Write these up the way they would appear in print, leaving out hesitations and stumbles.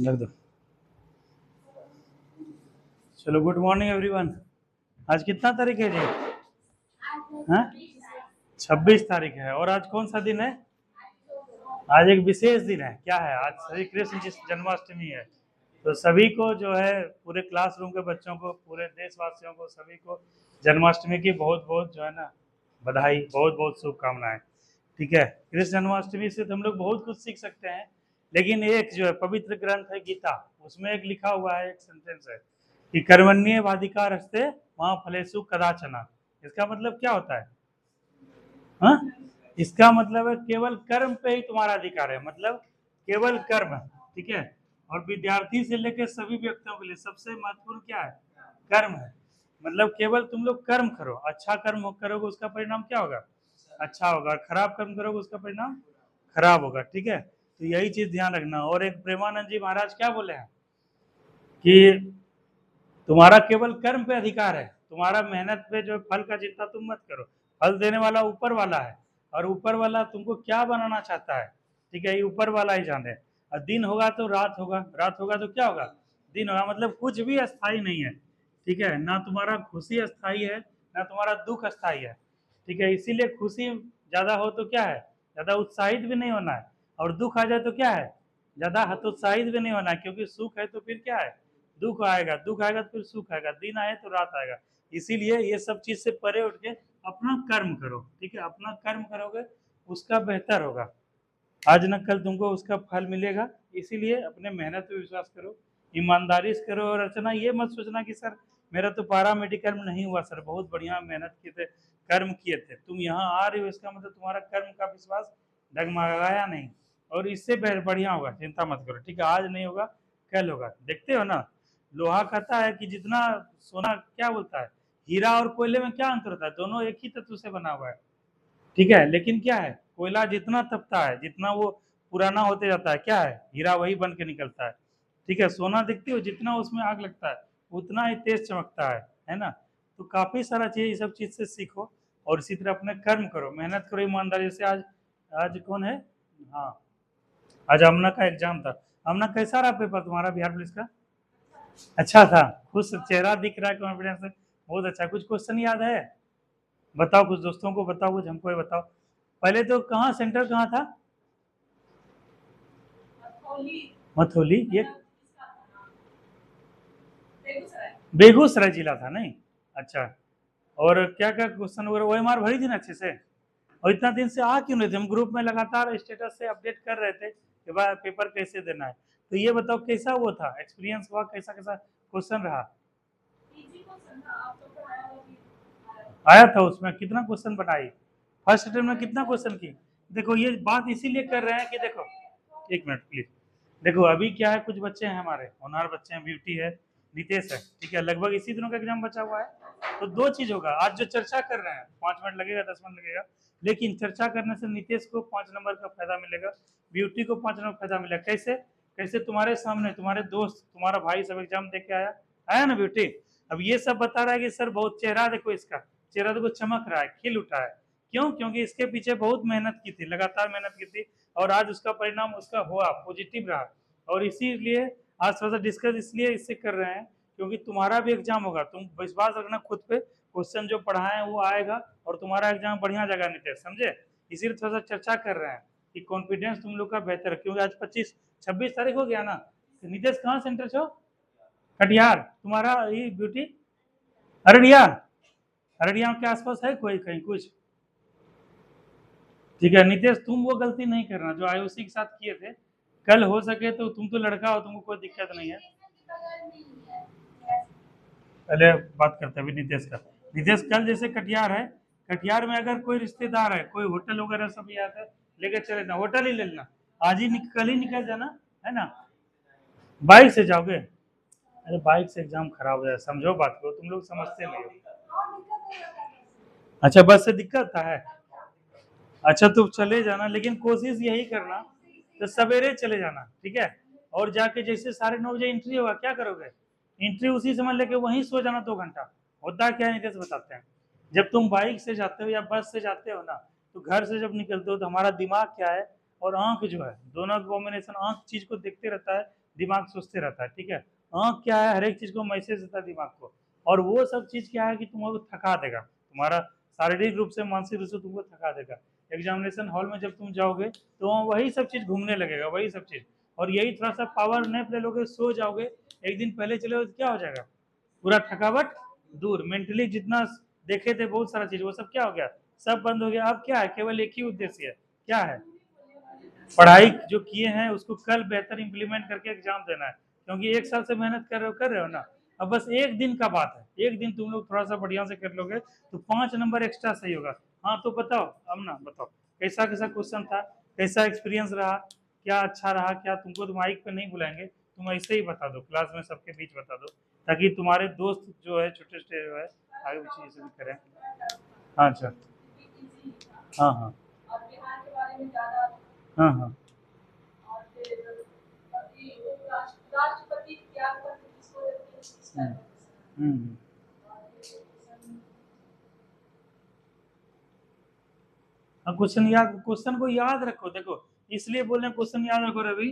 रख दो। चलो, गुड मॉर्निंग एवरीवन। आज कितना तारीख है जी? हाँ, 26 तारीख है। और आज कौन सा दिन है? आज एक विशेष दिन है। क्या है? आज श्री कृष्ण जी जन्माष्टमी है। तो सभी को जो है, पूरे क्लासरूम के बच्चों को, पूरे देशवासियों को, सभी को जन्माष्टमी की बहुत बहुत जो है ना बधाई, बहुत बहुत शुभकामनाएं। ठीक है, कृष्ण जन्माष्टमी से तो हम लोग बहुत कुछ सीख सकते हैं। लेकिन एक जो है पवित्र ग्रंथ है गीता, उसमें एक लिखा हुआ है, एक सेंटेंस है कि कर्मण्येवाधिकारस्ते मा फलेषु कदाचन। इसका मतलब क्या होता है? हाँ, इसका मतलब है केवल कर्म पे ही तुम्हारा अधिकार है। मतलब केवल कर्म। ठीक है। और विद्यार्थी से लेकर सभी व्यक्तियों के लिए सबसे महत्वपूर्ण क्या है? कर्म है। मतलब केवल तुम लोग कर्म करो, अच्छा कर्म करोगे उसका परिणाम क्या होगा? अच्छा होगा। खराब कर्म करोगे उसका परिणाम खराब होगा। ठीक है, तो यही चीज ध्यान रखना। और एक प्रेमानंद जी महाराज क्या बोले हैं कि तुम्हारा केवल कर्म पे अधिकार है, तुम्हारा मेहनत पे जो फल का चिंता तुम मत करो। फल देने वाला ऊपर वाला है, और ऊपर वाला तुमको क्या बनाना चाहता है, ठीक है, ये ऊपर वाला ही जाने। और दिन होगा तो रात होगा, रात होगा तो क्या होगा? दिन होगा। मतलब कुछ भी अस्थाई नहीं है। ठीक है, ना तुम्हारा खुशी अस्थाई है, ना तुम्हारा दुख अस्थाई है। ठीक है, इसीलिए खुशी ज्यादा हो तो क्या है? ज्यादा उत्साहित भी नहीं होना है। और दुख आ जाए तो क्या है? ज्यादा हतोत्साहित भी नहीं होना है, क्योंकि सुख है तो फिर क्या है? दुख आएगा, दुख आएगा तो फिर सुख आएगा, दिन आए तो रात आएगा। इसीलिए ये सब चीज से परे उठ के अपना कर्म करो। ठीक है, अपना कर्म करोगे उसका बेहतर होगा। आज न कल तुमको उसका फल मिलेगा। इसीलिए अपने मेहनत पे विश्वास करो, ईमानदारी से करो। और अर्चना, ये मत सोचना कि सर मेरा तो पारा मेडिकल में नहीं हुआ, सर बहुत बढ़िया मेहनत किए थे, कर्म किए थे। तुम यहाँ आ रहे हो इसका मतलब तुम्हारा कर्म का विश्वास डगमगाया नहीं। और इससे बढ़िया होगा, चिंता मत करो। ठीक है, आज नहीं होगा कल होगा। देखते हो ना, लोहा कहता है कि जितना सोना, क्या बोलता है, हीरा और कोयले में क्या अंतर होता है? दोनों एक ही तत्व से बना हुआ है। ठीक है, लेकिन क्या है, कोयला जितना तपता है, जितना वो पुराना होते जाता है, क्या है, हीरा वही बन के निकलता है। ठीक है, सोना देखते हो, जितना उसमें आग लगता है उतना ही तेज चमकता है ना। तो काफी सारा चीज, ये सब चीज से सीखो। और इसी तरह अपने कर्म करो, मेहनत करो ईमानदारी से। आज आज कौन है? हाँ, आज अमना का एग्जाम था। अमना, कैसा रहा पेपर तुम्हारा बिहार पुलिस का? अच्छा था? खुश चेहरा दिख रहा है, कॉन्फिडेंस है, बहुत अच्छा। कुछ क्वेश्चन याद है? बताओ, कुछ दोस्तों को बताओ, कुछ हमको बताओ। पहले तो कहाँ सेंटर कहाँ था? मथोली। ये बेगूसराय जिला था नहीं? अच्छा। और क्या क्या क्वेश्चन वगैरह OMR भरी थी ना अच्छे से? और इतना दिन से आ क्यों नहीं थे? हम ग्रुप में लगातार स्टेटस से अपडेट कर रहे थे कि भाई पेपर कैसे देना है। तो ये बताओ कैसा वो था, एक्सपीरियंस हुआ, कैसा कैसा क्वेश्चन रहा? आया था उसमें कितना क्वेश्चन बनाई? फर्स्ट अटेम्प्ट में कितना क्वेश्चन की? देखो, ये बात इसीलिए कर रहे हैं कि देखो, एक मिनट प्लीज। देखो अभी क्या है, कुछ बच्चे हैं हमारे होनहार बच्चे हैं, ब्यूटी है, नितेश है। ठीक है, लगभग इसी दिनों का एग्जाम बचा हुआ है। तो दो चीज होगा, आज जो चर्चा कर रहे हैं 5 मिनट लगेगा, 10 मिनट लगेगा, लेकिन चर्चा करने से नितेश को 5 नंबर का फायदा मिलेगा, ब्यूटी को 5 नंबर फायदा मिलेगा। कैसे? कैसे? तुम्हारे सामने तुम्हारे दोस्त, तुम्हारा भाई सब एग्जाम दे के आया, आया ना ब्यूटी? अब ये सब बता रहा है कि सर बहुत चेहरा देखो, इसका चेहरा देखो चमक रहा है, खिल उठा है। क्यों? क्योंकि इसके पीछे बहुत मेहनत की थी, लगातार मेहनत की थी, और आज उसका परिणाम उसका हुआ, पॉजिटिव रहा। और इसीलिए आज थोड़ा सा डिस्कस इसलिए इससे कर रहे हैं क्योंकि तुम्हारा भी एग्जाम होगा। तुम विश्वास रखना खुद पे, क्वेश्चन जो पढ़ाए वो आएगा और तुम्हारा एग्जाम बढ़िया जगह निकले, समझे? इसीलिए थोड़ा सा चर्चा कर रहे हैं कि कॉन्फिडेंस तुम लोग का बेहतर है। क्योंकि आज 26 26 तारीख हो गया ना। तो नितेश कहाँ सेंटर छो? कटिहार। तुम्हारा ये ब्यूटी अररिया? अररिया के आसपास है कोई कहीं कुछ? ठीक है नितेश, तुम वो गलती नहीं करना जो आयुषी के साथ किए थे। कल हो सके तो, तुम तो लड़का हो, तुमको कोई दिक्कत नहीं है। पहले बात करते हैं नितेश का। नितेश, कल जैसे कटिहार है, कटिहार में अगर कोई रिश्तेदार है, कोई होटल वगैरह सब याद है, लेकर चले ना, होटल ही ले लेना। आज ही कल ही निकल जाना, है ना? बाइक से जाओगे? अरे बाइक से एग्जाम खराब हो जाए, समझो बात को, तुम लोग समझते नहीं हो। अच्छा, बस से दिक्कत है? अच्छा, तो चले जाना, लेकिन कोशिश यही करना तो सवेरे चले जाना। ठीक है, और जाके जैसे 9:30 बजे एंट्री होगा, क्या करोगे? एंट्री उसी समय लेके वहीं सो जाना 2 घंटा। होता क्या है नीतीश बताते हैं, जब तुम बाइक से जाते हो या बस से जाते हो ना, तो घर से जब निकलते हो तो हमारा दिमाग क्या है और आंख जो है, दोनों का कॉम्बिनेशन, आंख चीज को देखते रहता है, दिमाग सोचते रहता है, ठीक है। आँख क्या है, हर एक चीज को मैसेज देता है दिमाग को, और वो सब चीज क्या है कि तुमको थका देगा, तुम्हारा शारीरिक रूप से मानसिक रूप से तुमको थका देगा। एग्जामिनेशन हॉल में जब तुम जाओगे तो वहाँ वही सब चीज घूमने लगेगा, वही सब चीज, और यही थोड़ा सा पावर नैप ले लोगे, सो जाओगे, एक दिन पहले चले तो क्या हो जाएगा, पूरा थकावट दूर, मेंटली जितना देखे थे बहुत सारा चीज वो सब क्या हो गया, सब बंद हो गया। अब क्या है, केवल एक ही उद्देश्य है, क्या है, पढ़ाई जो किए हैं उसको कल बेहतर इंप्लीमेंट करके एग्जाम देना है, क्योंकि एक साल से मेहनत कर रहे हो ना। अब बस एक दिन का बात है, एक दिन तुम लोग थोड़ा सा बढ़िया से कर लोगे तो 5 नंबर एक्स्ट्रा सही होगा। हाँ तो बताओ अब ना, बताओ कैसा कैसा क्वेश्चन था, कैसा एक्सपीरियंस रहा, क्या अच्छा रहा, क्या तुमको तो माइक पे नहीं बुलाएंगे, तुम ऐसे ही बता दो, क्लास में सबके बीच बता दो, ताकि तुम्हारे दोस्त जो है छोटे छोटे जो है आगे पीछे ये सब करें। हाँ अच्छा, हाँ हाँ हाँ हाँ हम्म। हाँ क्वेश्चन को याद रखो, देखो इसलिए बोल रहे हैं क्वेश्चन याद रखो रवि,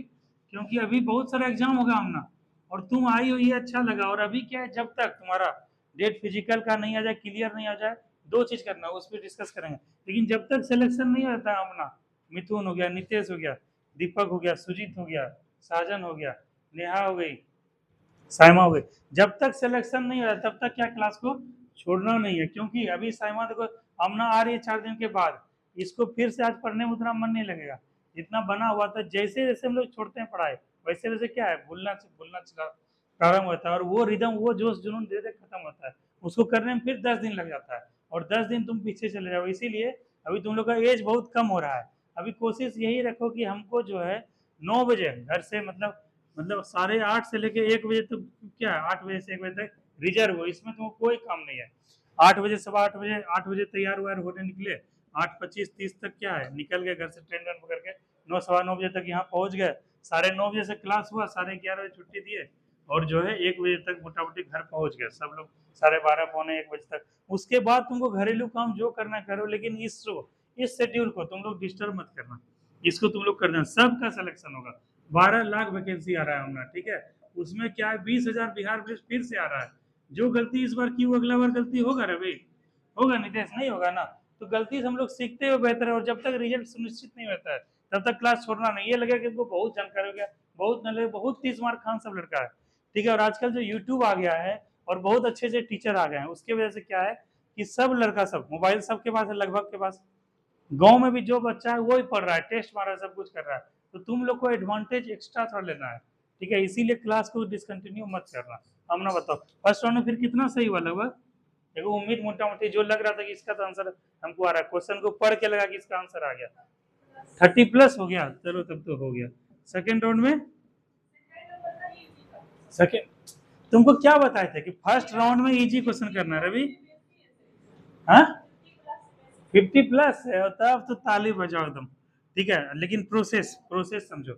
क्योंकि अभी बहुत सारा एग्जाम होगा हमना, और तुम आई हो ये अच्छा लगा, और अभी क्या है, जब तक तुम्हारा डेट फिजिकल का नहीं आ जाए, क्लियर नहीं आ जाए, दो चीज करना उस पर डिस्कस करेंगे, लेकिन जब तक सिलेक्शन नहीं होता है हमना, मिथुन हो गया, नितेश हो गया, दीपक हो गया, सुजीत हो गया, साजन हो गया, नेहा हो गई, साइमा हो गई, जब तक सिलेक्शन नहीं होता तब तक क्या क्लास को छोड़ना नहीं है, क्योंकि अभी साइमा देखो आमना आ रही है 4 दिन के बाद, इसको फिर से आज पढ़ने में उतना मन नहीं लगेगा जितना बना हुआ था, जैसे जैसे हम लोग छोड़ते हैं पढ़ाई वैसे वैसे क्या है भूलना भूलना चला प्रारंभ होता है, और वो रिदम वो जोश जुनून धीरे धीरे खत्म होता है, उसको करने में फिर 10 दिन लग जाता है, और 10 दिन तुम पीछे चले जाओ, इसीलिए अभी तुम लोग का एज बहुत कम हो रहा है। अभी कोशिश यही रखो कि हमको जो है 9 बजे घर से मतलब 8:30 से लेके 1 बजे तक, क्या 8 बजे से 1 बजे तक रिजर्व हो, इसमें तुमको कोई काम नहीं है। 8 बजे, 8:15, 8 बजे तैयार वार होने निकले, 8:25-30 तक क्या है निकल गए घर से, ट्रेन रन पकड़ के 9, 9:15 बजे तक यहाँ पहुंच गए, 9:30 बजे से क्लास हुआ, 11:30 बजे छुट्टी दिए, और जो है 1 बजे तक मोटा मोटी घर पहुंच गए सब लोग, 12:30 पौने 1 बजे तक। उसके बाद तुमको घरेलू काम जो करना करो, लेकिन इस शेड्यूल को तुम लोग डिस्टर्ब मत करना, इसको तुम लोग कर देना, सबका सिलेक्शन होगा। 12 लाख वैकेंसी आ रहा है हमारा, ठीक है, उसमें क्या है 20,000 बिहार पुलिस फिर से आ रहा है, जो गलती इस बार की वो अगला बार गलती होगा रवि, होगा नितेश, नहीं होगा ना, तो गलती से हम लोग सीखते हुए बेहतर है, और जब तक रिजल्ट सुनिश्चित नहीं होता है तब तक क्लास छोड़ना नहीं, ये लगे कि इनको बहुत जानकारी हो गया, बहुत न लगे, बहुत 30 मार्क खान सब लड़का है, ठीक है, और आजकल जो यूट्यूब आ गया है और बहुत अच्छे अच्छे टीचर आ गए हैं, उसके वजह से क्या है कि सब लड़का सब मोबाइल सबके पास है, लगभग के पास, गांव में भी जो बच्चा है वो ही पढ़ रहा है, टेस्ट मार रहा है, सब कुछ कर रहा है, तो तुम लोग को एडवांटेज एक्स्ट्रा थोड़ा लेना है, ठीक है, इसीलिए क्लास को डिसकंटिन्यू मत करना। हम ना बताओ फर्स्ट राउंड में फिर कितना सही हुआ, लगभग देखो उम्मीद मोटा मोटी जो लग रहा था कि इसका तो आंसर हमको आ रहा है, क्वेश्चन को पढ़ के लगा कि इसका आंसर आ गया, 30+ हो गया, चलो तब तो हो गया। सेकेंड राउंड में सेकेंड तुमको क्या बताए थे कि फर्स्ट राउंड में इजी क्वेश्चन करना है रवि, हाँ 50+ है, तब तो ताली बजाओ एकदम, ठीक है, लेकिन प्रोसेस प्रोसेस समझो,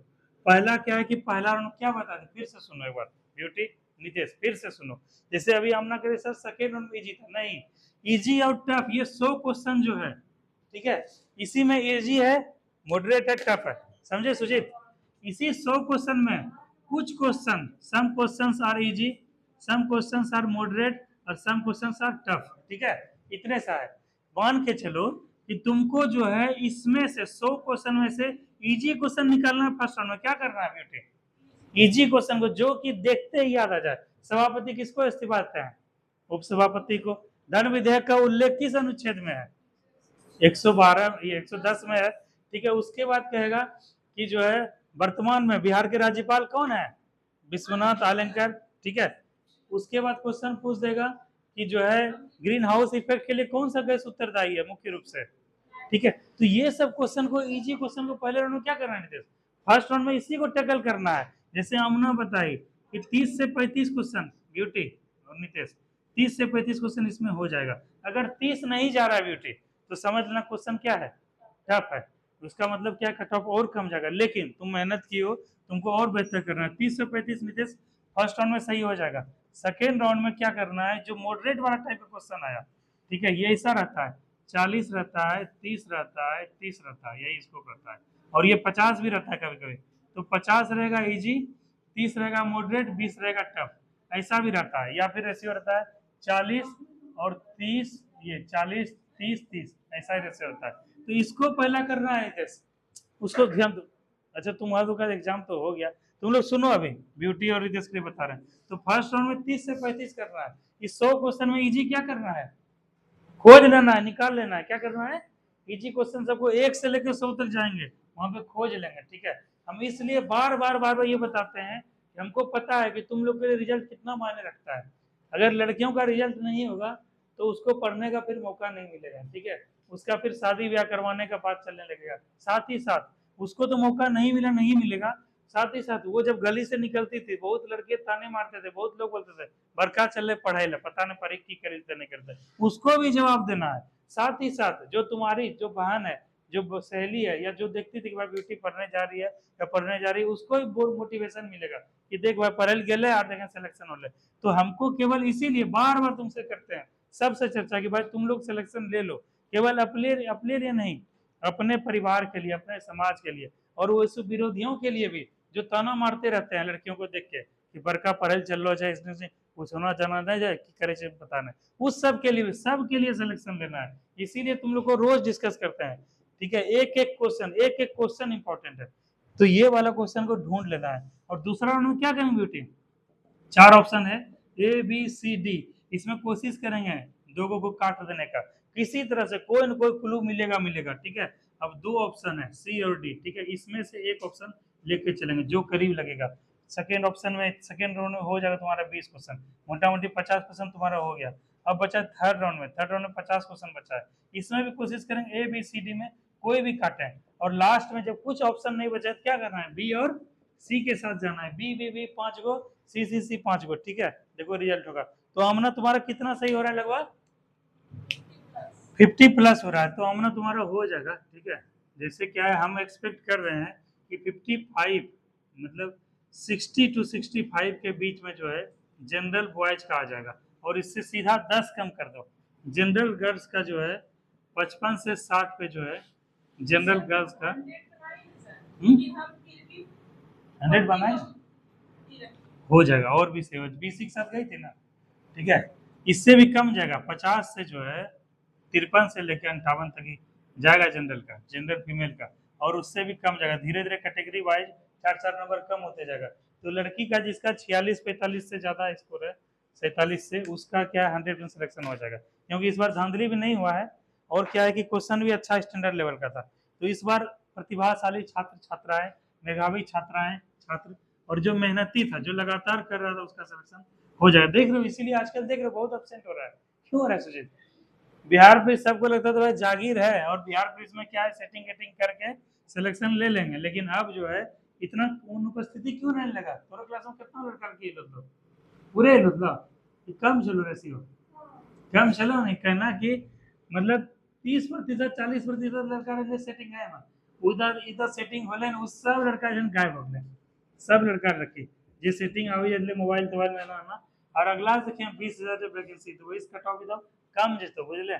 पहला क्या है कि पहला राउंड क्या बता दे, फिर से सुनो एक बार, ब्यूटी नितेश फिर से सुनो, जैसे अभी हमना करे सर सेकेंड राउंड में इजी था, नहीं, इजी और टफ ये 100 क्वेश्चन जो है, ठीक है, इसी में इजी है, मॉडरेट है, टफ है, समझे सुजीत, इसी 100 क्वेश्चन में कुछ question, some questions are easy, some questions are moderate, और सम क्वेश्चंस आर टफ, ठीक है, इतने सा है, मान के चलो कि तुमको जो है इसमें से 100 क्वेश्चन में से इजी क्वेश्चन निकालना है, फर्स्ट राउंड में क्या करना है बेटे, इजी क्वेश्चन को जो कि देखते ही याद आ जाए। सभापति किसको इस्तीफा देते हैं, उपसभापति को। धन विधेयक का उल्लेख किस अनुच्छेद में है, 112 ये 110 में है, ठीक है, उसके बाद कहेगा कि जो है वर्तमान में बिहार के राज्यपाल कौन है, विश्वनाथ आलंकर, ठीक है, उसके बाद क्वेश्चन पूछ देगा कि जो है ग्रीन हाउस इफेक्ट के लिए कौन सा गैस उत्तरदायी है मुख्य रूप से, ठीक है, तो ये सब क्वेश्चन को, इजी क्वेश्चन को पहले राउंड में क्या करना है, फर्स्ट राउंड में इसी को टैकल करना है, जैसे आमना बताई कि 30 से 35 क्वेश्चन, ब्यूटी और नितेश 30 से 35 क्वेश्चन इसमें हो जाएगा, अगर 30 नहीं जा रहा है ब्यूटी तो समझ लेना क्वेश्चन क्या है, टफ है, उसका मतलब क्या, कट ऑफ और कम जाएगा, लेकिन तुम मेहनत की हो, तुमको और बेहतर करना है, 30 से 35 नितेश फर्स्ट राउंड में सही हो जाएगा। सेकेंड राउंड में क्या करना है, जो मॉडरेट वाला टाइप का क्वेश्चन आया, ठीक है, ये ऐसा रहता है, 40 रहता है, 30 रहता है, 30 रहता है, यही इसको करता है, और ये 50 भी रहता है कभी कभी, तो 50 रहेगा इजी, 30 रहेगा मॉडरेट, 20 रहेगा टफ, ऐसा भी रहता है। या फिर रेशियो रहता है 40 और 30, ये 40 30 30, ऐसा ही रेशियो रहता है। तो इसको पहला करना है जैसे, उसको ध्यान दो। अच्छा तुम्हारा का एग्जाम तो हो गया, तुम लोग सुनो अभी ब्यूटी और रितेश के लिए बता रहे हैं। तो फर्स्ट राउंड में 30 से 35 करना है। इस 100 क्वेश्चन में इजी क्या करना है, खोज लेना है, निकाल लेना है। क्या करना है, इजी क्वेश्चन सबको 1 से लेकर 100 तक जाएंगे, वहां पे खोज लेंगे, ठीक है। हम इसलिए बार बार ये बताते हैं कि हमको पता है कि तुम लोग के लिए रिजल्ट कितना मायने रखता है। अगर लड़कियों का रिजल्ट नहीं होगा तो उसको पढ़ने का फिर मौका नहीं मिलेगा, ठीक है। उसका फिर शादी ब्याह करवाने का बात चलने लगेगा, साथ ही साथ उसको तो मौका नहीं मिला, नहीं मिलेगा। साथ ही साथ वो जब गली से निकलती थी, बहुत लड़के ताने मारते थे, बहुत लोग बोलते थे बरका चले पढ़ाई ले, पता नहीं परीक्षा की खरीदते नहीं करते, उसको भी जवाब देना है। साथ ही साथ जो तुम्हारी जो बहन है, जो सहेली है, या जो देखती थी कि भाई ब्यूटी पढ़ने जा रही है या पढ़ने जा रही है, उसको भी बहुत मोटिवेशन मिलेगा कि देख भाई पढ़ल गेले और देखें सिलेक्शन हो ले। तो हमको केवल इसीलिए बार बार तुमसे करते हैं सबसे चर्चा कि भाई तुम लोग सिलेक्शन ले लो, केवल अपने लिए नहीं, अपने परिवार के लिए, अपने समाज के लिए, और वो इस विरोधियों के लिए भी जो ताना मारते रहते हैं लड़कियों को देख के कि बड़का पढ़ल चल लो जाए, इसमें से कुछ होना जाना नहीं जाए कि करे से पता नहीं, उस सब के लिए, सब के लिए सिलेक्शन लेना है। इसीलिए तुम लोग को रोज डिस्कस करते हैं, ठीक है। एक एक क्वेश्चन इंपॉर्टेंट है। तो ये वाला क्वेश्चन को ढूंढ लेना है। और दूसरा राउंड में क्या करेंगे ब्यूटी, 4 ऑप्शन है ए बी सी डी, इसमें कोशिश करेंगे दो को काट देने का, किसी तरह से कोई न कोई क्लू मिलेगा मिलेगा, ठीक है। अब 2 ऑप्शन है सी और डी, ठीक है, इसमें से एक ऑप्शन लेके चलेंगे जो करीब लगेगा। सेकेंड ऑप्शन में, सेकेंड राउंड में हो जाएगा तुम्हारा 20 क्वेश्चन, मोटा मोटी 50 क्वेश्चन तुम्हारा हो गया। अब बचा थर्ड राउंड में, थर्ड राउंड में 50 क्वेश्चन बचा है, इसमें भी कोशिश करेंगे ए बी सी डी में कोई भी काटे। और लास्ट में जब कुछ ऑप्शन नहीं बचा क्या करना है, बी और सी के साथ जाना है, बी बी बी 5 गो, सी सी सी 5 गो, ठीक है। देखो रिजल्ट होगा। तो अमना तुम्हारा कितना सही हो रहा है, लगभग 50 प्लस हो रहा है, तो अमना तुम्हारा हो जाएगा, ठीक है। जैसे क्या है, हम एक्सपेक्ट कर रहे हैं कि 55 मतलब 60 टू 65 के बीच में जो है जनरल बॉयज का आ जाएगा, और इससे सीधा 10 कम कर दो। जनरल गर्ल्स का जो है 55 से 60 पे जो है जनरल गर्ल्स का 100 बनाए हो जाएगा, और भी सही हो, 20 के साथ गई थी ना, ठीक है। इससे भी कम जाएगा, 50 से जो है 53 से लेकर 58 तक ही जाएगा जनरल का, जनरल फीमेल का, और उससे भी कम जाएगा। धीरे धीरे कैटेगरी वाइज 4 नंबर कम होते जाएगा। तो लड़की का जिसका 46-45 से ज्यादा स्कोर है, 47 से, उसका क्या है 100% सिलेक्शन हो जाएगा, क्योंकि इस बार धांधली भी नहीं हुआ है, और क्या है कि क्वेश्चन भी अच्छा स्टैंडर्ड लेवल का था। तो इस बार प्रतिभाशाली छात्र छात्राएं, मेधावी छात्राएं छात्र, और जो मेहनती था, जो लगातार कर रहा था, उसका सिलेक्शन हो जाएगा। देख रहे हो, इसीलिए आजकल देख रहे हो बहुत अपसेंट हो रहा है, क्यों हो रहा है सुजीत। बिहार पुलिस सबको लगता था भाई जागीर है, और बिहार पुलिस में क्या है सेटिंग वेटिंग करके सिलेक्शन ले लेंगे, लेकिन अब जो है इतना अनुपस्थिति क्यों रहने लगा। तोरा क्लास में कितना लड़का की लो पूरे लो कम चलो रेशियो, कम चलो नहीं कहना कि मतलब 30%, 40% लड़का रहे सेटिंग है ना, उधर इधर सेटिंग होले ना, उस सब लड़का जन गायब हो गए, सब लड़का रखी जे सेटिंग आवी जल्दी मोबाइल तोबाइल में ना। और अगला देखिए 20,000 जो वैकेंसी, तो इस कट ऑफ एकदम कम जतो बुझले,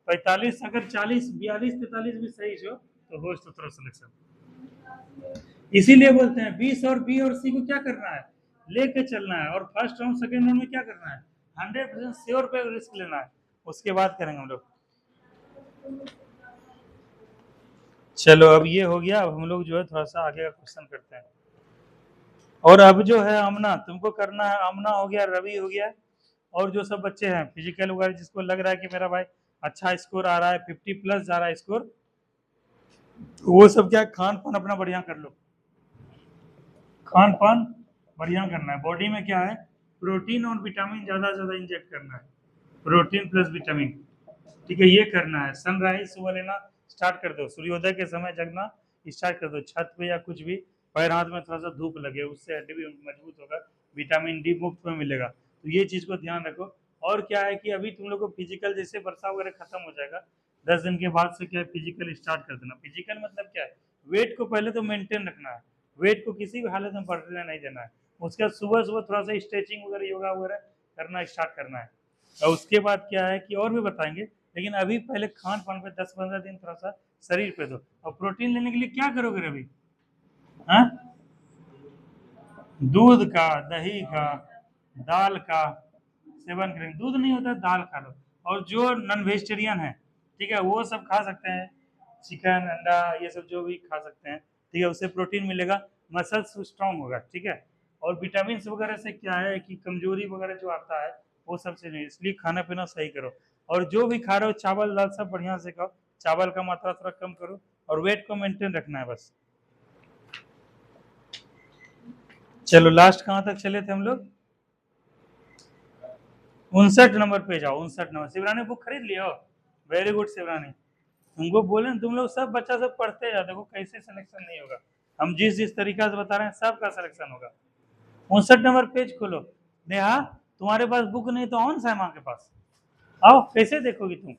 45 अगर 40 42 43 भी सही जो तो हो तो तरह सिलेक्शन। इसीलिए बोलते हैं 20 और बी और सी को क्या करना है, लेके चलना है, और फर्स्ट राउंड सेकंड राउंड में क्या करना है, 100% श्योर पे रिस्क लेना है, उसके बाद करेंगे हम लोग। चलो अब ये हो गया, अब हम लोग जो है थोड़ा सा आगे का क्वेश्चन करते हैं। और अब जो है अमना तुमको करना है, अमना हो गया, रवि हो गया, और जो सब बच्चे हैं फिजिकल वगैरह जिसको लग रहा है कि मेरा भाई अच्छा स्कोर आ रहा है, 50 प्लस जा रहा है स्कोर, वो सब क्या खान पान अपना बढ़िया कर लो, खान पान बढ़िया करना है। बॉडी में क्या है, प्रोटीन और विटामिन ज्यादा से ज्यादा इंजेक्ट करना है, प्रोटीन प्लस विटामिन, ठीक है, ये करना है। सनराइज सुबह लेना स्टार्ट कर दो, सूर्योदय के समय जगना स्टार्ट कर दो, छत पे या कुछ भी, पैर हाथ में थोड़ा सा धूप लगे, उससे हड्डी भी मजबूत होगा, विटामिन डी मुफ्त में मिलेगा, तो ये चीज को ध्यान रखो। और क्या है कि अभी तुम लोग को फिजिकल जैसे वर्षा वगैरह खत्म हो जाएगा, 10 दिन के बाद से क्या है फिजिकल स्टार्ट कर देना। फिजिकल मतलब क्या है, वेट को पहले तो मेंटेन रखना है, वेट को किसी भी हालत में बढ़ने नहीं देना है। उसके बाद सुबह सुबह थोड़ा सा स्ट्रेचिंग वगैरह योगा वगैरह करना स्टार्ट करना है। और उसके बाद क्या है कि और भी बताएंगे, लेकिन अभी पहले खान पान पे 10-15 दिन थोड़ा सा शरीर पे दो। और प्रोटीन लेने के लिए क्या करोगे अभी, हाँ दूध का, दही का, दाल का सेवन करेंगे। दूध नहीं होता, दाल खा लो। और जो नॉन वेजिटेरियन है, ठीक है, वो सब खा सकते हैं, चिकन, अंडा, ये सब जो भी खा सकते हैं, ठीक है, उससे प्रोटीन मिलेगा, मसल्स स्ट्रांग होगा, ठीक है। और विटामिन वगैरह से क्या है कि कमजोरी वगैरह जो आता है वो सबसे नहीं, इसलिए खाना पीना सही करो। और जो भी खा रहे हो चावल दाल सब बढ़िया से खाओ, चावल का मात्रा थोड़ा कम करो, और वेट को मेंटेन रखना है बस। चलो लास्ट कहाँ तक चले थे हम लोग? 59 नंबर पे जाओ। 59 नंबर। शिवरानी बुक खरीद लियो? Very good Shivrani. तुमको बोले ना, तुम लोग सब बच्चा सब पढ़ते जाओ, देखो कैसे सिलेक्शन नहीं होगा। हम जिस जिस तरीका से बता रहे हैं सबका सिलेक्शन होगा। 59 नंबर पेज खोलो। नेहा, तुम्हारे पास बुक नहीं तो ऑन साइमा के पास आओ, कैसे देखोगी तुम?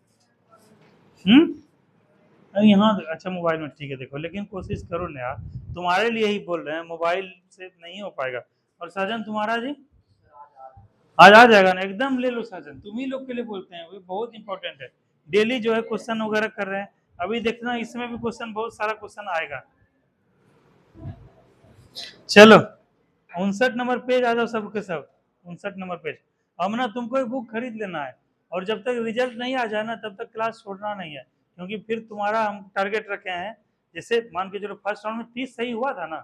अरे यहाँ अच्छा मोबाइल में ठीक है देखो, लेकिन कोशिश करो ना यार, तुम्हारे लिए ही बोल रहे हैं, मोबाइल से नहीं हो पाएगा। और साजन तुम्हारा जी आज आ जाएगा ना? एकदम ले लो साजन, तुम ही लोग के लिए बोलते हैं, वो बहुत इंपॉर्टेंट है। डेली जो है क्वेश्चन वगैरह कर रहे हैं, अभी देखना इसमें भी क्वेश्चन, बहुत सारा क्वेश्चन आएगा। चलो 59 नंबर पेज आ जाओ सबके सब। 59 नंबर पेज। अब ना तुमको एक बुक खरीद लेना है, और जब तक रिजल्ट नहीं आ जाए ना तब तक क्लास छोड़ना नहीं है, क्योंकि फिर तुम्हारा हम टारगेट रखे हैं, जैसे मान के चलो फर्स्ट राउंड में 30 सही हुआ था ना,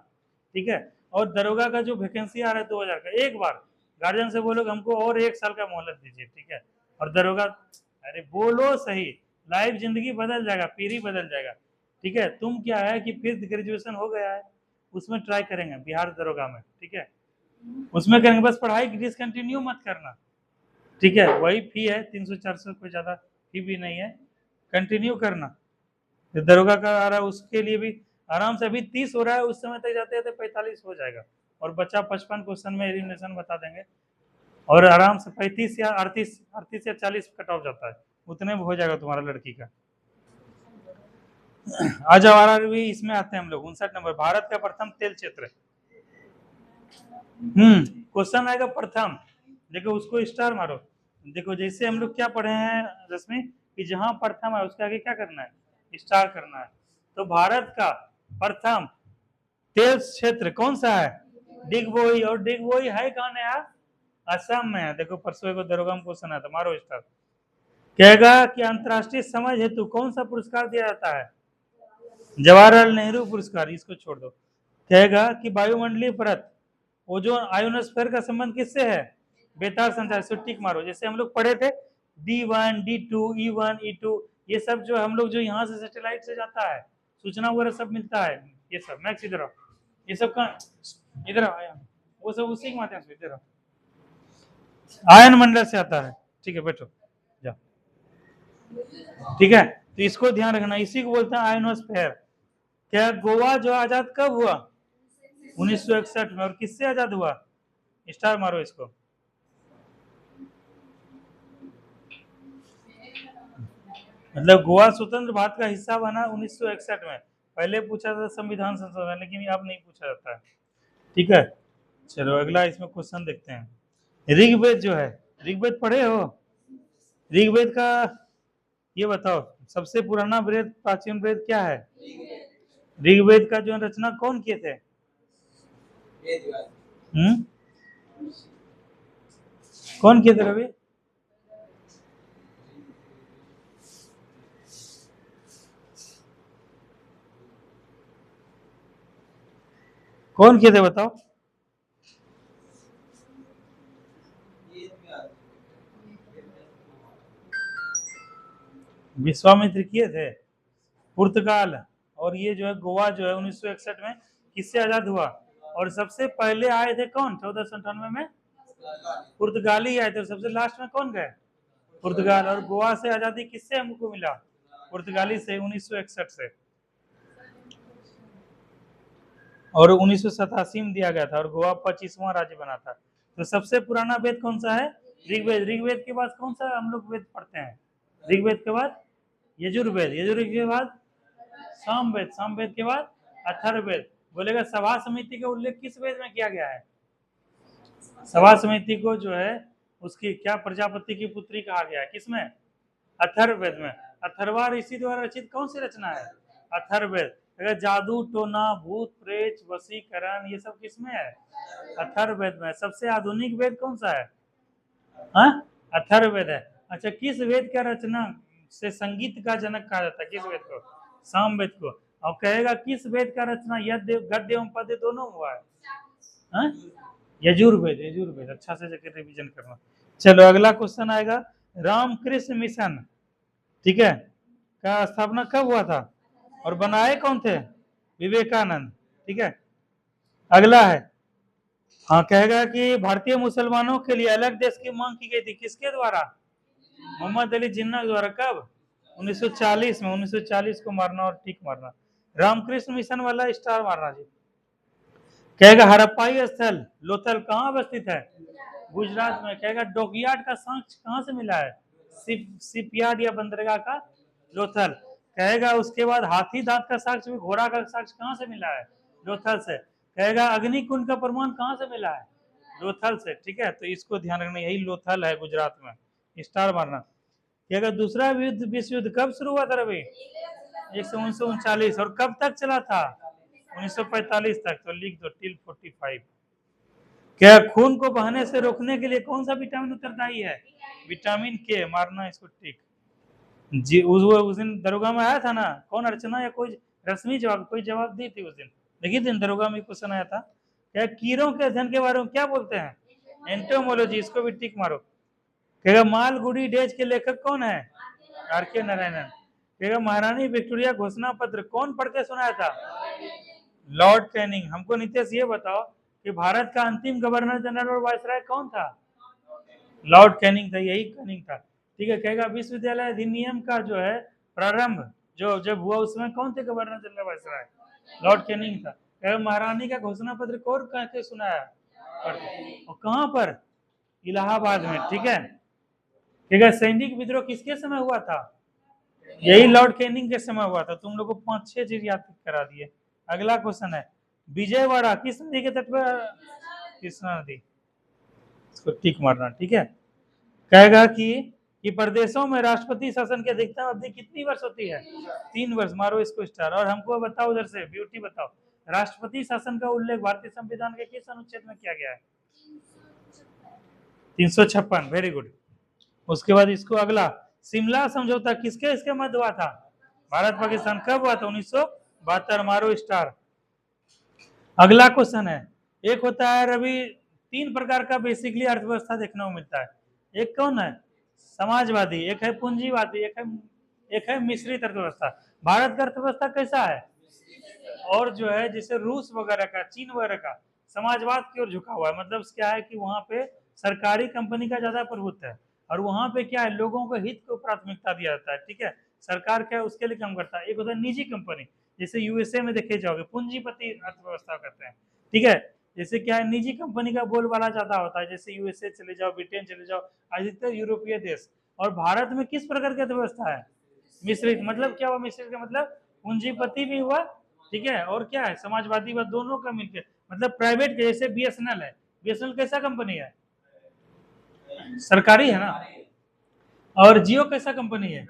ठीक है, और दरोगा का जो वैकेंसी आ रहा है 2000 का, एक बार गार्जियन से बोलो हमको और 1 साल का मोहलत दीजिए, ठीक है। और दरोगा, अरे बोलो सही, लाइफ जिंदगी बदल जाएगा, पीढ़ी बदल जाएगा, ठीक है। तुम क्या है कि फिर ग्रेजुएशन हो गया है, उसमें ट्राई करेंगे बिहार दरोगा में, ठीक है, उसमें करेंगे, बस पढ़ाई डिसकंटिन्यू मत करना, ठीक है। वही फी है 300-400, कोई ज्यादा फी भी नहीं है, कंटिन्यू करना। दरोगा का आ रहा है उसके लिए भी आराम से, अभी 30 हो रहा है, उस समय तक जाते जाते 45 हो जाएगा, और बच्चा 55 क्वेश्चन में एलिमिनेशन बता देंगे, और आराम से 35 या 38 या 40 कट ऑफ जाता है, उतने में हो जाएगा तुम्हारा लड़की का। आज हमारा भी इसमें आते हैं हम लोग। 59 नंबर, भारत का प्रथम तेल क्षेत्र। क्वेश्चन आएगा प्रथम, देखो उसको स्टार मारो। देखो जैसे हम लोग क्या पढ़े हैं रश्मि, कि जहां प्रथम है उसके आगे क्या करना है, स्टार करना है। तो भारत का प्रथम तेल क्षेत्र कौन सा है? डिगबोई। और डिगबोई है कौन है यार? असम में है। देखो परसों को दरोगा में क्वेश्चन आया था, मारो स्टार। कहेगा कि अंतरराष्ट्रीय समझ हेतु कौन सा पुरस्कार दिया जाता है? जवाहरलाल नेहरू पुरस्कार, इसको छोड़ दो। कहेगा कि वायुमंडलीय परत, ओजोन आयोनोस्फीयर का संबंध किससे है? बेतार संचार से, टिक मारो। जैसे हम लोग पढ़े थे D1, D2, E1, E2, ये सब जो हम लोग जो यहाँ से सैटेलाइट से जाता है, सूचना वगैरह सब मिलता है, ये सब मैक्स इधर आओ, ये सब का इधर आओ, वो सब उसी के माध्यम से, इधर आओ, आयन मंडल से आता है, ठीक है, बैठो जाओ, ठीक है। तो इसको ध्यान रखना, इसी को बोलते हैं आयोनोस्फीयर। क्या गोवा जो आजाद कब हुआ? 1961 में। और किससे आजाद हुआ? स्टार मारो इसको। मतलब गोवा स्वतंत्र भारत का हिस्सा बना 1961 में। पहले पूछा था संविधान संशोधन, लेकिन अब नहीं पूछा जाता है, ठीक है। चलो अगला इसमें क्वेश्चन देखते हैं। ऋग्वेद जो है, ऋग्वेद पढ़े हो? ऋग्वेद का ये बताओ, सबसे पुराना वेद, प्राचीन वेद क्या है? ऋग्वेद का जो रचना कौन किए थे? हम्म कौन किए थे रवि? कौन किए थे बताओ? विश्वामित्र किए थे, पुर्तगाल। और ये जो है गोवा जो है 1961 में किससे आजाद हुआ? और सबसे पहले आए थे कौन 1498 में? पुर्तगाली आए थे। और सबसे लास्ट में कौन गए? पुर्तगाल। और गोवा से आजादी किससे हमको मिला? पुर्तगाली से, 1961 से। और 1987 में दिया गया था, और गोवा 25वां राज्य बना था। तो सबसे पुराना वेद कौन सा है? ऋग्वेद। ऋग्वेद के बाद कौन सा हम लोग वेद पढ़ते हैं? ऋग्वेद के बाद यजुर्वेद, यजुर्वेद के बाद सामवेद, सामवेद के बाद अथर्ववेद। बोलेगा सभा समिति का उल्लेख किस वेद में किया गया है? सभा समिति को जो है उसकी क्या प्रजापति की पुत्री कहा गया है, किसमें? अथर्ववेद में। अथर्वा ऋषि द्वारा रचित कौन सी रचना है? अथर्ववेद। अगर जादू टोना भूत प्रेत वशीकरण ये सब किसमें है? अथर्ववेद में। सबसे आधुनिक वेद कौन सा है? हाँ, अथर्ववेद है। अच्छा, किस वेद का रचना से संगीत का जनक कहा जाता है? किस वेद को? सामवेद को। और कहेगा किस वेद का रचना यज्ञ गद्य एवं पद्य दोनों हुआ है? हाँ? यजुर्वेद। यजुर्वेद। अच्छा से जाकर रिवीजन करना। चलो अगला क्वेश्चन आएगा, रामकृष्ण मिशन, ठीक है, का स्थापना कब हुआ था और बनाए कौन थे? विवेकानंद। ठीक है, अगला है, हाँ, कहेगा कि भारतीय मुसलमानों के लिए अलग देश की मांग की गई थी, किसके द्वारा? मोहम्मद अली जिन्ना द्वारा। कब? 1940 में। 1940 को मारना और टिक मारना। रामकृष्ण मिशन वाला स्टार मारना जी। कहेगा हड़प्पाई स्थल लोथल कहाँ अवस्थित है? गुजरात में। कहेगा डॉकयार्ड का साक्ष्य कहाँ से मिला है? शिपयार्ड या बंदरगाह का लोथल। कहेगा उसके बाद हाथी दांत का साक्ष्य भी, घोड़ा का साक्ष्य कहाँ से मिला है? लोथल से। कहेगा अग्निकुंड का प्रमाण कहाँ से मिला है? लोथल से। ठीक है, तो इसको ध्यान रखना, यही लोथल है गुजरात में। स्टार मारना। कहेगा दूसरा विश्व युद्ध कब शुरू हुआ था रवि? 1939। और कब तक चला था? 1945 तक। तो लिख दो टिल 45। क्या खून को बहने से रोकने के लिए कौन सा विटामिन उत्तरदायी है? विटामिन के। मारना इसको टिक जी। उस दिन दरोगा में आया था ना, कौन, अर्चना या कोई रश्मि जवाब, कोई जवाब दी थी उस दिन, देखिए दिन दरोगा में क्वेश्चन आया था। क्या कीड़ों के अध्ययन के बारे में क्या बोलते हैं? एंटोमोलॉजी। इसको भी टिक मारो। कहेगा मालगुडी डेज के लेखक कौन है? आर.के. नारायणन। कहेगा महारानी विक्टोरिया घोषणा पत्र कौन पढ़ के सुनाया था? Lord Canning. हमको नितेश ये बताओ कि भारत का अंतिम गवर्नर जनरल और वायसराय कौन था? लॉर्ड कैनिंग था, यही कैनिंग था। ठीक है, कहेगा विश्वविद्यालय अधिनियम का जो है प्रारंभ जो जब हुआ उसमें कौन थे governor general viceroy? Lord Canning था। कहेगा महारानी का घोषणा पत्र कौन कह के सुनाया? और कहां पर? इलाहाबाद में। ठीक है, कहेगा सैनिक विद्रोह किसके समय हुआ था? यही लॉर्ड कैनिंग के समय हुआ था। तुम लोग को 5-6 चीज याद करा दिए। अगला क्वेश्चन है, विजयवाड़ा किस नदी के तट पर? कृष्णा नदी। इसको टिक मारना। ठीक है, कहेगा कि प्रदेशों में राष्ट्रपति शासन की अधिकतम अवधि कितनी वर्ष होती है? 3 वर्ष। मारो इसको स्टार। और हमको बताओ उधर से ब्यूटी बताओ, राष्ट्रपति शासन का उल्लेख भारतीय संविधान के किस अनुच्छेद में किया गया है? 356। Very good. उसके बाद इसको अगला, शिमला समझौता किसके इसके मध्य हुआ था? भारत पाकिस्तान। कब हुआ था? 1972। मारो स्टार। अगला क्वेश्चन है, एक होता है रवि, 3 प्रकार का बेसिकली अर्थव्यवस्था देखने को मिलता है। एक कौन है? समाजवादी, एक है पूंजीवादी, एक है मिश्रित अर्थव्यवस्था। भारत का अर्थव्यवस्था कैसा है? और जो है जैसे रूस वगैरह का, चीन वगैरह का, समाजवाद की ओर झुका हुआ है। मतलब क्या है कि वहां पे सरकारी कंपनी का ज्यादा प्रभुत्व है और वहां पे क्या है, लोगों को हित को प्राथमिकता दिया जाता है। ठीक है, सरकार क्या है उसके लिए काम करता है। एक होता है निजी कंपनी, जैसे यूएसए में देखे जाओगे पूंजीपति अर्थव्यवस्था करते हैं। ठीक है, जैसे क्या है निजी कंपनी का बोलबाला ज्यादा होता है, जैसे यूएसए चले जाओ, ब्रिटेन चले जाओ, अधिकतर यूरोपीय देश। और भारत में किस प्रकार की अर्थव्यवस्था है? मिश्रित। मतलब क्या हुआ मिश्रित का मतलब? पूंजीपति भी हुआ, ठीक है, और क्या है समाजवादी व दोनों का मिलकर, मतलब प्राइवेट के, जैसे बीएसएनएल है। बीएसएनएल कैसा कंपनी है? सरकारी है ना। और जियो कैसा कंपनी है?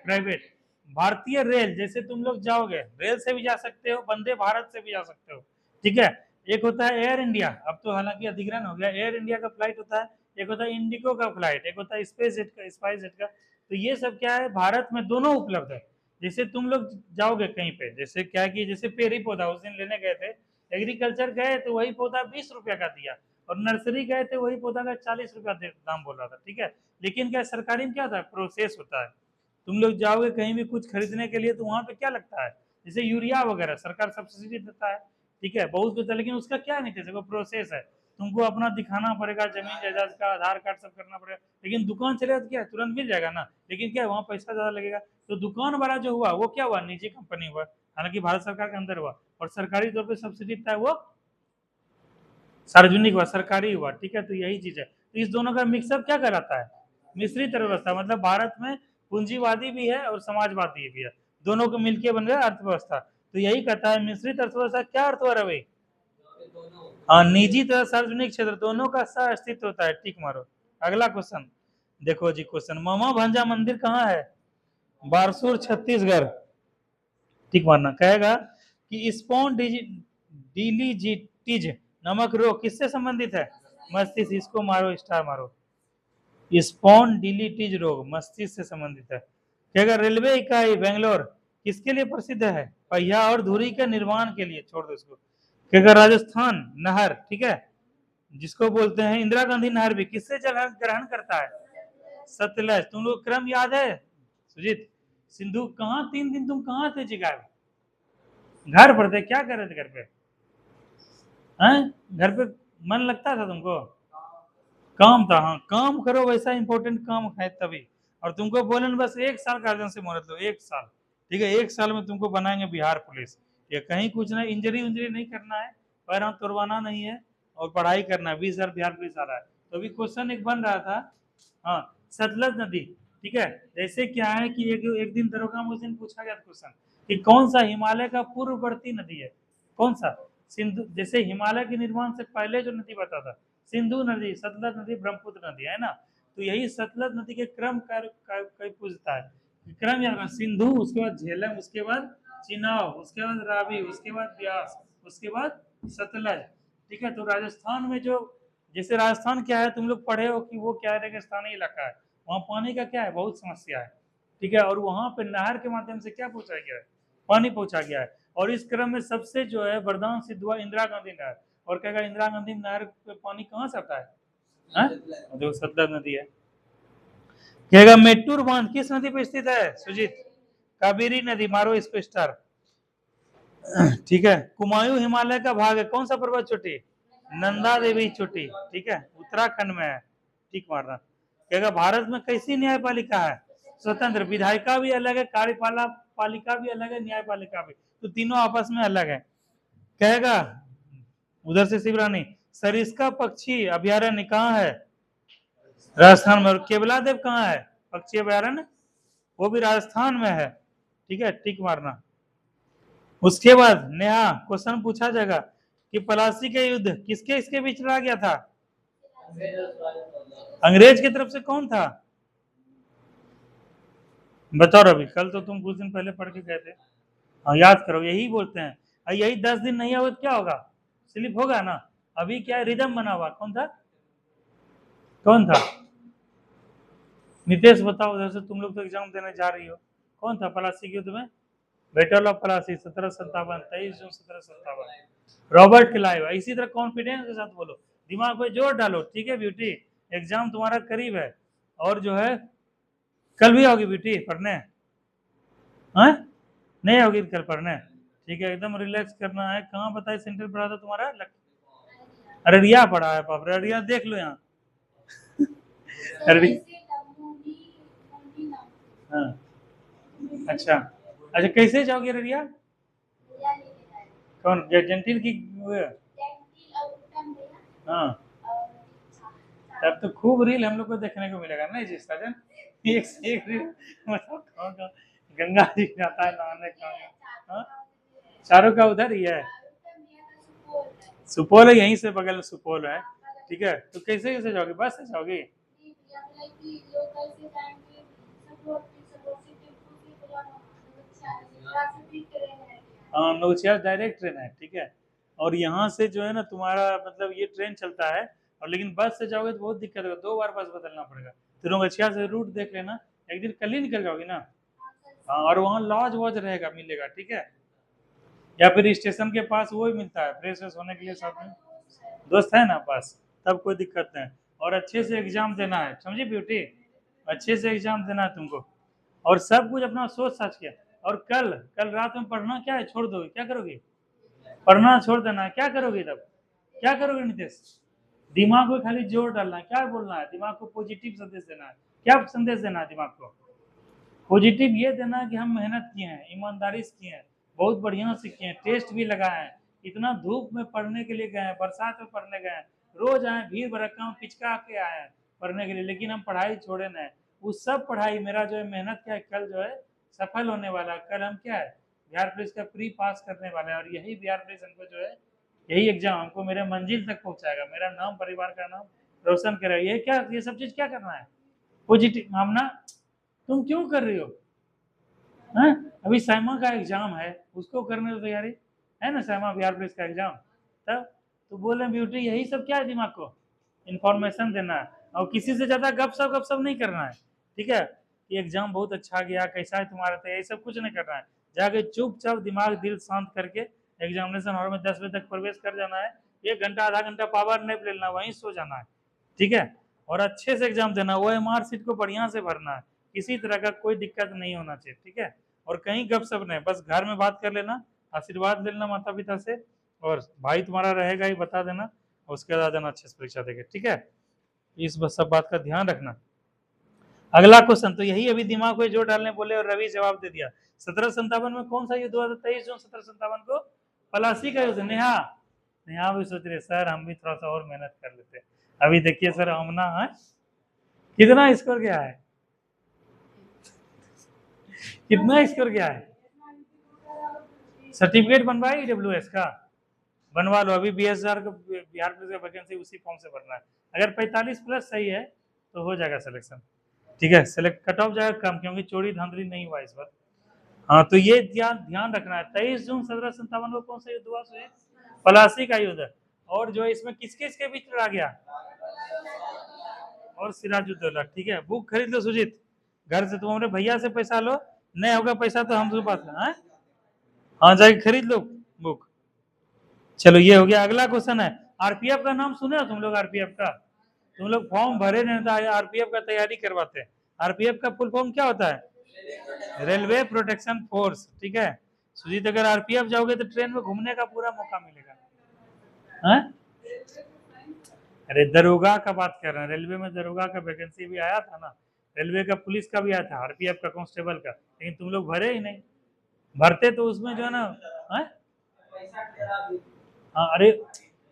प्राइवेट। भारतीय रेल, जैसे तुम लोग जाओगे रेल से भी जा सकते हो, वंदे भारत से भी जा सकते हो। ठीक है, एक होता है एयर इंडिया, अब तो हालांकि अधिग्रहण हो गया, एयर इंडिया का फ्लाइट होता है। एक होता है इंडिगो का फ्लाइट, एक होता है स्पाइस जेट का। तो ये सब क्या है, भारत में दोनों उपलब्ध है। जैसे तुम लोग जाओगे कहीं पे, जैसे क्या कि जैसे पेड़ पौधा उस दिन लेने गए थे, एग्रीकल्चर गए तो वही पौधा 20 रुपया का दिया, और नर्सरी गए थे वही पौधा का 40 रुपया दाम बोल रहा था। ठीक है, लेकिन क्या सरकारी में क्या होता है, प्रोसेस होता है। तुम लोग जाओगे कहीं भी कुछ खरीदने के लिए तो वहां पे क्या लगता है, जैसे यूरिया वगैरह सरकार सब्सिडी देता है। ठीक है, बहुत कुछ है, लेकिन उसका क्या नहीं थे, प्रोसेस है। तुमको अपना दिखाना पड़ेगा, जमीन जायदाद का आधार कार्ड सब करना पड़ेगा। लेकिन दुकान चले तो क्या तुरंत मिल जाएगा ना, लेकिन क्या वहाँ पैसा ज्यादा लगेगा। तो दुकान वाला जो हुआ वो क्या हुआ, निजी कंपनी हुआ, हालांकि भारत सरकार के अंदर हुआ। और सरकारी तौर पर सब्सिडी था वो सार्वजनिक हुआ, सरकारी हुआ। ठीक है, तो यही चीज है। तो इस दोनों का मिक्सअप क्या कहलाता है? मिश्रित अर्थव्यवस्था। मतलब भारत में पूंजीवादी भी है और समाजवादी भी है, दोनों को मिलकर बन गया अर्थव्यवस्था। तो यही कहता है मिश्रित अर्थव्यवस्था क्या अर्थ हुआ रवि? हाँ, निजी तथा सार्वजनिक क्षेत्र दोनों का सह अस्तित्व होता है। टिक मारो। अगला क्वेश्चन देखो जी, क्वेश्चन मामा भांजा मंदिर कहाँ है? बारसूर छत्तीसगढ़। टिक मारना। कहेगा कि स्पॉन्डिलिजिटिज नामक रोग किससे संबंधित है? मस्तिष्क। इसको मारो, स्टार मारो। स्पॉन्डिलिटिज रोग मस्तिष्क से संबंधित है। क्या अगर रेलवे इकाई बेंगलोर किसके लिए प्रसिद्ध है? पहिया और धुरी के निर्माण के लिए। छोड़ दो इसको। क्या अगर राजस्थान नहर, ठीक है, जिसको बोलते हैं इंदिरा गांधी नहर, भी किससे जल ग्रहण करता है? सतलज। तुम लोग क्रम याद है सुजीत? सिंधु कहाँ 3 दिन तुम कहाँ थे जिगार? घर पर थे। क्या कर रहे थे घर पे? हैं? घर पे मन लगता था तुमको? काम था। हाँ, काम करो, वैसा इंपॉर्टेंट काम है तभी। और तुमको बोले न बस 1 साल गार्जियन से मोहलत लो, 1 साल, ठीक है? 1 साल में तुमको बनाएंगे बिहार पुलिस। ये कहीं कुछ नहीं, इंजरी उंजरी नहीं करना है, पैर हाथ तोड़वाना नहीं है, और पढ़ाई करना है। 20 हजार बिहार पुलिस आ रहा है। तो अभी क्वेश्चन एक बन रहा था, हाँ, सतलज नदी, ठीक है, जैसे क्या है कि एक दिन दरोगा में उस दिन पूछा गया क्वेश्चन कि कौन सा हिमालय का पूर्ववर्ती नदी है? कौन सा? सिंधु। जैसे हिमालय के निर्माण से पहले जो नदी बता था, सिंधु नदी, सतलज नदी, ब्रह्मपुत्र नदी, है ना? तो यही सतलज नदी के क्रम का पूछता है। क्रम याद, सिंधु, उसके बाद झेलम, उसके बाद चिनाब, उसके बाद रावी, उसके बाद ब्यास, उसके बाद सतलज, ठीक है? तो राजस्थान में जो, जैसे राजस्थान क्या है, तुम लोग पढ़े हो कि वो क्या है, रेगिस्तानी इलाका है, वहाँ पानी का क्या है, बहुत समस्या है, ठीक है? और वहाँ पे नहर के माध्यम से क्या पहुंचाया गया है? पानी पहुंचा गया है। और इस क्रम में सबसे जो है वरदान सिद्ध हुआ इंदिरा गांधी नहर। और कहेगा इंदिरा गांधी नहर पे पानी कहाँ से आता है? जो सतलज नदी है। कहेगा मेट्टूर बांध किस नदी पे स्थित है सुजीत? कावेरी नदी। मारो इसको स्टार, ठीक है? कुमायूं हिमालय का भाग है। कौन सा पर्वत चोटी? नंदा देवी चोटी, ठीक है, उत्तराखंड में है, ठीक मारना। कहेगा भारत में कैसी न्यायपालिका है? स्वतंत्र। विधायिका भी अलग है, कार्यपालिका पालिका भी अलग है, न्यायपालिका भी, तो तीनों आपस में अलग है। कहेगा उधर से शिवरानी, सरिस्का पक्षी अभ्यारण्य कहाँ है? राजस्थान में। और केवला देव कहाँ है पक्षी अभ्यारण्य? वो भी राजस्थान में है, ठीक है, टिक मारना। उसके बाद नेहा क्वेश्चन पूछा जाएगा कि पलासी के युद्ध किसके इसके बीच लड़ा गया था? अंग्रेज की तरफ से। कौन था? बताओ रवि, कल तो तुम कुछ दिन पहले पढ़ के गए थे। हाँ, याद करो, यही बोलते हैं। यही 10 दिन नहीं हुआ तो क्या होगा? स्लिप होगा ना। अभी क्या रिदम बना हुआ? कौन था? कौन था? नितेश बताओ, उधर से तुम लोग तो एग्जाम देने जा रही हो। कौन था पलासी के युद्ध में? Battle of Plassey 1757, 23 June 1757। Robert Clive. इसी तरह कॉन्फिडेंस के साथ बोलो, दिमाग पे जोर डालो, ठीक है ब्यूटी? एग्जाम तुम्हारा करीब है, और जो है कल भी आओगी ब्यूटी पढ़ने? हाँ, नहीं आओगी कल पढ़ने? ठीक है, एकदम रिलैक्स करना है। कहाँ बताए सेंटर पढ़ा था तुम्हारा? अररिया पढ़ा है। बाप रे, अररिया देख लो यहाँ। हाँ, अच्छा अच्छा, कैसे जाओगे अररिया? कौन जेंटिल की? हाँ, तब तो खूब रील हम लोग को देखने को मिलेगा ना जी सजन। एक से एक रील, मतलब कहाँ कहाँ गंगा जी जाता है नहाने का। हाँ, चारों का उधर ही है। सुपौल है, यहीं से बगल में सुपौल है, ठीक है? तो कैसे कैसे जाओगे? बस से जाओगे? हाँ, नौचिया डायरेक्ट ट्रेन है, ठीक है? और यहाँ से जो है ना तुम्हारा, मतलब ये ट्रेन चलता है, और लेकिन बस से जाओगे तो बहुत दिक्कत होगा, 2 बार बस बदलना पड़ेगा। तो नौचिया से रूट देख लेना, एक दिन कल ही निकल जाओगे ना। हाँ, और वहाँ लॉज वॉज रहेगा, मिलेगा, ठीक है? या फिर स्टेशन के पास वो ही मिलता है फ्रेश व्रेश होने के लिए, साथ में दोस्त है ना पास, तब कोई दिक्कत नहीं। और अच्छे से एग्जाम देना है, समझी ब्यूटी? अच्छे से एग्जाम देना है तुमको, और सब कुछ अपना सोच साच के। और कल कल रात में पढ़ना क्या है, छोड़ दोगे? क्या करोगे? पढ़ना छोड़ देना है, क्या करोगे तब? क्या करोगे नितेश? दिमाग को खाली जोर डालना है, क्या बोलना है? दिमाग को पॉजिटिव संदेश देना है। क्या संदेश देना है दिमाग को? पॉजिटिव ये देना कि हम मेहनत किए हैं, ईमानदारी से किए हैं, बहुत बढ़िया से किए हैं, टेस्ट भी लगाए हैं, इतना धूप में पढ़ने के लिए गए हैं, बरसात में पढ़ने गए हैं, रोज आए, भीड़ भड़का में पिचका के आए हैं पढ़ने के लिए, लेकिन हम पढ़ाई छोड़े नहीं। वो सब पढ़ाई मेरा जो है मेहनत क्या है, कल जो है सफल होने वाला। कल हम क्या है, बिहार पुलिस का प्री पास करने वाले हैं, और यही बिहार पुलिस हमको जो है, यही एग्जाम हमको मेरे मंजिल तक पहुंचाएगा, मेरा नाम, परिवार का नाम रोशन करेगा। ये क्या, ये सब चीज क्या करना है? पॉजिटिव भावना। तुम क्यों कर रही हो? हैं? अभी साइमा का एग्जाम है, उसको करने दो तैयारी। है ना श्यामा बिहार पुलिस का एग्जाम। तब तो बोले ब्यूटी यही सब क्या है दिमाग को, इंफॉर्मेशन देना है और किसी से ज्यादा गप सप नहीं करना है, ठीक है। कि एग्जाम बहुत अच्छा गया, कैसा है तुम्हारा, तो यही सब कुछ नहीं करना है। जाके चुपचाप दिमाग दिल शांत करके एग्जामिनेशन हॉल में 10 बजे तक प्रवेश कर जाना है। 1 घंटा आधा घंटा पावर नैप ले लेना, वहीं सो जाना है, ठीक है। और अच्छे से एग्जाम देना, वो एमआर सीट को बढ़िया से भरना है, किसी तरह का कोई दिक्कत नहीं होना चाहिए, ठीक है। और कहीं गपशप नहीं, बस घर में बात कर लेना, आशीर्वाद लेना माता पिता से, और भाई तुम्हारा रहेगा ही, बता देना, उसके बाद देना अच्छे से परीक्षा देके, ठीक है। इस बस सब बात का ध्यान रखना। अगला क्वेश्चन, तो यही अभी दिमाग में जोर डालने बोले और रवि जवाब दे दिया। 1757 में कौन सा युद्ध हुआ था? 23 जून 1757 को पलासी का युद्ध। नेहा नेहा भी सोच रहे सर हम भी थोड़ा सा और मेहनत कर लेते। अभी देखिए सर हमना है कितना स्कोर गया है, कितना स्कोर गया है। सर्टिफिकेट बनवाई डब्ल्यूएस का, बनवा लो। अभी BSR का बिहार पुलिस का वैकेंसी उसी फॉर्म से भरना है। अगर 45 प्लस सही है तो हो जाएगा सिलेक्शन, ठीक है। सिलेक्ट कट ऑफ जाएगा कम, क्योंकि चोरी धांधली नहीं हुआ इस बार। हाँ तो ये ध्यान रखना है। 23 जून 1757 को कौन सा युद्ध हुआ? पलासी का युद्ध। और जो इसमें किसके इसके बीच लड़ा गया? और सिराजुद्दौला, ठीक है। बुक खरीद लो सुजीत, घर से तुम अपने भैया से पैसा लो, नहीं होगा पैसा तो हम तुम्हारे पास है। हाँ जाके खरीद लो बुक। चलो ये हो गया। अगला क्वेश्चन है, आरपीएफ का नाम सुने हो तुम लोग? आरपीएफ का तुम लोग फॉर्म भरे नहीं था, आरपीएफ का तैयारी करवाते हैं। आरपीएफ का फुल फॉर्म क्या होता है? रेलवे प्रोटेक्शन फोर्स, ठीक है। सुजीत अगर आरपीएफ जाओगे तो ट्रेन में घूमने का पूरा मौका मिलेगा। है? अरे दरोगा का बात कर रहे हैं, रेलवे में दरोगा का वैकेंसी भी आया था ना, रेलवे का पुलिस का भी आया था, आरपीएफ का कांस्टेबल का, लेकिन तुम लोग भरे ही नहीं। भरते तो उसमें जो है ना, हाँ अरे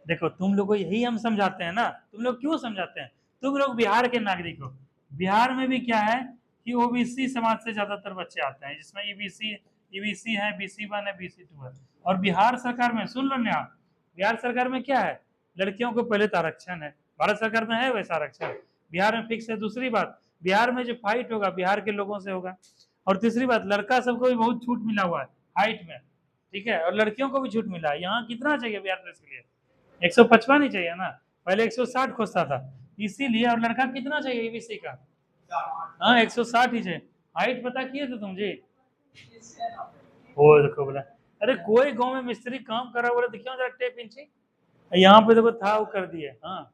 देखो तुम लोग को यही हम समझाते हैं ना। तुम लोग क्यों समझाते हैं? तुम लोग बिहार के नागरिक हो। बिहार में भी क्या है कि ओबीसी समाज से ज्यादातर बच्चे आते हैं, जिसमें ईबीसी है, BC1 है, BC2 है। और बिहार सरकार में सुन लो ना, बिहार सरकार में क्या है, लड़कियों को पहले तो आरक्षण है, भारत सरकार में है वैसा आरक्षण, बिहार में फिक्स है। दूसरी बात, बिहार में जो फाइट होगा बिहार के लोगों से होगा। और तीसरी बात, लड़का सबको भी बहुत छूट मिला हुआ है हाइट में, ठीक है। और लड़कियों को भी छूट मिला है। यहाँ कितना चाहिए बिहार पुलिस के लिए? 155 ही चाहिए ना, पहले 160 खोजता था, इसीलिए। और लड़का कितना चाहिए ईबीसी का? हाँ 160 ही चाहिए। हाइट पता किए थे तुम जी? वो देखो बोला, अरे कोई गांव में मिस्त्री काम कर रहा, बोला देखियो जरा टेप इंची, यहाँ पे देखो था वो कर दिए। हाँ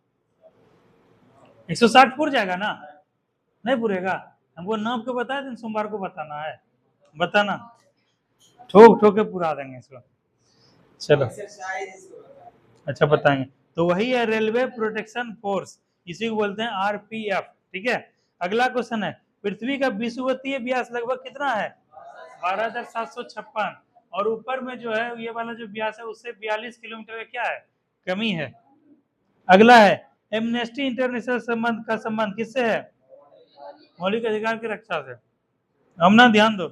160 पूर जाएगा ना? नहीं पूरेगा? हमको नाप के बताया दिन, सोमवार को बताना है, बताना, ठोक ठोक के पूरा देंगे इसको। चलो अच्छा बताएंगे। तो वही है रेलवे प्रोटेक्शन फोर्स, इसी को बोलते हैं आरपीएफ, ठीक है। अगला क्वेश्चन है, पृथ्वी का विषुवतीय व्यास लगभग कितना है? 12,756। और ऊपर में जो है ये वाला जो व्यास है उससे 42 किलोमीटर का क्या है? कमी है। अगला है, एमनेस्टी इंटरनेशनल संबंध का संबंध किससे है? मौलिक अधिकार की रक्षा से। हमना ध्यान दो।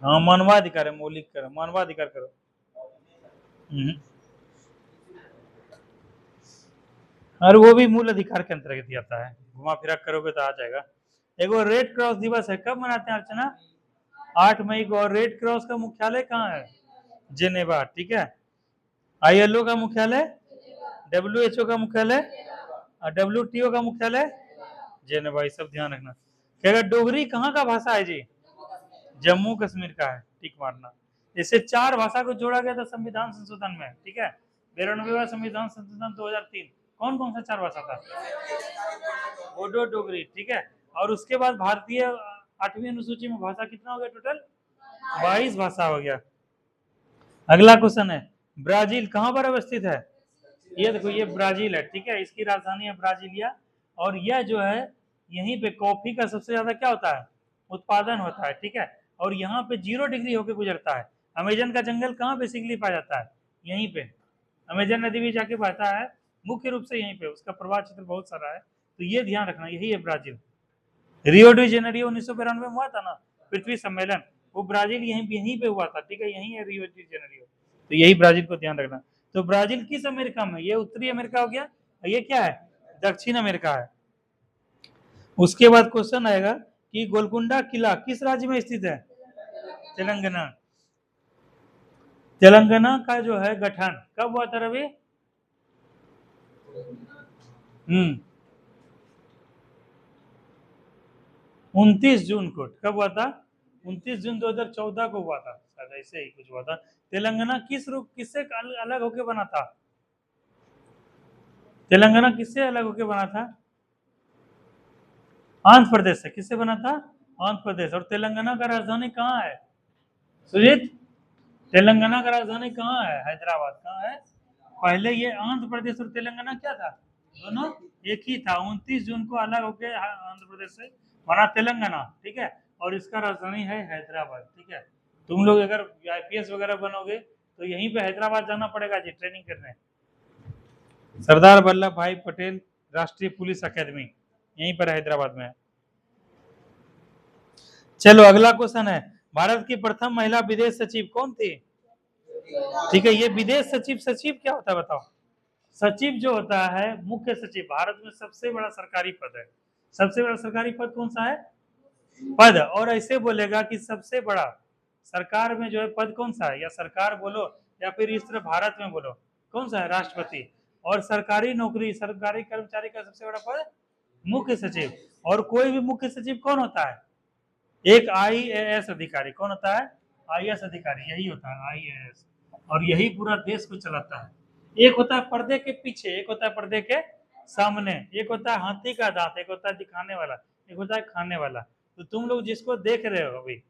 हाँ मानवाधिकार है, मौलिक करो, मानवाधिकार करो। और वो भी मूल अधिकार के अंतर्गत आता है, घुमा फिरा करोगे तो आ जाएगा। एगो रेड क्रॉस दिवस है, कब मनाते हैं अर्चना? 8 मई को। और रेड क्रॉस का मुख्यालय कहाँ है? जेनेवा, ठीक है। ILO का मुख्यालय, WHO का मुख्यालय, और WTO का मुख्यालय जेनेवा। ये सब ध्यान रखना। क्या डोगरी कहाँ का भाषा है जी? जम्मू कश्मीर का है, टिक मारना। इससे 4 भाषा को जोड़ा गया था संविधान संशोधन में, ठीक है। 92वां संविधान संशोधन 2003। कौन कौन सा 4 भाषा था? बोडो डोगरी, ठीक है। और उसके बाद भारतीय 8वीं अनुसूची में भाषा कितना हो गया टोटल? 22 भाषा हो गया। अगला क्वेश्चन है, ब्राजील कहाँ पर अवस्थित है? ये देखो ये ब्राजील है, ठीक है। इसकी राजधानी है ब्राजीलिया। और यह जो है यहीं पे कॉफी का सबसे ज्यादा क्या होता है? उत्पादन होता है, ठीक है। और यहाँ पे 0 डिग्री होकर गुजरता है। अमेजन का जंगल कहाँ बेसिकली पाया जाता है? यहीं पे। अमेजन नदी भी जाके बहता है, मुख्य रूप से यहीं पे, उसका प्रवाह क्षेत्र बहुत सारा है। तो ये ध्यान रखना, यही है ब्राजील। रियो डी जेनेरियो 1992 में हुआ था ना पृथ्वी सम्मेलन, वो ब्राजील यहीं पे हुआ था, ठीक है। यही है रियो डी जेनेरियो। तो यही ब्राजील को ध्यान रखना। तो ब्राजील किस अमेरिका में? ये उत्तरी अमेरिका हो गया, ये क्या है? दक्षिण अमेरिका है। उसके बाद क्वेश्चन आएगा कि गोलकुंडा किला किस राज्य में स्थित है? तेलंगाना। तेलंगाना का जो है गठन कब हुआ था रवि? 29 जून को। कब हुआ था? 29 जून 2014 को हुआ था, शायद ऐसे ही कुछ हुआ था। तेलंगाना किस रूप किससे अलग होके बना था? तेलंगाना किससे अलग होके बना था? आंध्र प्रदेश से। किससे बना था? आंध्र प्रदेश। और तेलंगाना का राजधानी कहाँ है सुजीत? तेलंगाना का राजधानी कहाँ है? हैदराबाद। कहाँ है? पहले ये आंध्र प्रदेश और तेलंगाना क्या था? दोनों एक ही था। 29 जून को अलग होके आंध्र प्रदेश से बना तेलंगाना, ठीक है। और इसका राजधानी है हैदराबाद, ठीक है। तुम लोग अगर आईपीएस वगैरह बनोगे तो यहीं पे हैदराबाद जाना पड़ेगा जी ट्रेनिंग करने। सरदार वल्लभ भाई पटेल राष्ट्रीय पुलिस अकेदमी यहीं पर हैदराबाद में है। चलो अगला क्वेश्चन है, भारत की प्रथम महिला विदेश सचिव कौन थी? ठीक है, ये विदेश सचिव, सचिव क्या होता है बताओ? सचिव जो होता है मुख्य सचिव, भारत में सबसे बड़ा सरकारी पद है। सबसे बड़ा सरकारी पद कौन सा है? पद। और ऐसे बोलेगा कि सबसे बड़ा सरकार में जो है पद कौन सा है, या सरकार बोलो या फिर इस तरह भारत में बोलो कौन सा है? राष्ट्रपति। और सरकारी नौकरी, सरकारी कर्मचारी का सबसे बड़ा पद मुख्य सचिव। और कोई भी मुख्य सचिव कौन होता है? एक आईएएस अधिकारी। कौन होता है? आईएएस अधिकारी, यही होता है आईएएस। और यही पूरा देश को चलाता है। एक होता है पर्दे के पीछे, एक होता है पर्दे के सामने, एक होता है हाथी का दांत, एक होता है दिखाने वाला, एक होता है खाने वाला। तो तुम लोग जिसको देख रहे हो अभी,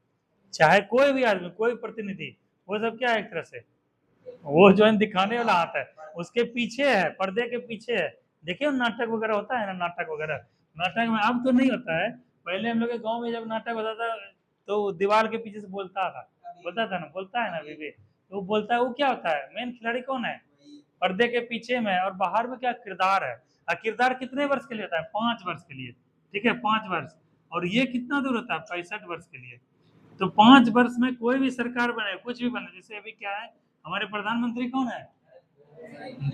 चाहे कोई भी आदमी, कोई प्रतिनिधि, वो सब क्या है एक तरह से, वो जो है दिखाने वाला हाथ है, उसके पीछे है, पर्दे के पीछे है। देखिए नाटक वगैरह होता है ना, नाटक वगैरह, नाटक में अब तो नहीं होता है, पहले हम लोग के गाँव में जब नाटक होता था तो दीवार के पीछे से बोलता था, बोलता था ना, बोलता है ना अभी भी, तो बोलता है। वो क्या होता है? मेन खिलाड़ी कौन है? पर्दे के पीछे में। और बाहर में क्या किरदार है। और किरदार कितने वर्ष के लिए होता है? 5 वर्ष के लिए, ठीक है, 5 वर्ष। और ये कितना दूर होता है? 65 वर्ष के लिए। तो 5 वर्ष में कोई भी सरकार बने, कुछ भी बने, जैसे अभी क्या है, हमारे प्रधानमंत्री कौन है?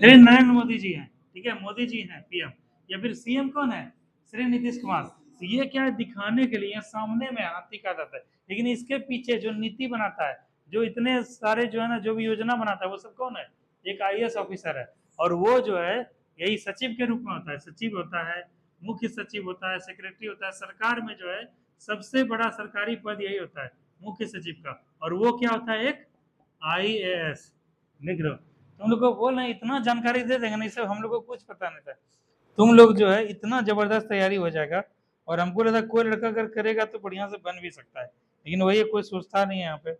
नरेंद्र मोदी जी हैं, ठीक है, मोदी जी हैं पीएम। या फिर सीएम कौन है? श्री नीतीश कुमार। तो ये क्या है? दिखाने के लिए सामने में हाथी का जाता है, लेकिन इसके पीछे जो नीति बनाता है, जो इतने सारे जो है ना, जो भी योजना बनाता है, वो सब कौन है? एक आईएएस ऑफिसर है। और वो जो है यही सचिव के रूप में होता है। सचिव होता है, मुख्य सचिव होता है, सेक्रेटरी होता है। सरकार में जो है सबसे बड़ा सरकारी पद यही होता है, मुख्य सचिव का। और वो क्या होता है? एक आईएएस। लिख लो। तुम लोग को बोल रहे इतना जानकारी दे देंगे, नहीं सब हम लोग को कुछ पता नहीं था। तुम लोग जो है इतना जबरदस्त तैयारी हो जाएगा। और हमको लगा कोई लड़का अगर करेगा तो बढ़िया से बन भी सकता है, लेकिन वही कोई सोचता नहीं है यहाँ पे।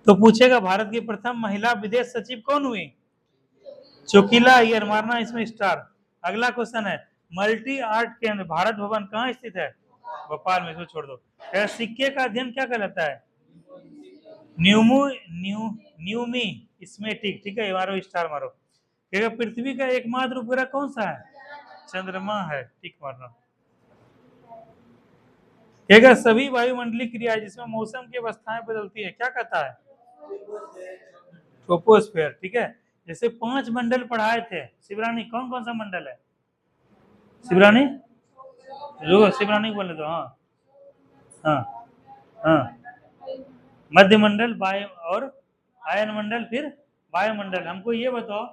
तो पूछेगा भारत की प्रथम महिला विदेश सचिव कौन हुई? चोकीला अय्यर, मारना इसमें स्टार। अगला क्वेश्चन है, मल्टी आर्ट केंद्र भारत भवन कहाँ स्थित है? भोपाल में। इसको छोड़ दो। सिक्के का अध्ययन क्या कहलाता है? न्यूमिस्मेटिक, ठीक है, मारो स्टार मारो। पृथ्वी का एकमात्र उपग्रह कौन सा है? चंद्रमा है, टिक मारना। सभी वायुमंडलीय क्रिया जिसमें मौसम की अवस्थाएं बदलती है क्या कहता है? ट्रोपोस्फेयर, ठीक है। जैसे 5 मंडल पढ़ाए थे शिवरानी, कौन कौन सा मंडल है? शिवरानी जो शिवरानी बोले तो, हाँ हाँ हाँ, मध्य मंडल, वायु और आयन मंडल, फिर वायुमंडल। हमको ये बताओ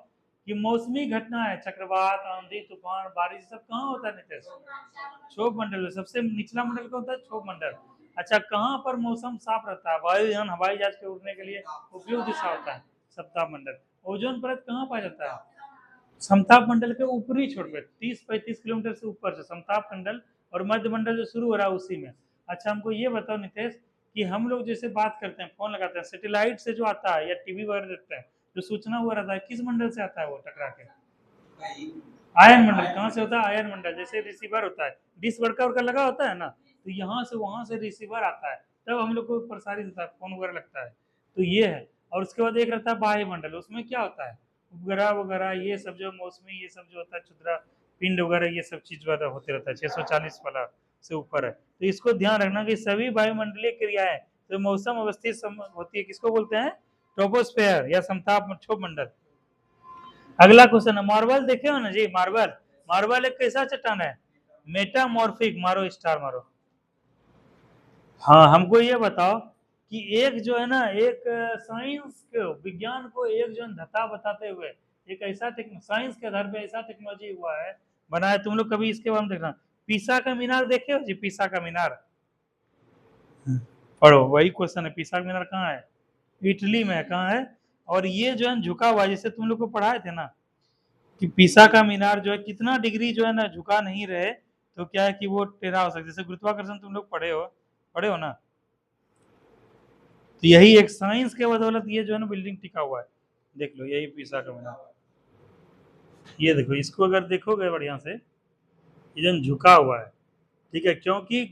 कि मौसमी घटना है, चक्रवात, आंधी, तूफान, बारिश, सब कहाँ होता है नीतीश? क्षोभ मंडल में। सबसे निचला मंडल कौन होता है? क्षोभ मंडल। अच्छा, कहाँ पर मौसम साफ रहता है? वायुयान, हवाई जहाज के उड़ने के लिए उपयुक्त दिशा होता है समताप मंडल। ओजोन परत कहाँ पाया जाता है? समताप मंडल के ऊपरी छोर पे, 30-35 किलोमीटर से ऊपर से समताप मंडल, और मध्य मंडल जो शुरू हो रहा है उसी में। अच्छा, हमको ये बताओ नितेश कि हम लोग जैसे बात करते हैं, फोन लगाते हैं, सैटेलाइट से जो आता है या टीवी वगैरह देखते हैं, जो सूचना हुआ रहता है, किस मंडल से आता है वो टकरा के? आयन मंडल। कहाँ से होता है? आयन मंडल। जैसे रिसीवर होता है, डिश बड़का बड़का लगा होता है ना, तो यहाँ से वहां से रिसीवर आता है, तब हम लोग को प्रसारित होता है, फोन वगैरह लगता है। तो ये है। और उसके बाद एक रहता है बाह्य मंडल, उसमें क्या होता है? उपग्रह वगैरह, ये सब जो मौसमी, ये सब जो होता है, क्षुद्र पिंड वगैरह, ये सब चीज वगैरह होते रहता है। 640 वाला से ऊपर है। तो इसको ध्यान रखना कि सभी वायुमंडलीय क्रियाएं तो मौसम अवस्थित होती है, किसको बोलते हैं? ट्रोपोस्फेयर या समताप क्षोभ मंडल। अगला क्वेश्चन है, मार्बल देखे हो ना जी? मार्बल, मार्बल एक कैसा चट्टान है? मेटामॉर्फिक, मारो स्टार मारो। हाँ, हमको ये बताओ कि एक जो है ना, एक साइंस को, विज्ञान को एक जो धता बताते हुए एक ऐसा साइंस के आधार पे ऐसा टेक्नोलॉजी हुआ है, बनाया। तुम लोग कभी इसके बारे में देखना, पीसा का मीनार देखे हो जी? पीसा का मीनार पढ़ो, वही क्वेश्चन है, पीसा का मीनार कहाँ है? इटली में है। कहाँ है? और ये जो है झुका हुआ, जैसे तुम लोग को पढ़ाए थे ना कि पीसा का मीनार जो है कितना डिग्री जो है ना झुका नहीं रहे तो क्या है कि वो टेढ़ा हो सकता है। जैसे गुरुत्वाकर्षण तुम लोग पढ़े हो ना, तो यही एक साइंस के बदौलत ये जो है ना बिल्डिंग टिका हुआ है। देख लो, यही पीसा का मीनार, ये देखो, इसको अगर देखोगे बढ़िया से, ये जो झुका हुआ है, ठीक है, क्योंकि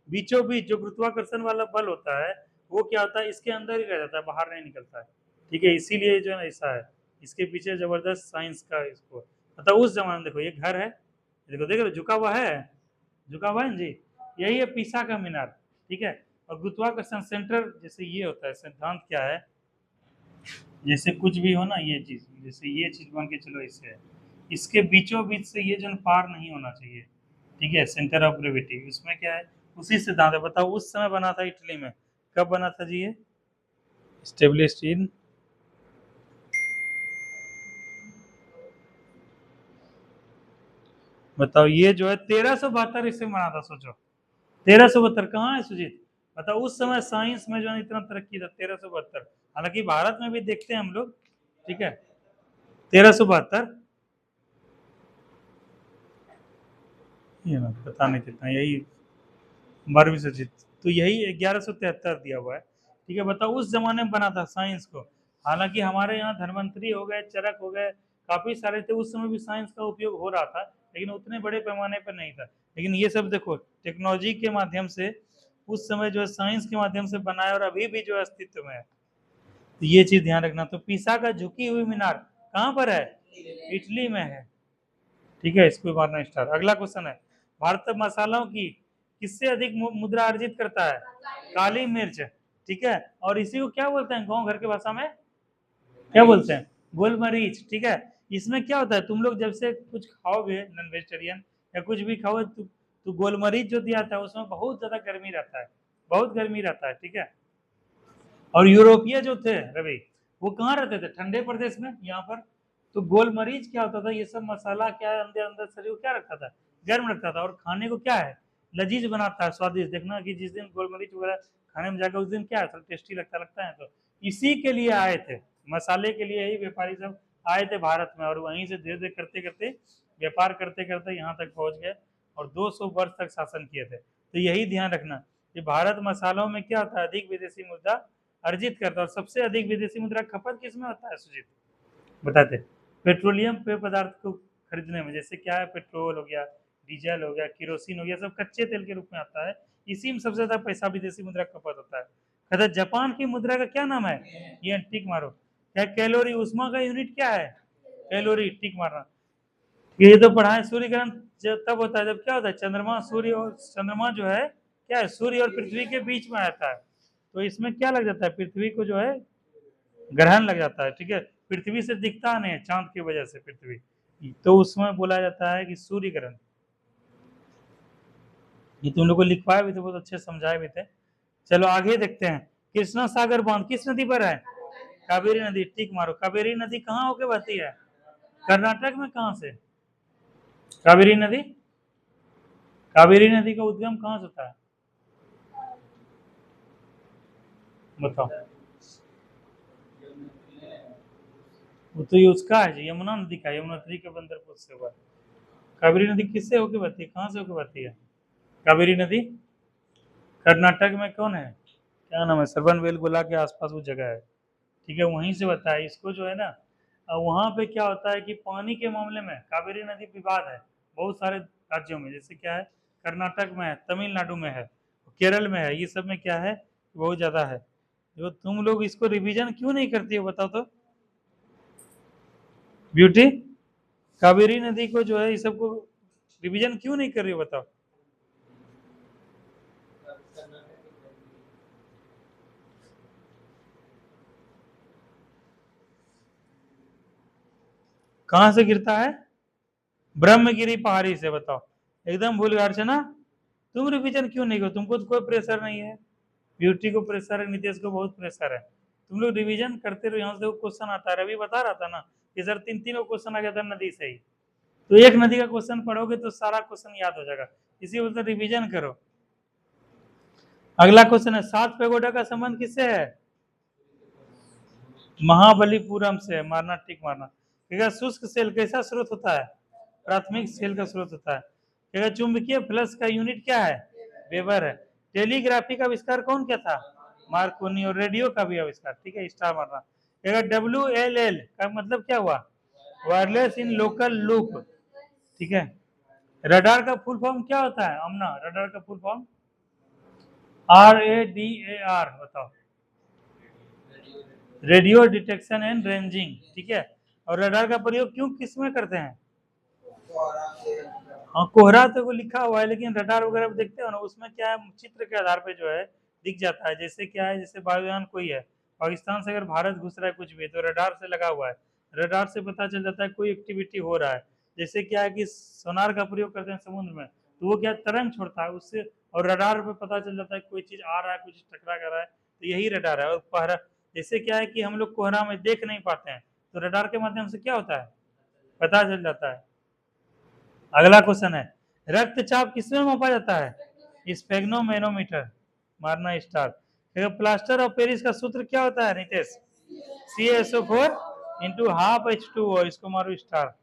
बीचों बीच जो गुरुत्वाकर्षण वाला बल होता है वो क्या होता है, इसके अंदर ही रह जाता है, बाहर नहीं निकलता है, ठीक है, इसीलिए जो है ऐसा है। इसके पीछे जबरदस्त साइंस का इसको मतलब उस जमाने में देखो, ये घर है, देखो देखो झुका हुआ है, झुका हुआ है जी, यही है पीसा का मीनार, ठीक है। और गुरुत्वाकर्षण सेंटर जैसे ये होता है, सिद्धांत क्या है, जैसे कुछ भी हो ना, ये चीज जैसे ये चीज मान के चलो इससे है, इसके बीचों बीच से ये जो पार नहीं होना चाहिए, ठीक है, सेंटर ऑफ ग्रेविटी, इसमें क्या है, उसी सिद्धांत है। बताओ उस समय बना था इटली में, कब बना था जी ये? स्टेब्लिश्ड इन, बताओ, ये जो है 1372 इससे बना था, सोचो 1372 कहाँ है सुजीत? बताओ उस समय साइंस में जो है इतना तरक्की था, 1372। हालांकि भारत में भी देखते हैं हम लोग, ठीक है, 1372, ये ना पता नहीं कितना, यही 12वीं सदी, तो यही 1173 दिया हुआ है, ठीक है। बताओ उस जमाने में बना था साइंस को। हालांकि हमारे यहाँ धन्वंतरी हो गए, चरक हो गए, काफी सारे थे, उस समय भी साइंस का उपयोग हो रहा था, लेकिन उतने बड़े पैमाने पर नहीं था। लेकिन ये सब देखो टेक्नोलॉजी के माध्यम से उस समय जो है साइंस के माध्यम से बनाया और अभी भी जो है अस्तित्व में है, तो ये चीज ध्यान रखना। तो पीसा का झुकी हुई मीनार कहाँ पर है? इटली में है, ठीक है, इसको मारना स्टार। अगला क्वेश्चन है, भारत मसालों की किससे अधिक मुद्रा अर्जित करता है? काली मिर्च, ठीक है, और इसी को क्या बोलते हैं गांव घर के भाषा में, क्या बोलते हैं? गोलमरीच, ठीक है। इसमें क्या होता है, तुम लोग जब से कुछ खाओगे नॉन वेजिटेरियन या कुछ भी खाओगे तो गोलमरीच जो दिया था उसमें बहुत ज्यादा गर्मी रहता है, बहुत गर्मी रहता है, ठीक है। और यूरोपीय जो थे रवि, वो कहाँ रहते थे? ठंडे प्रदेश में, यहाँ पर। तो गोलमरीच क्या होता था, ये सब मसाला क्या है, अंदर अंदर शरीर को क्या रखता था? गर्म रखता था, और खाने को क्या है, लजीज बनाता है, स्वादिष्ट। देखना कि जिस दिन गोलमरीच वगैरह खाने में जाकर उस दिन क्या है, टेस्टी लगता है। तो इसी के लिए आए थे, मसाले के लिए ही व्यापारी सब आए थे भारत में, और वहीं से धीरे धीरे करते करते व्यापार करते करते यहाँ तक पहुंच गए, और 200 वर्ष तक शासन किए थे। तो यही ध्यान रखना कि भारत मसालों में क्या होता है, अधिक विदेशी मुद्रा अर्जित करता है। और सबसे अधिक विदेशी मुद्रा खपत किसमें होता है सुजीत, बताते? पेट्रोलियम पेय पदार्थ को खरीदने में, जैसे क्या है, पेट्रोल हो गया, डीजल हो गया, केरोसिन हो गया, सब कच्चे तेल के रूप में आता है, इसी में सबसे ज्यादा पैसा विदेशी मुद्रा खपत होता है। कहता है जापान की मुद्रा का क्या नाम है? ये टिक मारो। क्या कैलोरी, उष्मा का यूनिट क्या है? कैलोरी, टिक मारना। ये तो पढ़ा है। सूर्य ग्रहण जब तब होता है जब क्या होता है, चंद्रमा, सूर्य, और चंद्रमा जो है क्या है, सूर्य और पृथ्वी के बीच में आता है, तो इसमें क्या लग जाता है, पृथ्वी को जो है ग्रहण लग जाता है, ठीक है। पृथ्वी से दिखता नहीं है, चांद की वजह से पृथ्वी, तो उसमें बोला जाता है कि सूर्य ग्रहण। ये तुम लोग को लिखवाए भी थे, बहुत अच्छे समझाए भी थे। चलो आगे देखते हैं, कृष्णा सागर बांध किस नदी पर है? कावेरी नदी, टिक मारो। कावेरी नदी कहाँ होके बहती है? कर्नाटक में। कहाँ से कावेरी नदी? कावेरी नदी का उद्गम कहाँ से होता है, बताओ? वो तो ये उसका है जी, यमुना नदी का, यमुना नदी के बंदरपुर से हुआ। कावेरी नदी किससे होके बहती है, कहाँ से होके बहती है कावेरी नदी? कर्नाटक में कौन है, क्या नाम है, सरबन गोला के आसपास वो जगह है, ठीक है, वहीं से बता है। इसको जो है ना, वहाँ पे क्या होता है कि पानी के मामले में कावेरी नदी विवाद है बहुत सारे राज्यों में, जैसे क्या है, कर्नाटक में है, तमिलनाडु में है, केरल में है, ये सब में क्या है, बहुत ज्यादा है। जो तुम लोग इसको रिवीजन क्यों नहीं करती हो बताओ तो, ब्यूटी? कावेरी नदी को जो है ये सबको रिवीजन क्यों नहीं कर रही हो बताओ? कहां से गिरता है? ब्रह्मगिरी पहाड़ी से, बताओ। एकदम भूल गए अर्चना, तुम रिवीजन क्यों नहीं करो, तुमको तो कोई प्रेशर नहीं है, ब्यूटी को प्रेशर है, नितेश को बहुत प्रेशर है। तुम लोग रिवीजन करते रहो, यहाँ से वो क्वेश्चन आता है। रवि बता रहा था ना कि सर 3 क्वेश्चन आ गया था नदी से ही, तो एक नदी का क्वेश्चन पढ़ोगे तो सारा क्वेश्चन याद हो जाएगा। इसी वजह से रिवीजन करो। अगला क्वेश्चन है, 7 पैगोडा का संबंध किससे है? महाबलीपुरम से। मारना, ठीक मारना। क्या शुष्क सेल कैसा स्रोत होता है? प्राथमिक सेल का स्रोत होता है। क्या चुंबकीय फ्लक्स का यूनिट क्या है? वेबर है। टेलीग्राफी का आविष्कार कौन किया था? मार्कोनी। और रेडियो का भी आविष्कार, ठीक है, स्टार मारना। क्या WLL का मतलब क्या हुआ? वायरलेस इन लोकल लूप, ठीक है। रडार का फुल फॉर्म क्या होता है? अमना, रडार का फुल फॉर्म? RADAR, बताओ। रेडियो डिटेक्शन एंड रेंजिंग, ठीक है। और रडार का प्रयोग क्यों किस में करते हैं? हाँ, कोहरा तो वो लिखा हुआ है, लेकिन रडार वगैरह देखते हो ना, उसमें क्या है, चित्र के आधार पे जो है दिख जाता है। जैसे क्या है, जैसे वायुयान कोई है, पाकिस्तान से अगर भारत घुस रहा है कुछ भी, तो रडार से लगा हुआ है, रडार से पता चल जाता है कोई एक्टिविटी हो रहा है। जैसे क्या है कि सोनार का प्रयोग करते हैं समुद्र में, तो वो क्या तरंग छोड़ता है उससे, और रडार पे पता चल जाता है कोई चीज आ रहा है, कुछ टकरा कर रहा है, तो यही रडार है। और पहरा, जैसे क्या है कि हम लोग कोहरा में देख नहीं पाते हैं, तो रडार के माध्यम से क्या होता है, पता चल जाता है। अगला क्वेश्चन है, रक्तचाप किसमें मापा जाता है? स्फेग्नोमेनोमीटर। मारना स्टार। प्लास्टर ऑफ पेरिस का सूत्र क्या होता है Nitesh? CaSO4 into half H2O। इसको मारो स्टार,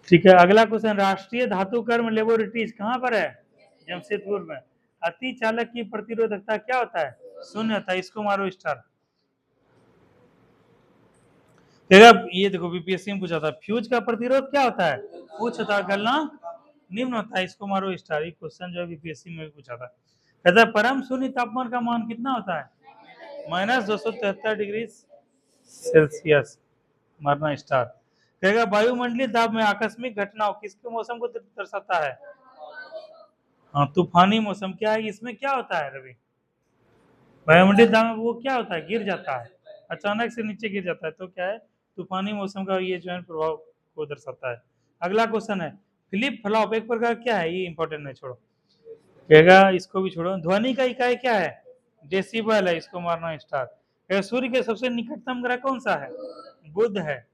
ठीक है। अगला क्वेश्चन, राष्ट्रीय धातु कर्म लेबोरेटरीज कहाँ पर है? जमशेदपुर में। अति चालक की प्रतिरोधकता क्या होता है? 0 होता है। इसको मारो स्टार। ये देखो बीपीएससी में पूछा था, फ्यूज का प्रतिरोध क्या होता है? उच्च होता है, गलनांक निम्न होता है। इसको मारो स्टार। ये क्वेश्चन जो है बीपीएससी में भी पूछा था। कहता है परम शून्य तापमान का मान कितना होता है? -273 डिग्री सेल्सियस। मारना स्टार। कहेगा वायुमंडलीय दाब में आकस्मिक घटनाओं किसके मौसम को दर्शाता है? हाँ, तूफानी मौसम। क्या है इसमें, क्या होता है रवि? वायुमंडलीय दाब में वो क्या होता है, गिर जाता है, अचानक से नीचे गिर जाता है, तो क्या है, तूफानी मौसम का ये जो है प्रभाव को दर्शाता है। अगला क्वेश्चन है, फ्लिप फ्लॉप एक प्रकार क्या है? ये इंपॉर्टेंट है, छोड़ो। कहेगा इसको भी छोड़ो। ध्वनि का इकाई क्या है? डेसिबल है। इसको मारना स्टार। कहेगा सूर्य के सबसे निकटतम ग्रह कौन सा है? बुध है।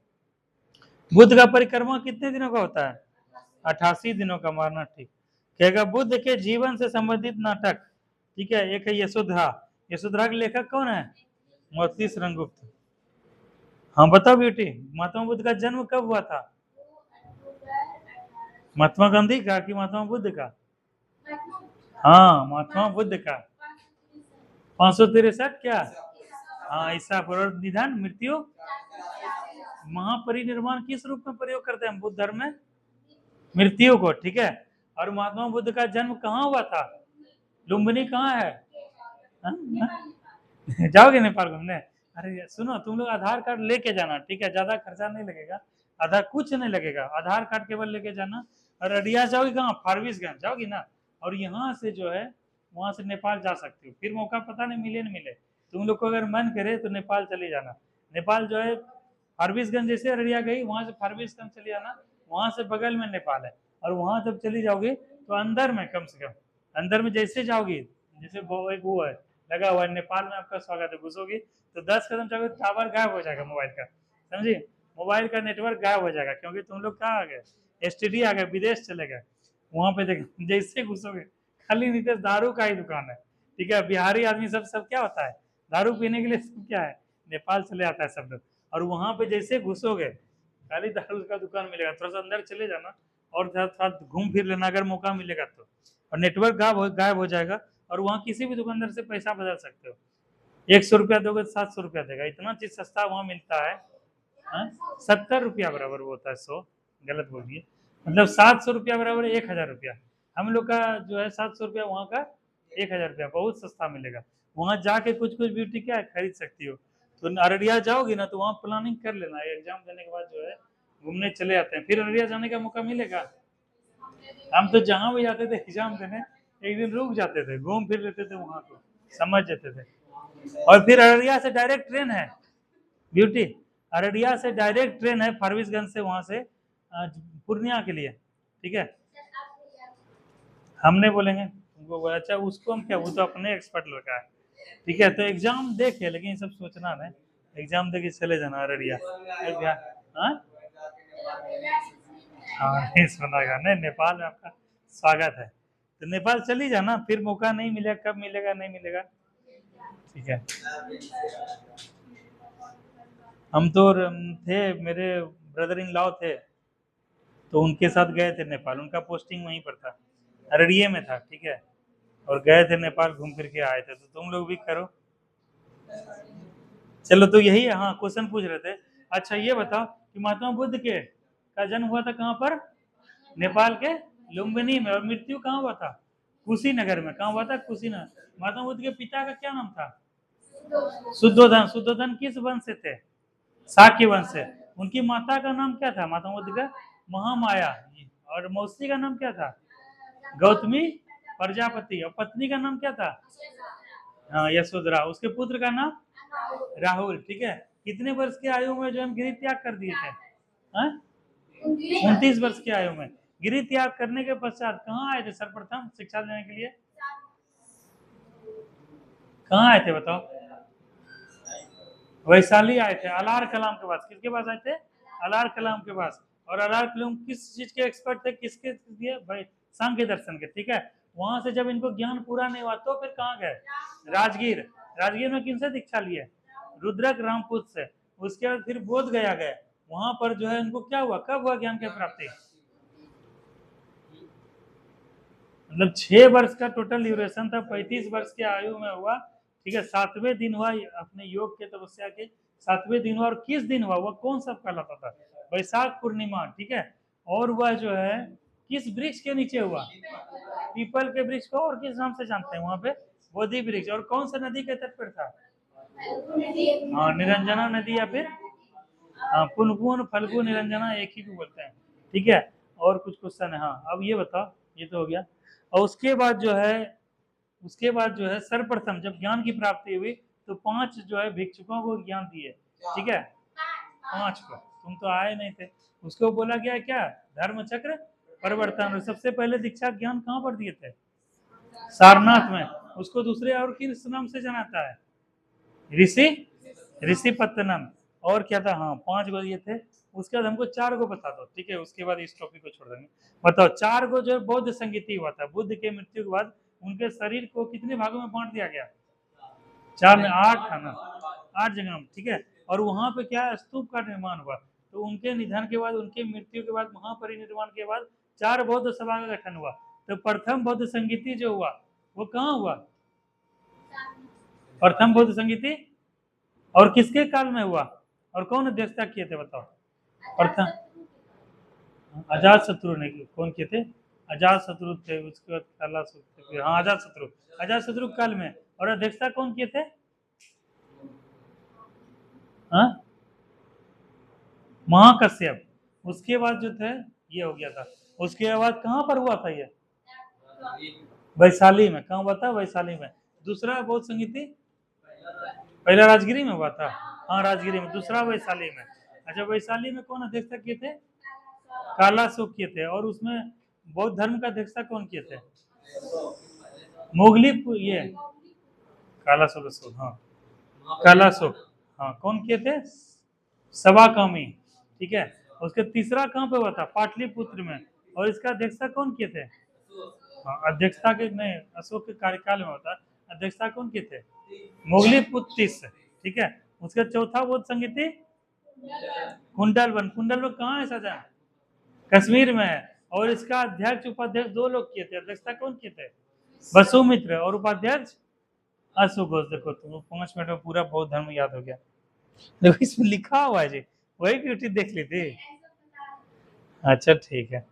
बुध का परिक्रमा कितने दिनों का होता है? 88 दिनों का। मारना ठीक। कहेगा बुद्ध के जीवन से संबंधित नाटक, ठीक है, एक है यशोधरा। यशोधरा के लेखक कौन है? मोती शरणगुप्त। हाँ बताओ बेटी, महात्मा बुद्ध का जन्म कब हुआ था? महात्मा गांधी का कि महात्मा बुद्ध का? हाँ, महात्मा बुद्ध का। 563 क्या? हाँ, ईसा पूर्व। निधन, मृत्यु, महापरिनिर्वाण किस रूप में प्रयोग करते हैं बुद्ध धर्म में? मृत्यु को, ठीक है। और महात्मा बुद्ध का जन्म कहाँ हुआ था? लुम्बिनी कहाँ है? जाओगे नेपाल घूमने? अरे सुनो, तुम लोग आधार कार्ड लेके जाना, ठीक है, ज्यादा खर्चा नहीं लगेगा, आधार कुछ नहीं लगेगा, आधार कार्ड केवल लेके जाना। और अडिया जाओगी कहाँ? फारबिसगंज जाओगी ना, और यहाँ से जो है वहां से नेपाल जा सकते हो। फिर मौका पता नहीं मिले न मिले, तुम लोग को अगर मन करे तो नेपाल चले जाना। नेपाल जो है फारबिसगंज, जैसे अररिया गई वहां से फारबिसगंज चले जाना, वहां से बगल में नेपाल है। और वहां जब चली जाओगी तो अंदर में, कम से कम अंदर में जैसे जाओगी, जैसे एक वो है लगा हुआ है, नेपाल में आपका स्वागत है, घुसोगी तो 10 कदम जाओगे टावर गायब हो जाएगा मोबाइल का, समझी? मोबाइल का नेटवर्क गायब हो जाएगा, क्योंकि तुम लोग कहाँ आ गए? STD आ गए, विदेश चले गए। वहां पे देख जैसे घुसोगे, खाली नीचे दारू का ही दुकान है, ठीक है। बिहारी आदमी सब क्या होता है, दारू पीने के लिए सब क्या है, नेपाल चले आता है सब लोग। और वहां पे जैसे घुसोगे खाली दारू का दुकान मिलेगा, थोड़ा सा अंदर चले जाना और थोड़ा घूम फिर लेना अगर मौका मिलेगा तो, और नेटवर्क गायब हो जाएगा। और वहाँ किसी भी दुकानदार से पैसा बदल सकते हो। 100 रुपया दोगे तो 700 रुपया देगा, इतना चीज सस्ता वहाँ मिलता है। 70 रुपया बराबर वो होता है 100, गलत बोल दिए, मतलब 700 रुपया बराबर 1000 रुपया। हम लोग का जो है 700 रुपया, वहाँ का 1000 रुपया, बहुत सस्ता मिलेगा। वहाँ जाके कुछ कुछ ब्यूटी क्या है खरीद सकती हो। तो अररिया जाओगी ना तो वहाँ प्लानिंग कर लेना, एग्जाम देने के बाद जो है घूमने चले जाते हैं। फिर अररिया जाने का मौका मिलेगा। हम तो जहाँ भी जाते थे एग्जाम देने, एक दिन रुक जाते थे, घूम फिर लेते थे वहाँ को, समझ जाते थे। और फिर अररिया से डायरेक्ट ट्रेन है ब्यूटी, अररिया से डायरेक्ट ट्रेन है फारबिसगंज से, वहां से पूर्णिया के लिए, ठीक है। हम नहीं बोलेंगे, तुम वो बोला अच्छा उसको हम क्या, वो तो अपने एक्सपर्ट लड़का है। ठीक है, तो एग्जाम देखे, लेकिन ये सब सोचना नहीं, एग्जाम दे के चले जाना अररिया। हाँ हाँ नहीं सुनागा, नहीं नेपाल में आपका स्वागत है, तो नेपाल चली जाना, फिर मौका नहीं मिलेगा, कब मिलेगा नहीं मिलेगा। ठीक है, हम तो थे, मेरे ब्रदर इन लॉ थे, तो उनके साथ गए थे नेपाल, उनका पोस्टिंग वहीं पर था, अररिया में था। ठीक है, और गए थे नेपाल, घूम फिर के आए थे, तो तुम लोग भी करो। चलो तो यही है, हाँ क्वेश्चन पूछ रहे थे। अच्छा ये बताओ कि महात्मा बुद्ध के का जन्म हुआ था कहाँ पर? नेपाल के लुम्बिनी में। और मृत्यु कहाँ हुआ था? कुशीनगर में। कहाँ हुआ था? कुशीनगर। महात्मा बुद्ध के पिता का क्या नाम था? शुद्धोधन। शुद्धोधन किस वंश से थे? शाक्य वंश से। उनकी माता का नाम क्या था महात्मा बुद्ध का? महामाया। और मौसी का नाम क्या था? गौतमी प्रजापति। और पत्नी का नाम क्या था? हाँ यशोधरा। उसके पुत्र का नाम राहुल। ठीक है, कितने वर्ष की आयु में जो हम गृह त्याग कर दिए थे? 29 वर्ष की आयु में। गृह त्याग करने के पश्चात कहाँ आए थे सर्वप्रथम शिक्षा लेने के लिए? कहाँ आए थे बताओ? वैशाली आए थे, अलार कलाम के पास। किसके पास आए थे? अलार कलाम के पास। और अलार कलाम किस चीज के एक्सपर्ट थे? किसके लिए भाई? सांख्य दर्शन के। ठीक है, वहां से जब इनको ज्ञान पूरा नहीं हुआ तो फिर कहाँ गए? राजगीर। राजगीर में किनसे दीक्षा लिए? रुद्रक रामपुत से। उसके बाद फिर बोध गया गए, वहां पर जो है इनको क्या हुआ, कब हुआ ज्ञान की प्राप्ति? मतलब 6 वर्ष का टोटल ड्यूरेशन था, 35 वर्ष की आयु में हुआ। ठीक है, 7वें दिन हुआ अपने योग के तपस्या के, 7वें दिन हुआ। और किस दिन हुआ? वह कौन सा कहलाता था? वैशाख पूर्णिमा। ठीक है, और वह जो है किस वृक्ष के नीचे हुआ? पीपल के वृक्ष को और किस नाम से जानते हैं वहां पे? बोधि वृक्ष। और कौन सा नदी के तट पर था? हाँ निरंजना नदी, या फिर पुनपुन फल्गु निरंजना, एक ही को बोलते हैं। ठीक है, और कुछ क्वेश्चन है? हाँ अब ये बताओ, ये तो हो गया। और उसके बाद जो है सर्वप्रथम जब ज्ञान की प्राप्ति हुई तो 5 जो है भिक्षुकों को ज्ञान दिए। ठीक है, 5 को। तुम तो आए नहीं थे। उसको बोला गया क्या? धर्म चक्र परिवर्तन। सबसे पहले दीक्षा ज्ञान कहाँ पर दिए थे? सारनाथ में। उसको दूसरे और किस नाम से जानाता है? ऋषि पत्तनम। और क्या था? हाँ 5 गो ये थे। उसके बाद हमको 4 गो बता दो। ठीक है, उसके बाद इस टॉपिक को छोड़ देंगे। बताओ 4 गो जो बौद्ध संगीति हुआ था बुद्ध के मृत्यु के बाद, उनके शरीर को कितने भागों में बांट दिया गया? 4 में 8 था ना, 8 जगह। ठीक है, और वहां पे क्या स्तूप का निर्माण हुआ। तो उनके निधन के बाद, उनके मृत्यु के बाद, महापरिनिर्वाण के बाद 4 बौद्ध सभा का गठन हुआ। तो प्रथम बौद्ध संगीति जो हुआ वो कहाँ हुआ? प्रथम बौद्ध संगीति। और किसके काल में हुआ? और कौन अध्यक्षता किए थे बताओ? प्रथम अजात शत्रु ने। कौन किए थे? अजात शत्रु थे। उसके बाद काला थे। हाँ अजात शत्रु। अजात शत्रु काल में। और अध्यक्षता कौन किए थे? हाँ महाकश्यप। उसके बाद जो थे ये हो गया था। उसके बाद कहाँ पर हुआ था ये? वैशाली में। कहाँ हुआ था? वैशाली में। दूसरा बौद्ध संगीति पहला राजगिरी में हुआ था। हाँ राजगिरी में। दूसरा वैशाली में। अच्छा वैशाली में कौन अध्यक्षता किए थे? काला शोक किए थे। और उसमें बौद्ध धर्म का अध्यक्षता कौन किए थे? मोगली। ये काला शोक। हाँ काला शोक। हाँ कौन किए थे? सवाकामी। ठीक है, उसके तीसरा कहाँ पे हुआ था? पाटलिपुत्र में। और इसका अध्यक्षता कौन किए थे? हाँ अध्यक्षता के नहीं, अशोक के कार्यकाल में होता। अध्यक्षता कौन किए थे? मोगली पुत्र। ठीक है, उसका चौथा बौद्ध संगीति कुंडलवन। कुंडलवन कहाँ है सजा? कश्मीर में है। और इसका अध्यक्ष उपाध्यक्ष 2 लोग किए थे। अध्यक्षता कौन किए थे? वसुमित्र। और उपाध्यक्ष अशोक घोष। देखो तुम 5 मिनट में पूरा बौद्ध धर्म याद हो गया। देखो इसमें लिखा हुआ है जी, वही ड्यूटी देख ली थी। अच्छा ठीक है,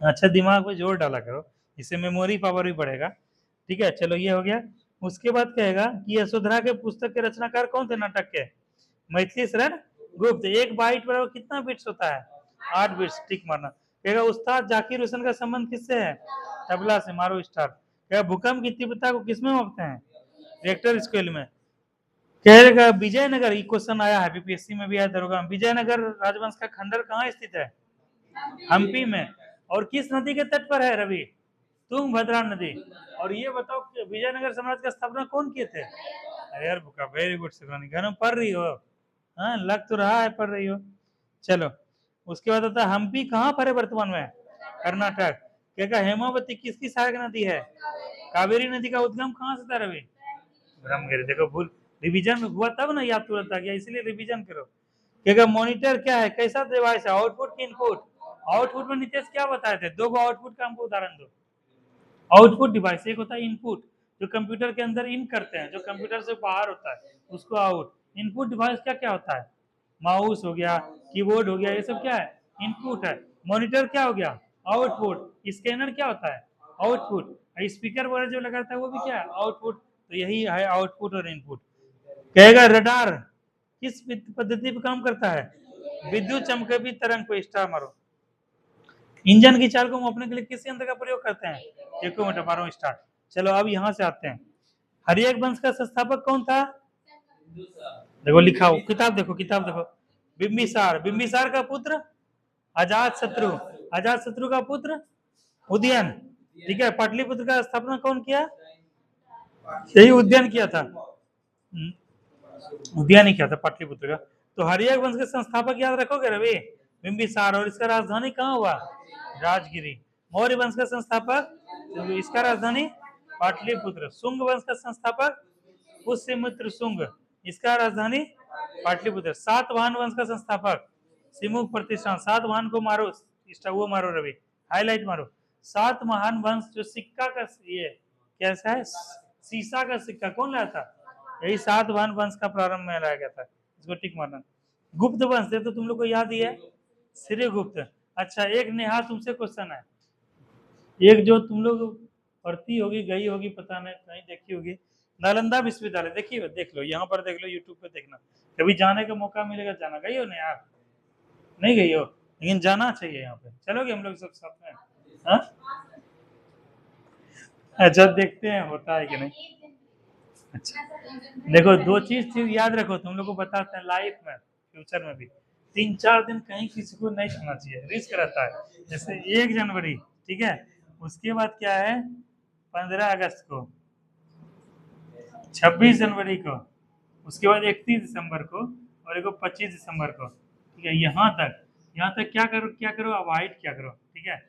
अच्छा दिमाग में जोर डाला करो, इससे मेमोरी पावर भी बढ़ेगा। ठीक है, चलो ये हो गया। उसके बाद कहेगा कि यशोधरा के पुस्तक के रचनाकार कौन थे नाटक के? मैथिली शरण गुप्त। 1 बाइट बराबर कितना बिट्स होता है? 8 बिट्स। टिक मारना। कहेगा उस्ताद जाकिर हुसैन का संबंध किससे है? तबला से। मारो स्टार। कहेगा भूकंप की तीव्रता को किसमें मापते हैं? रिएक्टर स्केल में। कहेगा विजयनगर, ये क्वेश्चन आया है बीपीएससी में भी आया, दरोगा में। विजयनगर राजवंश का खंडर कहाँ स्थित है? हम्पी में। और किस नदी के तट पर है रवि? तुंगभद्रा नदी। और ये बताओ कि विजयनगर साम्राज्य का स्थापना कौन किए थे? अरे यार बुका, वेरी गुड शिवानी, घर में पढ़ रही हो? हाँ लग तो रहा है पढ़ रही हो। चलो उसके बाद आता है हम्पी कहाँ पर है वर्तमान में? कर्नाटक। क्या हेमावती किसकी सहायक नदी है? कावेरी नदी का उद्गम कहाँ से था रवि? ब्रह्मगिरी। देखो भूल, रिवीजन हुआ तब ना याद तुरंत आ गया, इसलिए रिवीजन करो। क्या मॉनिटर क्या है, कैसा डिवाइस है, आउटपुट की इनपुट? आउटपुट में नीतीश क्या बताए थे? दो आउटपुट का हमको उदाहरण दो। आउटपुट डिवाइस एक होता है इनपुट, जो कंप्यूटर के अंदर इन करते हैं, जो कंप्यूटर से बाहर होता है उसको आउट। इनपुट डिवाइस क्या क्या होता है? माउस हो गया, कीबोर्ड हो गया, ये सब क्या है? इनपुट है। मॉनिटर क्या हो गया? आउटपुट। स्कैनर क्या होता है? आउटपुट। स्पीकर वगैरह जो लगाता है वो भी क्या है? आउटपुट। तो यही है आउटपुट और इनपुट। कहेगा रडार किस पद्धति पे काम करता है? विद्युत चमकती तरंग को स्टार मारो। इंजन की चाल को मापने के लिए किस यंत्र का प्रयोग करते हैं? टेकोमीटर। मारो स्टार्ट। चलो अब यहाँ से आते हैं, हरियक वंश का संस्थापक कौन था? देखो लिखा हो, किताब देखो, किताब देखो। बिंबिसार। बिंबिसार का पुत्र अजात शत्रु। अजात शत्रु का पुत्र उदयन। ठीक है। पाटलिपुत्र का स्थापना कौन किया? यही उदयन किया था। उदयन ही किया था पाटलिपुत्र का। तो हरियक वंश के संस्थापक याद रखोगे रवि? बिंबिसार। और इसका राजधानी कहाँ हुआ? राजगिरी। मौर्य वंश का संस्थापक, इसका राजधानी पाटलिपुत्र। शुंग वंश का संस्थापक पुष्यमित्र शुंग, इसका राजधानी पाटलिपुत्र। सातवाहन वंश का संस्थापक सिमुख प्रतिष्ठान। सातवाहन को मारो, वो मारो रवि, हाईलाइट मारो। सातवाहन वंश जो सिक्का का, ये कैसा है, सीसा का सिक्का कौन लाया था? यही सातवाहन वंश का प्रारंभ में लाया गया था, इसको टिक मारना। गुप्त वंश तो तुम लोग को याद ही है, श्रीगुप्त। अच्छा एक नेहा तुमसे क्वेश्चन है, एक जो तुम लोग पढ़ती होगी, गई होगी, पता नहीं कहीं देखी होगी, नालंदा विश्वविद्यालय देखी हो? देख लो, यहाँ पर देख लो, यूट्यूब पे देखना, कभी जाने का मौका मिलेगा जाना। गई हो नहीं आप? नहीं गई हो, लेकिन जाना चाहिए यहाँ पे। चलोगे हम लोग सब साथ में? हाँ अच्छा देखते हैं होता है कि नहीं। अच्छा देखो दो चीज याद रखो, तुम लोग को बताते हैं लाइफ में, फ्यूचर में भी 3-4 दिन कहीं किसी को नहीं छूना चाहिए, रिस्क रहता है। जैसे 1 जनवरी, ठीक है, उसके बाद क्या है 15 अगस्त को, 26 जनवरी को, उसके बाद 31 दिसंबर को, और एक 25 दिसंबर को। ठीक है, यहाँ तक क्या करो, क्या करो, अवॉइड क्या करो। ठीक है,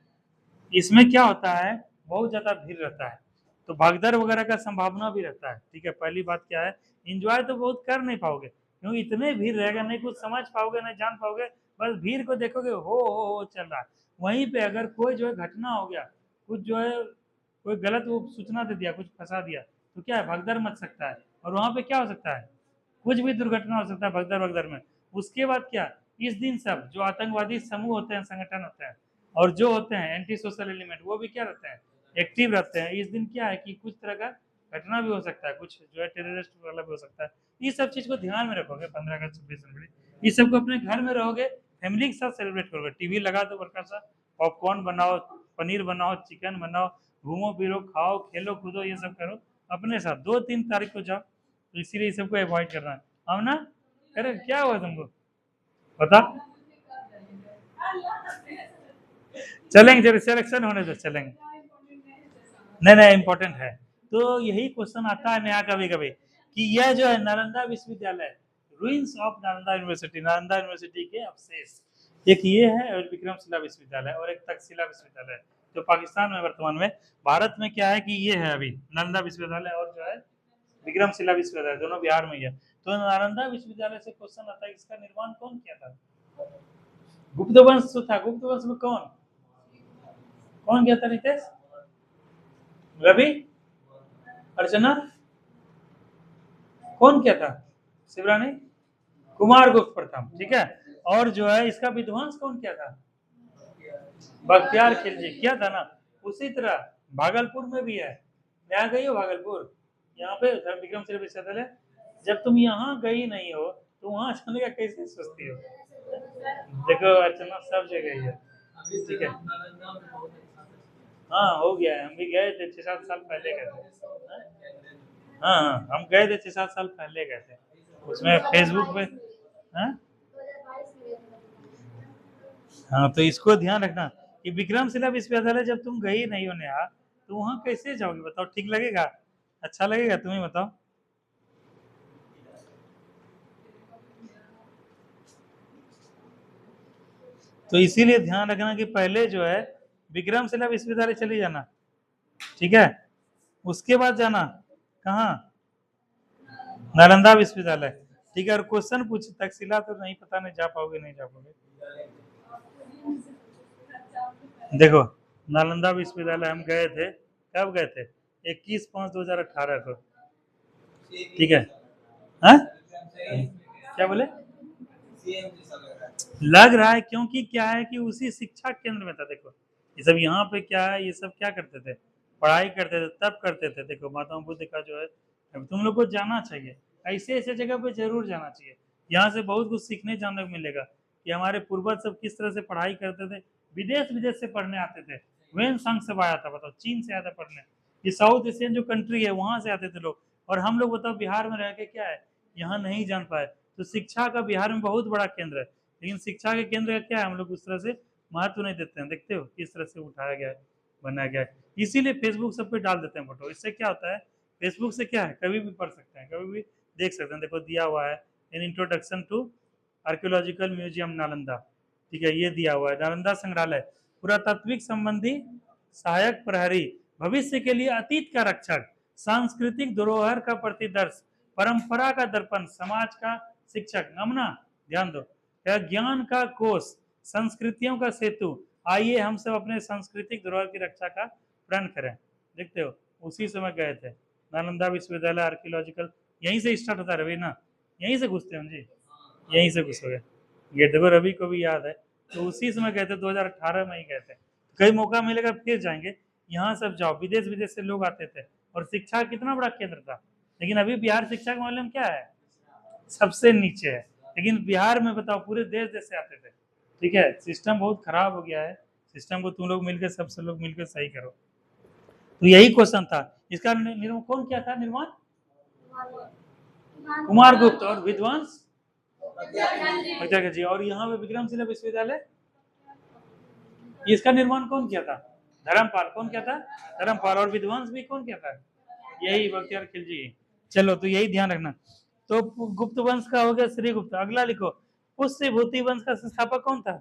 इसमें क्या होता है, बहुत ज्यादा भीड़ रहता है, तो भगदड़ वगैरह का संभावना भी रहता है। ठीक है, पहली बात क्या है, इंजॉय तो बहुत कर नहीं पाओगे, क्योंकि इतने भीड़ रहेगा, नहीं कुछ समझ पाओगे, नहीं जान पाओगे, बस भीड़ को देखोगे, हो चल रहा है। वहीं पे अगर कोई जो है घटना हो गया, कुछ जो है कोई गलत वो सूचना दे दिया, कुछ फंसा दिया, तो क्या है भगदड़ मच सकता है, और वहां पे क्या हो सकता है, कुछ भी दुर्घटना हो सकता है भगदड़ में। उसके बाद क्या, इस दिन सब जो आतंकवादी समूह होते हैं, संगठन होते हैं, और जो होते हैं एंटी सोशल एलिमेंट, वो भी क्या रहते हैं, एक्टिव रहते हैं। इस दिन क्या है कि कुछ तरह का घटना भी हो सकता है, कुछ जो है टेररिस्ट वाला भी हो सकता है। ये सब चीज को ध्यान में रखोगे, 15 अगस्त 26 जनवरी, ये सबको अपने घर में रहोगे, फैमिली के साथ सेलिब्रेट करोगे, टीवी लगा दो बड़का सा, पॉपकॉर्न बनाओ, पनीर बनाओ, चिकन बनाओ, घूमो फिरो, खाओ, खेलो कूदो, ये सब करो अपने साथ। 2-3 तारीख को जाओ, तो इसीलिए ये सबको अवॉइड करना है। हम ना, अरे क्या हुआ तुमको बता, चलेंगे जब सिलेक्शन होने दो, चलेंगे। नहीं इम्पोर्टेंट है, तो यही क्वेश्चन आता है नया कभी कभी, कि यह जो है नालंदा विश्वविद्यालय, ruins of Nalanda university, Nalanda university के अवशेष, एक ये है, और विक्रमशिला विश्वविद्यालय, और एक तक्षशिला विश्वविद्यालय जो पाकिस्तान में वर्तमान में। भारत में क्या है कि ये है अभी नालंदा विश्वविद्यालय, और जो है विक्रमशिला विश्वविद्यालय, दोनों बिहार में ही है। तो नालंदा विश्वविद्यालय से क्वेश्चन आता है, इसका निर्माण कौन किया था? गुप्त वंश था। गुप्त वंश में कौन किया था रितेश? रवि, अर्चना, कौन किया था? शिवरानी, कुमार गुप्त प्रथम। ठीक है, और जो है इसका विध्वंस कौन किया था? बख्तियार खिलजी किया था ना। उसी तरह भागलपुर में भी है, यहाँ गई हो भागलपुर, यहाँ पे विक्रमशिला विश्वविद्यालय, जब तुम यहाँ गई नहीं हो तो वहां जाने का कैसे सोचती हो? देखो अर्चना सब जगह है। ठीक है, हाँ हो गया है, हम भी गए थे 6-7 साल पहले गए थे। हाँ हम गए थे 6-7 साल पहले गए थे, उसमें फेसबुक पे। हाँ हाँ, तो इसको ध्यान रखना कि विक्रमशिला विश्वविद्यालय जब तुम गई नहीं हो नेहा, तो वहां कैसे जाओगे बताओ, ठीक लगेगा, अच्छा लगेगा, तुम्हें बताओ। तो इसीलिए ध्यान रखना कि पहले जो है विक्रमशिला विश्वविद्यालय चली जाना, ठीक है, उसके बाद जाना कहाँ, नालंदा विश्वविद्यालय, ठीक है। और क्वेश्चन पूछ तक्षशिला तो नहीं पता, नहीं जा पाओगे, नहीं जा पाओगे। देखो नालंदा विश्वविद्यालय हम गए थे, कब गए थे, 21/5/2018 को, ठीक है। हाँ क्या बोले, लग रहा है क्योंकि क्या है कि उसी शिक्षा केंद्र में था। देखो ये सब यहाँ पे क्या है, ये सब क्या करते थे, पढ़ाई करते थे, तब करते थे। देखो महात्मा बुद्ध का जो है, अब तुम लोग को जाना चाहिए, ऐसे ऐसे जगह पे जरूर जाना चाहिए। यहाँ से बहुत कुछ सीखने जानने को मिलेगा कि हमारे पूर्वज सब किस तरह से पढ़ाई करते थे, विदेश विदेश से पढ़ने आते थे। वेन संघ से आया था, बताओ चीन से आया था पढ़ने, ये साउथ एशियन जो कंट्री है वहां से आते थे लोग। और हम लोग बताओ बिहार में रह के क्या है, यहाँ नहीं जान पाए। तो शिक्षा का बिहार में बहुत बड़ा केंद्र है, लेकिन शिक्षा के केंद्र का क्या है, हम लोग उस तरह से महत्व नहीं देते हैं। देखते हो किस तरह से उठाया गया है, बनाया गया है। इसीलिए फेसबुक सब पे डाल देते हैं फोटो। इससे क्या होता है, फेसबुक से क्या है, कभी भी पढ़ सकते हैं, कभी भी देख सकते हैं। देखो दिया हुआ है in introduction to archaeological museum Nalanda, ठीक है, ये दिया हुआ है। नालंदा संग्रहालय पुरातात्विक संबंधी सहायक प्रहरी, भविष्य के लिए अतीत का रक्षक, सांस्कृतिक धरोहर का प्रतिदर्श, परंपरा का दर्पण, समाज का शिक्षक, नमना ध्यान दो, या ज्ञान का कोष, संस्कृतियों का सेतु। आइए हम सब अपने सांस्कृतिक धरोहर की रक्षा का प्रण करें। देखते हो उसी समय गए थे नालंदा विश्वविद्यालय आर्कियोलॉजिकल, यहीं से स्टार्ट होता है रवि ना, यहीं से घुसते हैं जी, यहीं से घुस हो गए। ये देखो रवि को भी याद है, तो उसी समय गए थे, 2018 में ही गए थे। कई मौका मिलेगा फिर जाएंगे। यहाँ सब जाओ, विदेश विदेश से लोग आते थे, और शिक्षा कितना बड़ा केंद्र था। लेकिन अभी बिहार शिक्षा के मामले में क्या है, सबसे नीचे है। लेकिन बिहार में बताओ पूरे देश देश से आते थे, ठीक है। सिस्टम बहुत खराब हो गया है, सिस्टम को तुम लोग मिलकर, सबसे लोग मिलकर सही करो। तो यही क्वेश्चन था, इसका निर्माण कौन किया था, निर्माण कुमार गुप्त और विद्वांस जी। और यहाँ पे विक्रमशिला विश्वविद्यालय, इसका निर्माण कौन किया था, धर्मपाल। कौन किया था, धर्मपाल। और विद्वांस भी कौन किया था, यही बख्तियार खिलजी। चलो तो यही ध्यान रखना। तो गुप्त वंश का हो गया श्री गुप्त। अगला लिखो, पुष्यभूति वंश का संस्थापक कौन था,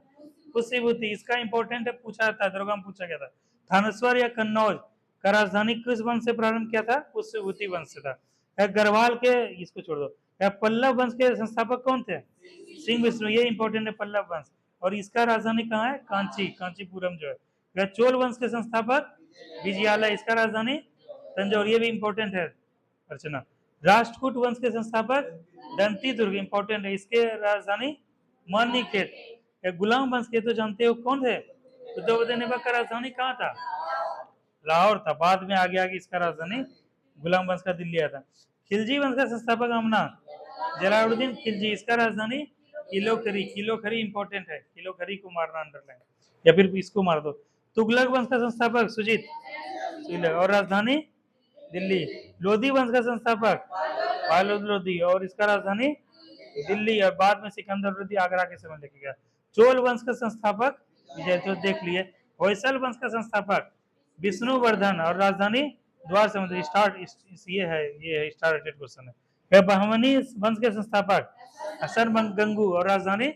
पुष्यभूति। इसका इंपॉर्टेंट है, पूछा जाता है, दरोगा में पूछा गया था। थानेश्वर या कन्नौज का राजधानी किस वंश से प्रारंभ किया था, पुष्यभूति वंश से था। गढ़वाल के, इसको छोड़ दो, पल्लव वंश के संस्थापक कौन थे, सिंह विष्णु, ये इंपॉर्टेंट है, पल्लव वंश। और इसका राजधानी कहाँ है, कांची, कांचीपुरम जो है। चोल वंश के संस्थापक विजयालय, इसका राजधानी तंजौर, ये भी इंपॉर्टेंट है अर्चना। राष्ट्रकूट वंश के संस्थापक दंती दुर्ग, इंपॉर्टेंट है, इसके राजधानी मणिखेत। गुलाम वंश के तो जानते हो कौन थे, उद्दौलदीन ऐबक का राजधानी कहाँ था, लाहौर था। बाद में आगे आगे इसका राजधानी गुलाम वंश का दिल्ली आया था। खिलजी वंश का संस्थापक अमना जलालुद्दीन खिलजी, इसका राजधानी किलोखरी। किलोखरी इंपॉर्टेंट है, किलोखरी को मारना अंडरलाइन, या फिर इसको मार दो। तुगलक वंश का संस्थापक सुजीत, और राजधानी दिल्ली। लोधी वंश का संस्थापक बालोद लोधी, और इसका राजधानी दिल्ली। और बाद में सिकंदर लोधी आगरा के समय लेके गया। चोल वंश का संस्थापक विजय, तो देख लिए। होयसल वंश का संस्थापक विष्णुवर्धन, और राजधानी द्वार समुद्र। स्टार्ट ये है स्टार रेटेड क्वेश्चन है। बहमनी वंश के संस्थापक हसन गंगू, और राजधानी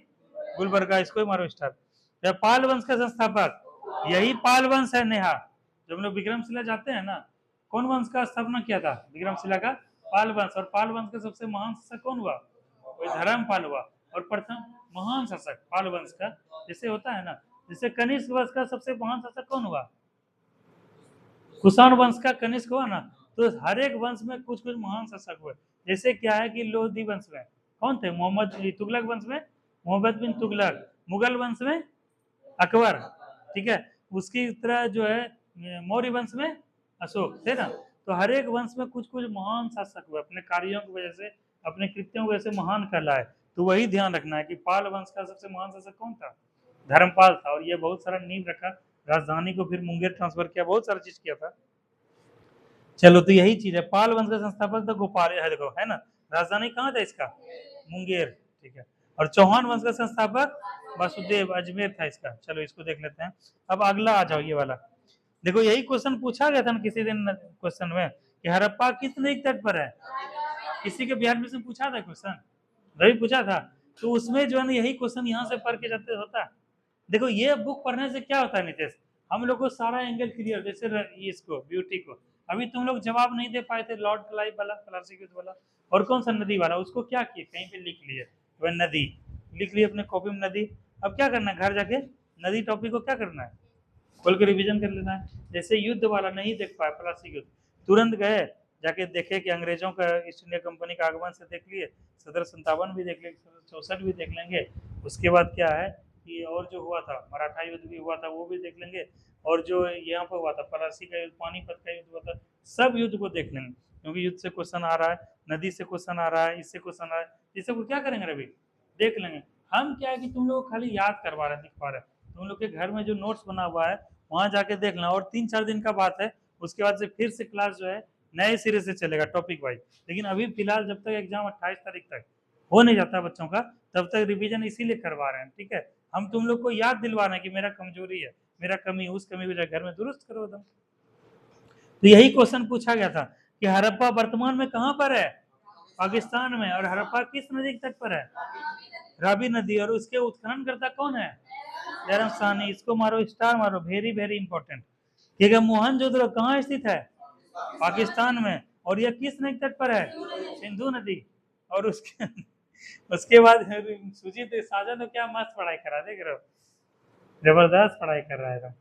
गुलबर्गा, इसको ही मारो स्टार। पाल वंश का संस्थापक, यही पाल वंश है नेहा, जब हम लोग विक्रमशिला जाते हैं ना, कौन वंश का स्थापना किया था, विक्रमशिला का पाल वंश। और पाल वंश का सबसे महान शासक कौन हुआ, वही धर्मपाल हुआ। और प्रथम महान शासक पाल वंश का, जैसे होता है ना, जैसे कनिष्क वंश का सबसे महान शासक कौन हुआ, कुषाण वंश का कनिष्क हुआ ना। तो हर एक वंश में कुछ कुछ महान शासक हुए। जैसे क्या है कि लोधी वंश में कौन थे, मोहम्मद, तुगलक वंश में मोहम्मद बिन तुगलक, मुगल वंश में अकबर, ठीक है। उसकी तरह जो है मौर्य वंश में अशोक थे ना। तो हर एक वंश में कुछ कुछ महान शासक हुए, अपने कार्यों की वजह से, अपने कृत्यों की वजह से महान कहलाए। तो वही ध्यान रखना है कि पाल वंश का सबसे महान शासक कौन था, धर्मपाल था। और ये बहुत सारा नींव रखा, राजधानी को फिर मुंगेर ट्रांसफर किया, बहुत सारा चीज किया था। चलो तो यही चीज है, पाल वंश का संस्थापक था गोपाल, है देखो, है ना। राजधानी कहाँ था इसका, मुंगेर, ठीक है। और चौहान वंश का संस्थापक वासुदेव, अजमेर था इसका। चलो इसको देख लेते हैं। अब अगला आ जाओ, ये वाला देखो यही क्वेश्चन पूछा गया था ना किसी दिन क्वेश्चन में कि हड़प्पा किस नदी के तट पर है, किसी के बिहार में से पूछा था क्वेश्चन, रवि पूछा था। तो उसमें जो है ना यही क्वेश्चन यहाँ से पढ़ के जाते होता है। देखो ये बुक पढ़ने से क्या होता है नितेश, हम लोग को सारा एंगल क्लियर, जैसे इसको ब्यूटी को अभी तुम लोग जवाब नहीं दे पाए थे, लॉर्ड क्लाइव वाला, क्लासिक वाला, और कौन सा नदी वाला, उसको क्या किए कहीं पे लिख लिए, वह नदी लिख लिए अपने कॉपी में नदी। अब क्या करना है, घर जाके नदी टॉपिक को क्या करना है, खोल के रिवीजन कर लेना है। जैसे युद्ध वाला नहीं देख पाए प्लास्टिक युद्ध, तुरंत गए जाके देखे कि अंग्रेजों का ईस्ट इंडिया कंपनी का आगमन से देख लिए, 1757 भी देख लेंगे, 1764 भी देख लेंगे। उसके बाद क्या है कि और जो हुआ था मराठा युद्ध भी हुआ था वो भी देख लेंगे, और जो यहाँ पर हुआ था प्लासी का युद्ध, पानीपत का युद्ध हुआ था, सब युद्ध को देख लेंगे, क्योंकि युद्ध से क्वेश्चन आ रहा है, नदी से क्वेश्चन आ रहा है, इससे क्वेश्चन आ रहा है, इसे को क्या करेंगे रवि, देख लेंगे। हम क्या है कि तुम लोग खाली याद करवा रहे हैं, दिखवा रहे हैं, तुम लोग के घर में जो नोट्स बना हुआ है वहां जाके देख लेना, और 3-4 दिन का बात है, उसके बाद से फिर से क्लास जो है नए सिरे से चलेगा टॉपिक वाइज। लेकिन अभी फिलहाल जब तक एग्जाम 28 तारीख तक हो नहीं जाता बच्चों का, तब तक रिवीजन इसीलिए करवा रहे हैं, ठीक है। हम तुम लोग को याद दिलवा रहे हैं कि मेरा कमजोरी है, मेरा कमी, उस कमी को घर में दुरुस्त करो दो। तो यही क्वेश्चन पूछा गया था कि हड़प्पा वर्तमान में कहां पर है, पाकिस्तान में, और हड़प्पा किस नदी के तट पर है, रावी नदी, और उसके उत्खनन करता कौन है, जयराम साहनी। इसको मारो स्टार मारो, वेरी वेरी इंपॉर्टेंट, ठीक है। मोहनजोदड़ो कहाँ स्थित है, पाकिस्तान में, और यह किस नदी तट पर है, सिंधु नदी। और उसके बाद सुजीत साजन तो क्या मस्त पढ़ाई करा, देख रहे हो, जबरदस्त पढ़ाई कर रहा है,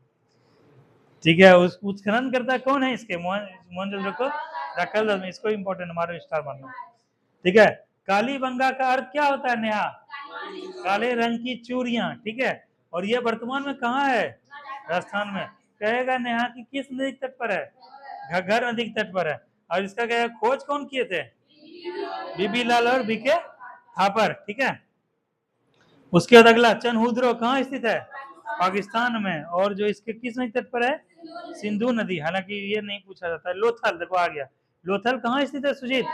ठीक है। उस उत्खनन करता कौन है इसके, मोहनजोदड़ो को रखल, इसको इंपॉर्टेंट मारो स्टार मारना, ठीक है। कालीबंगा का अर्थ क्या होता है, नेहा, काले रंग की चूड़ियां, ठीक है। और ये वर्तमान में कहाँ है, राजस्थान में। कहेगा नेहा कि किस नदी तट पर है, घग्गर नदी के तट पर है। और इसका क्या खोज कौन किए थे, बीबी लाल और बीके थापर, ठीक है। उसके बाद अगला चनहुद्रो कहाँ स्थित है, पाकिस्तान में, और जो इसके किस नदी तट पर है, सिंधु नदी। हालांकि ये नहीं पूछा जाता है। लोथल देखो आ गया, लोथल कहाँ स्थित है सुजीत,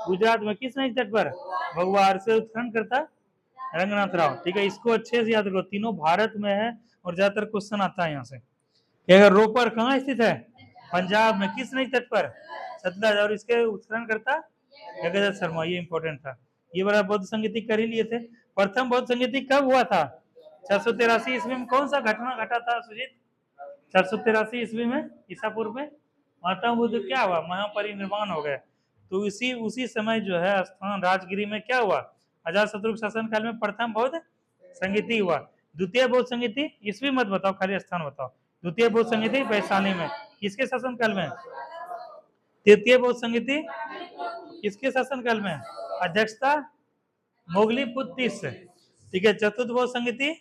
गुजरात में, किस नदी तट पर, भगवार से उत्खनन करता रंगनाथ राव, ठीक है। इसको अच्छे से याद रखो, तीनों भारत में है और ज्यादातर क्वेश्चन आता है यहाँ से। रोपर कहाँ स्थित है, पंजाब में, किस नदी तट पर, सतलज, और इसके उत्खनन करता गंगाधर शर्मा, ये इंपॉर्टेंट था। ये बड़ा बौद्ध संगीति कर ही लिए थे। प्रथम बौद्ध संगीति कब हुआ था, 483 ईस्वी में। कौन सा घटना घटा था सुजीत, 483 ईस्वी में, ईसा पूर्व में, महात्मा बुद्ध क्या हुआ, महापरिनिर्वाण हो गए। तो उसी समय जो है स्थान राजगिरी में क्या हुआ, अजातशत्रु शासन काल में प्रथम बौद्ध संगीति हुआ। द्वितीय बौद्ध संगीति ईस्वी मत बताओ, खाली स्थान बताओ। द्वितीय बौद्ध संगीति वैशाली में, किसके शासन काल में। तृतीय बौद्ध संगीति किसके शासन काल में, अध्यक्षता मोगली पुत्तिस, ठीक है। चतुर्थ बौद्ध संगीति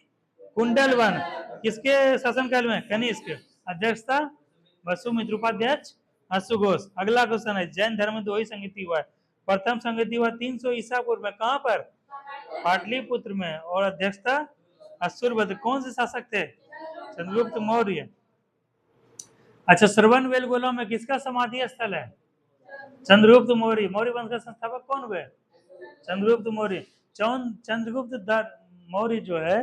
कुंडलवन, किसके शासन काल में, कनिष्क, अध्यक्षता वसुमित्र, उपाध्यक्ष अश्वघोष। अगला क्वेश्चन है, जैन धर्म में 2 ही संगीति हुआ है। प्रथम संगीति हुआ 300 ईसा पूर्व में, कहां पर, पाटलिपुत्र में, और अध्यक्षता अश्वभद्र। कौन से शासक थे, चंद्रगुप्त मौर्य। अच्छा, श्रवण बेलगोला में किसका समाधि स्थल है, चंद्रगुप्त मौर्य। मौर्य वंश का संस्थापक कौन हुए, चंद्रगुप्त मौर्य। चंद्रगुप्त मौर्य जो है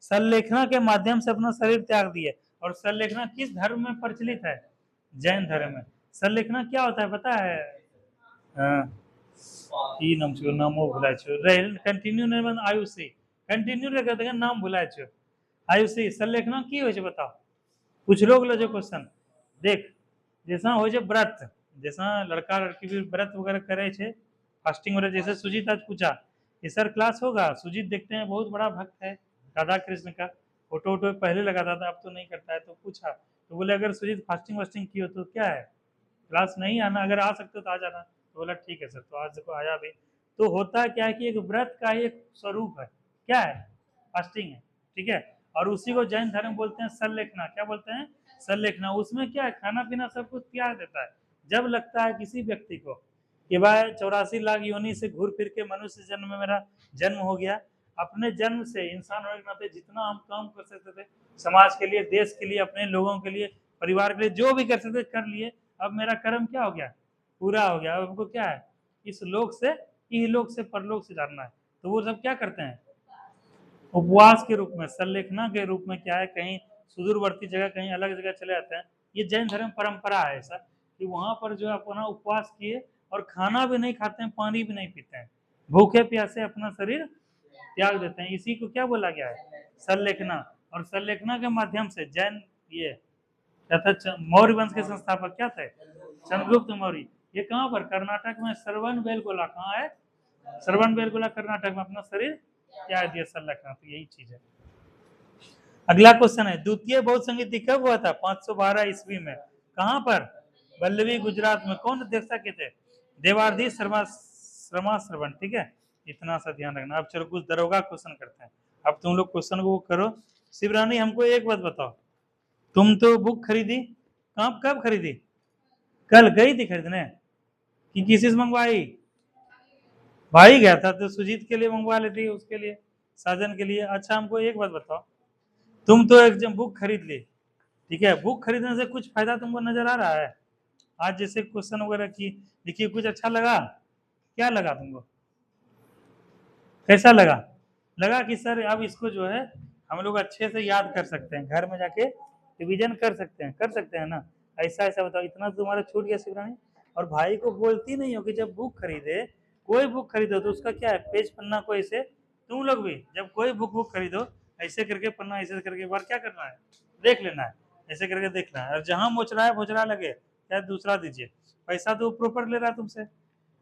सल्लेखना के माध्यम से अपना शरीर त्याग दिए। और सल्लेखना किस धर्म में प्रचलित है, जैन धर्म में। सल्लेखना क्या होता है पता है, नामो भुलाय छो, कंटिन्यू नहीं, आयुषी कंटिन्यू करते नाम भुलाय छो, आयुषी। सल्लेखना की हो बताओ, कुछ लोग लो जो क्वेश्चन देख, जैसा हो व्रत, जैसा लड़का लड़की भी व्रत वगैरह करे छे, फास्टिंग वगैरह, जैसे सुजीत आज पूछा ये सर क्लास होगा। सुजीत देखते हैं बहुत बड़ा भक्त है राधा कृष्ण का, फोटो वोटो पहले लगाता था, अब तो नहीं करता है। तो पूछा तो बोले अगर सुजीत फास्टिंग वास्टिंग की हो तो क्या है, क्लास नहीं आना, अगर आ सकते हो तो आ जाना। तो बोला ठीक है सर, तो आज देखो आया भी। तो होता क्या है कि एक व्रत का एक स्वरूप है, क्या है, फास्टिंग है, ठीक है। और उसी को जैन धर्म बोलते हैं सल्लेखना, क्या बोलते हैं, सल्लेखना। उसमें क्या है, खाना पीना सब कुछ त्याग देता है। जब लगता है किसी व्यक्ति को कि भाई 84 लाख योनि से घूर फिर के मनुष्य जन्म में मेरा जन्म हो गया, अपने जन्म से इंसान होने के नाते जितना हम काम कर सकते थे समाज के लिए, देश के लिए, अपने लोगों के लिए, परिवार के लिए, जो भी कर सकते कर लिए। अब मेरा कर्म क्या हो गया, पूरा हो गया। अब हमको क्या है, इस लोक से इहलोक से परलोक से जाना है। तो वो सब क्या करते हैं, उपवास के रूप में, सल्लेखना के रूप में, क्या है, कहीं सुदूरवर्ती जगह, कहीं अलग जगह चले जाते हैं, ये जैन धर्म परंपरा है ऐसा कि वहां पर जो है अपना उपवास किए और खाना भी नहीं खाते हैं, पानी भी नहीं पीते हैं, भूखे प्यासे अपना शरीर त्याग देते हैं। इसी को क्या बोला गया है, सल्लेखना। और सल्लेखना के माध्यम से जैन ये क्या था, मौर्य वंश के संस्थापक क्या थे, चंद्रगुप्त मौर्य। ये कहाँ पर, कर्नाटक में श्रवण बेलगोला, कहाँ है, श्रवण बेलगोला कर्नाटक में अपना शरीर त्याग दिया सल्लेखना। तो यही चीज है। अगला क्वेश्चन है, द्वितीय बौद्ध संगीति कब हुआ था, 512 ईस्वी में, कहाँ पर, वल्लभी गुजरात में। कौन अध्यक्षता के थे, देवार्धीश शर्मा श्रवण। ठीक है, इतना सा ध्यान रखना। अब चलो कुछ दरोगा क्वेश्चन करते हैं। अब तुम लोग क्वेश्चन को करो। शिवरानी हमको एक बात बताओ, तुम तो बुक खरीदी, कब खरीदी, कल गई थी खरीदने कि किसी से मंगवाई, भाई गया था तो सुजीत के लिए मंगवा लेती, उसके लिए, साजन के लिए। अच्छा हमको एक बात बताओ, तुम तो एक जब बुक खरीद ली, ठीक है, बुक खरीदने से कुछ फायदा तुमको नजर आ रहा है, आज जैसे क्वेश्चन वगैरह की देखिए, कुछ अच्छा लगा, क्या लगा तुमको, कैसा लगा, लगा कि सर अब इसको जो है हम लोग अच्छे से याद कर सकते हैं, घर में जाके रिवीजन कर सकते हैं ना, ऐसा ऐसा बताओ। इतना तुम्हारा छूट गया शिवरानी। और भाई को बोलती नहीं हो कि जब बुक खरीदे, कोई बुक खरीदो तो उसका क्या है, पेज पन्ना को ऐसे, तुम लोग भी जब कोई बुक खरीदो ऐसे करके पन्ना ऐसे करके एक बार क्या करना है, देख लेना है, ऐसे करके देखना है। और जहां मोचरा लगे क्या दूसरा दीजिए, पैसा तो प्रॉपर ले रहा है तुमसे,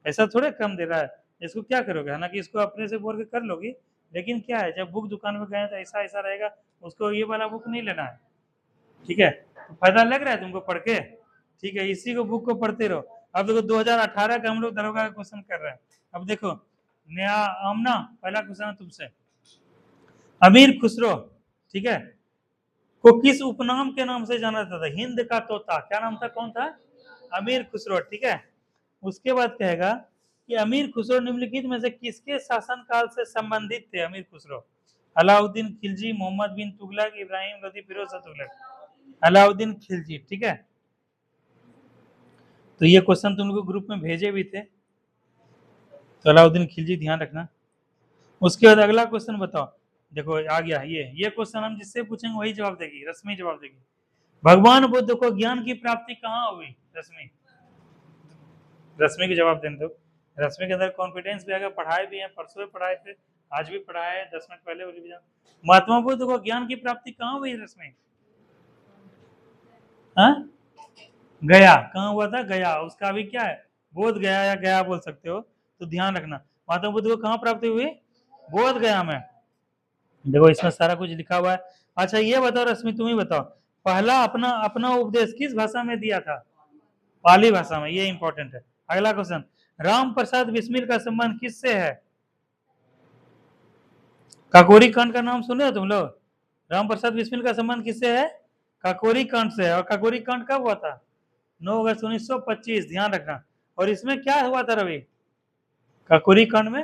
ऐसा थोड़े कम दे रहा है। इसको क्या करोगे, हालांकि इसको अपने से बोल के कर लोगी, लेकिन क्या है जब बुक दुकान में गए तो ऐसा ऐसा रहेगा, उसको ये वाला बुक नहीं लेना है, ठीक है। तो फायदा लग रहा है तुमको पढ़ के, ठीक है, इसी को बुक को पढ़ते रहो। अब देखो 2018 का हम लोग दरोगा का क्वेश्चन कर रहे हैं। अब देखो नया आमना, पहला क्वेश्चन है तुमसे, अमीर खुसरो, ठीक है, को किस उपनाम के नाम से जाना जाता था, हिंद का तोता, क्या नाम था, कौन था, अमीर खुसरो, ठीक है। उसके बाद कहेगा कि अमीर खुसरो निम्नलिखित में से किसके शासनकाल से संबंधित थे, अमीर खुसरो, अलाउद्दीन खिलजी, मोहम्मद बिन तुगलक, इब्राहिम लोदी, फिरोज तुगलक, अलाउद्दीन खिलजी, ठीक है। तो ये क्वेश्चन तुम लोग ग्रुप में भेजे भी थे, तो अलाउद्दीन खिलजी ध्यान रखना। उसके बाद अगला क्वेश्चन बताओ, देखो आ गया ये क्वेश्चन, हम जिससे पूछेंगे वही जवाब देगी, रश्मि जवाब देगी। भगवान बुद्ध को ज्ञान की प्राप्ति कहाँ हुई, रश्मि की जवाब देने दो। रश्मि के अंदर कॉन्फिडेंस भी आएगा, पढ़ाए भी है, परसों भी पढ़ाए थे, आज भी पढ़ाए है, 10 मिनट पहले रिवीजन। महात्मा बुद्ध को ज्ञान की प्राप्ति कहाँ हुई रश्मि, हाँ, गया, कहाँ हुआ था, गया, उसका अभी क्या है, बोध गया या गया बोल सकते हो, तो ध्यान रखना। महात्मा बुद्ध को कहाँ प्राप्ति हुई, बोध गया में। देखो इसमें सारा कुछ लिखा हुआ है। अच्छा ये बताओ रश्मि, तुम ही बताओ, पहला अपना अपना उपदेश किस भाषा में दिया था, पाली भाषा में, ये इंपॉर्टेंट है। अगला क्वेश्चन, राम प्रसाद बिस्मिल का संबंध किससे है, काकोरी कांड का नाम सुने हो तुम लोग, राम प्रसाद बिस्मिल का संबंध किससे है, काकोरी कांड से है। और काकोरी कांड कब हुआ था, 9 अगस्त 1925, ध्यान रखना। और इसमें क्या हुआ था रवि, काकोरी कांड में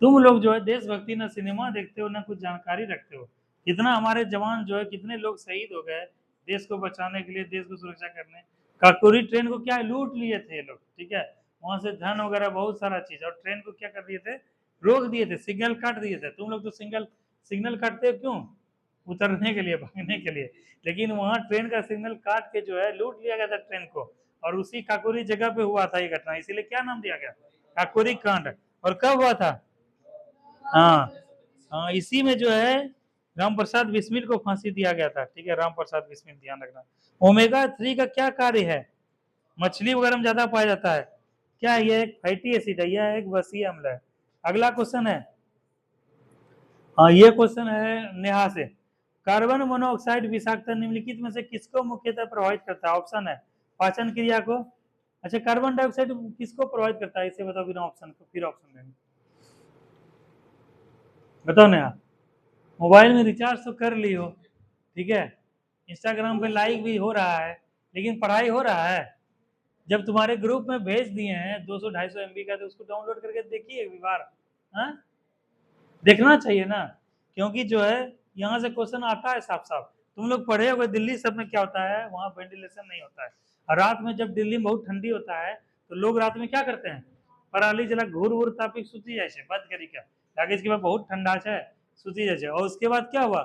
तुम लोग जो है देशभक्ति ना सिनेमा देखते हो ना कुछ जानकारी रखते हो, कितना हमारे जवान जो है कितने लोग शहीद हो गए देश को बचाने के लिए, देश को सुरक्षा करने। काकोरी ट्रेन को क्या लूट लिए थे लोग, ठीक है, वहां से धन वगैरह बहुत सारा चीज, और ट्रेन को क्या कर दिए थे, रोक दिए थे, सिग्नल काट दिए थे। तुम लोग तो सिग्नल काटते हो क्यों, उतरने के लिए, भागने के लिए, लेकिन वहां ट्रेन का सिग्नल काट के जो है लूट लिया गया था ट्रेन को, और उसी काकोरी जगह पे हुआ था ये घटना, इसीलिए क्या नाम दिया गया, काकोरी कांड। और कब हुआ था, हाँ हाँ, इसी में जो है राम प्रसाद बिस्मिल को फांसी दिया गया था, ठीक है, राम प्रसाद बिस्मिल, ध्यान रखना। ओमेगा 3 का क्या कार्य है, मछली वगैरह में ज्यादा पाया जाता है, क्या ये एक फैटी एसिड है या एक वसीय अम्ल है। अगला क्वेश्चन है, हाँ ये क्वेश्चन है नेहा से, कार्बन मोनोऑक्साइड विषाक्तता निम्नलिखित में से किसको मुख्यतः प्रभावित करता है, ऑप्शन है पाचन क्रिया को, अच्छा कार्बन डाइऑक्साइड किसको प्रभावित करता है, इसे बताओ बिना ऑप्शन को, फिर ऑप्शन देंगे, बताओ नेहा। मोबाइल में रिचार्ज तो कर ली हो, ठीक है, इंस्टाग्राम पे लाइक भी हो रहा है, लेकिन पढ़ाई हो रहा है, जब तुम्हारे ग्रुप में भेज दिए हैं 200-250 MB का, तो उसको डाउनलोड करके देखिए एक बार, हाँ देखना चाहिए ना, क्योंकि जो है यहाँ से क्वेश्चन आता है साफ साफ। तुम लोग पढ़े हो दिल्ली सब में क्या होता है, वहाँ वेंटिलेशन नहीं होता है, और रात में जब दिल्ली में बहुत ठंडी होता है तो लोग रात में क्या करते हैं, पराली जला घूर घूर तापी सुती जाए, बंद करी क्या, आगे इसके बाद बहुत ठंडा है सुती जाए। और उसके बाद क्या हुआ,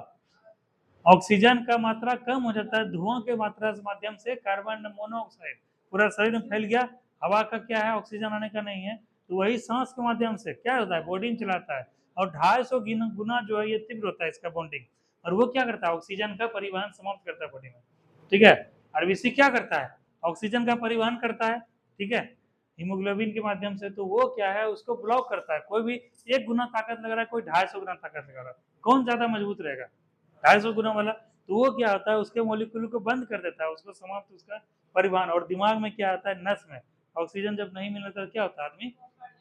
ऑक्सीजन का मात्रा कम हो जाता है धुआं के मात्रा के माध्यम से, कार्बन मोनोऑक्साइड पूरा शरीर में फैल गया, हवा का क्या है, ऑक्सीजन आने का नहीं है, तो वही सांस के माध्यम से क्या होता है, बॉडी में चलाता है, और 250 गुना जो है ये तीव्र होता है इसका बॉन्डिंग, और वो क्या करता है, ऑक्सीजन का परिवहन समाप्त करता है बॉडी में, ठीक है। आरबीसी क्या करता है, ऑक्सीजन का परिवहन करता है, ठीक है, हीमोग्लोबिन के माध्यम से, तो वो क्या है, उसको ब्लॉक करता है। कोई भी 1 गुना ताकत लगा रहा है, कोई 250 गुना ताकत लगा रहा है, कौन ज्यादा मजबूत रहेगा, 250 गुना वाला, तो वो क्या होता है, उसके मॉलिक्यूल को बंद कर देता है, उसको समाप्त, उसका परिवहन। और दिमाग में क्या आता है, नस में ऑक्सीजन जब नहीं मिलता तो क्या होता है, आदमी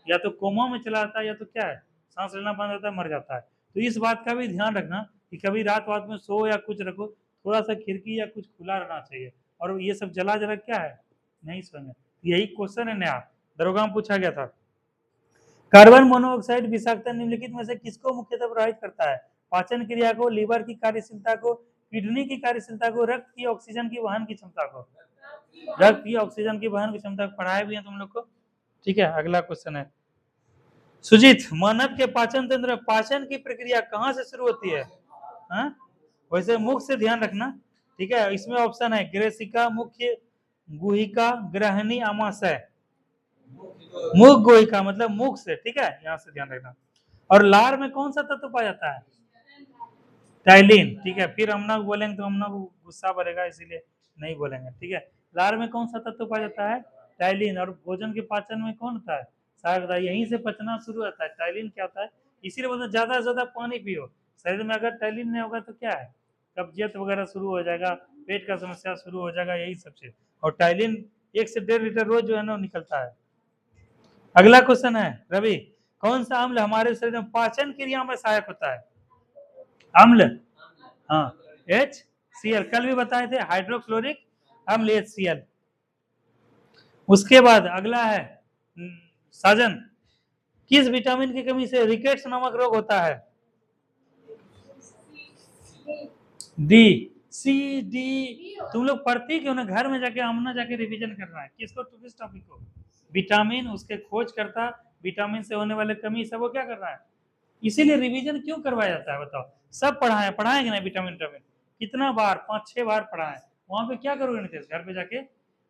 या तो कोमा में चला जाता है, या तो क्या है, सांस लेना बंद होता है, मर जाता है। तो इस बात का भी ध्यान रखना कि कभी रात में सो या कुछ रखो, थोड़ा सा खिड़की या कुछ खुला रहना चाहिए, और ये सब जला जला क्या है, नहीं सोएंगे। यही क्वेश्चन है नया, दरोगा में पूछा गया था। कार्बन मोनोऑक्साइड विषाक्तता निम्नलिखित में से किसको मुख्यतः प्रभावित करता है, पाचन क्रिया को, लीवर की कार्यशीलता को, किडनी की कार्यशीलता को, रक्त की ऑक्सीजन की वहन की क्षमता को। रक्त की ऑक्सीजन की वहन की क्षमता पढ़ाए भी है तुम लोग को, ठीक है। अगला क्वेश्चन है, सुजीत, मानव के पाचन तंत्र, पाचन की प्रक्रिया कहाँ से शुरू होती है, हा? वैसे मुख से ध्यान रखना, ठीक है। इसमें ऑप्शन है ग्रेसिका, मुख्य गुहिका, ग्रहणी, आमाशय। मुख गुहिका मतलब मुख से, ठीक है, यहाँ से ध्यान रखना। और लार में कौन सा तत्व पाया जाता है, टाइलिन, ठीक है। फिर हम लोग बोलेंगे तो हम लोग गुस्सा बढ़ेगा, इसीलिए नहीं बोलेंगे, ठीक है। लार में कौन सा तत्व पाया जाता है, टाइलिन। और भोजन के पाचन में कौन होता है, शायद यहीं से पचना शुरू होता है, टाइलिन क्या होता है, इसीलिए बोलते ज्यादा से ज्यादा पानी पियो, शरीर में अगर टाइलिन नहीं होगा तो क्या है, कब्जियत वगैरह शुरू हो जाएगा, पेट का समस्या शुरू हो जाएगा, यही सब चीज। और टाइलिन 1 से 1.5 लीटर रोज जो है ना निकलता है। अगला क्वेश्चन है रवि, कौन सा अम्ल हमारे शरीर में पाचन क्रिया में सहायक होता है, अम्ल, हाँ, HCl, कल भी बताए थे, हाइड्रोक्लोरिक अम्ल HCl। उसके बाद अगला है साजन, किस विटामिन की कमी से रिकेट्स नामक रोग होता है, डी, सी, डी। तुम लोग पढ़ती क्यों ना, घर में जाके हमने जाके रिवीजन करना है, किसको, किस टॉपिक को, विटामिन, उसके खोजकर्ता, विटामिन से होने वाले कमी, सब वो क्या कर रहा है, इसीलिए रिवीजन क्यों करवाया जाता है बताओ, सब पढ़ाएंगे ना, विटामिन कितना बार, 5-6 बार पढ़ा है, वहां पे क्या करोगे नीतीश, घर पे जाके।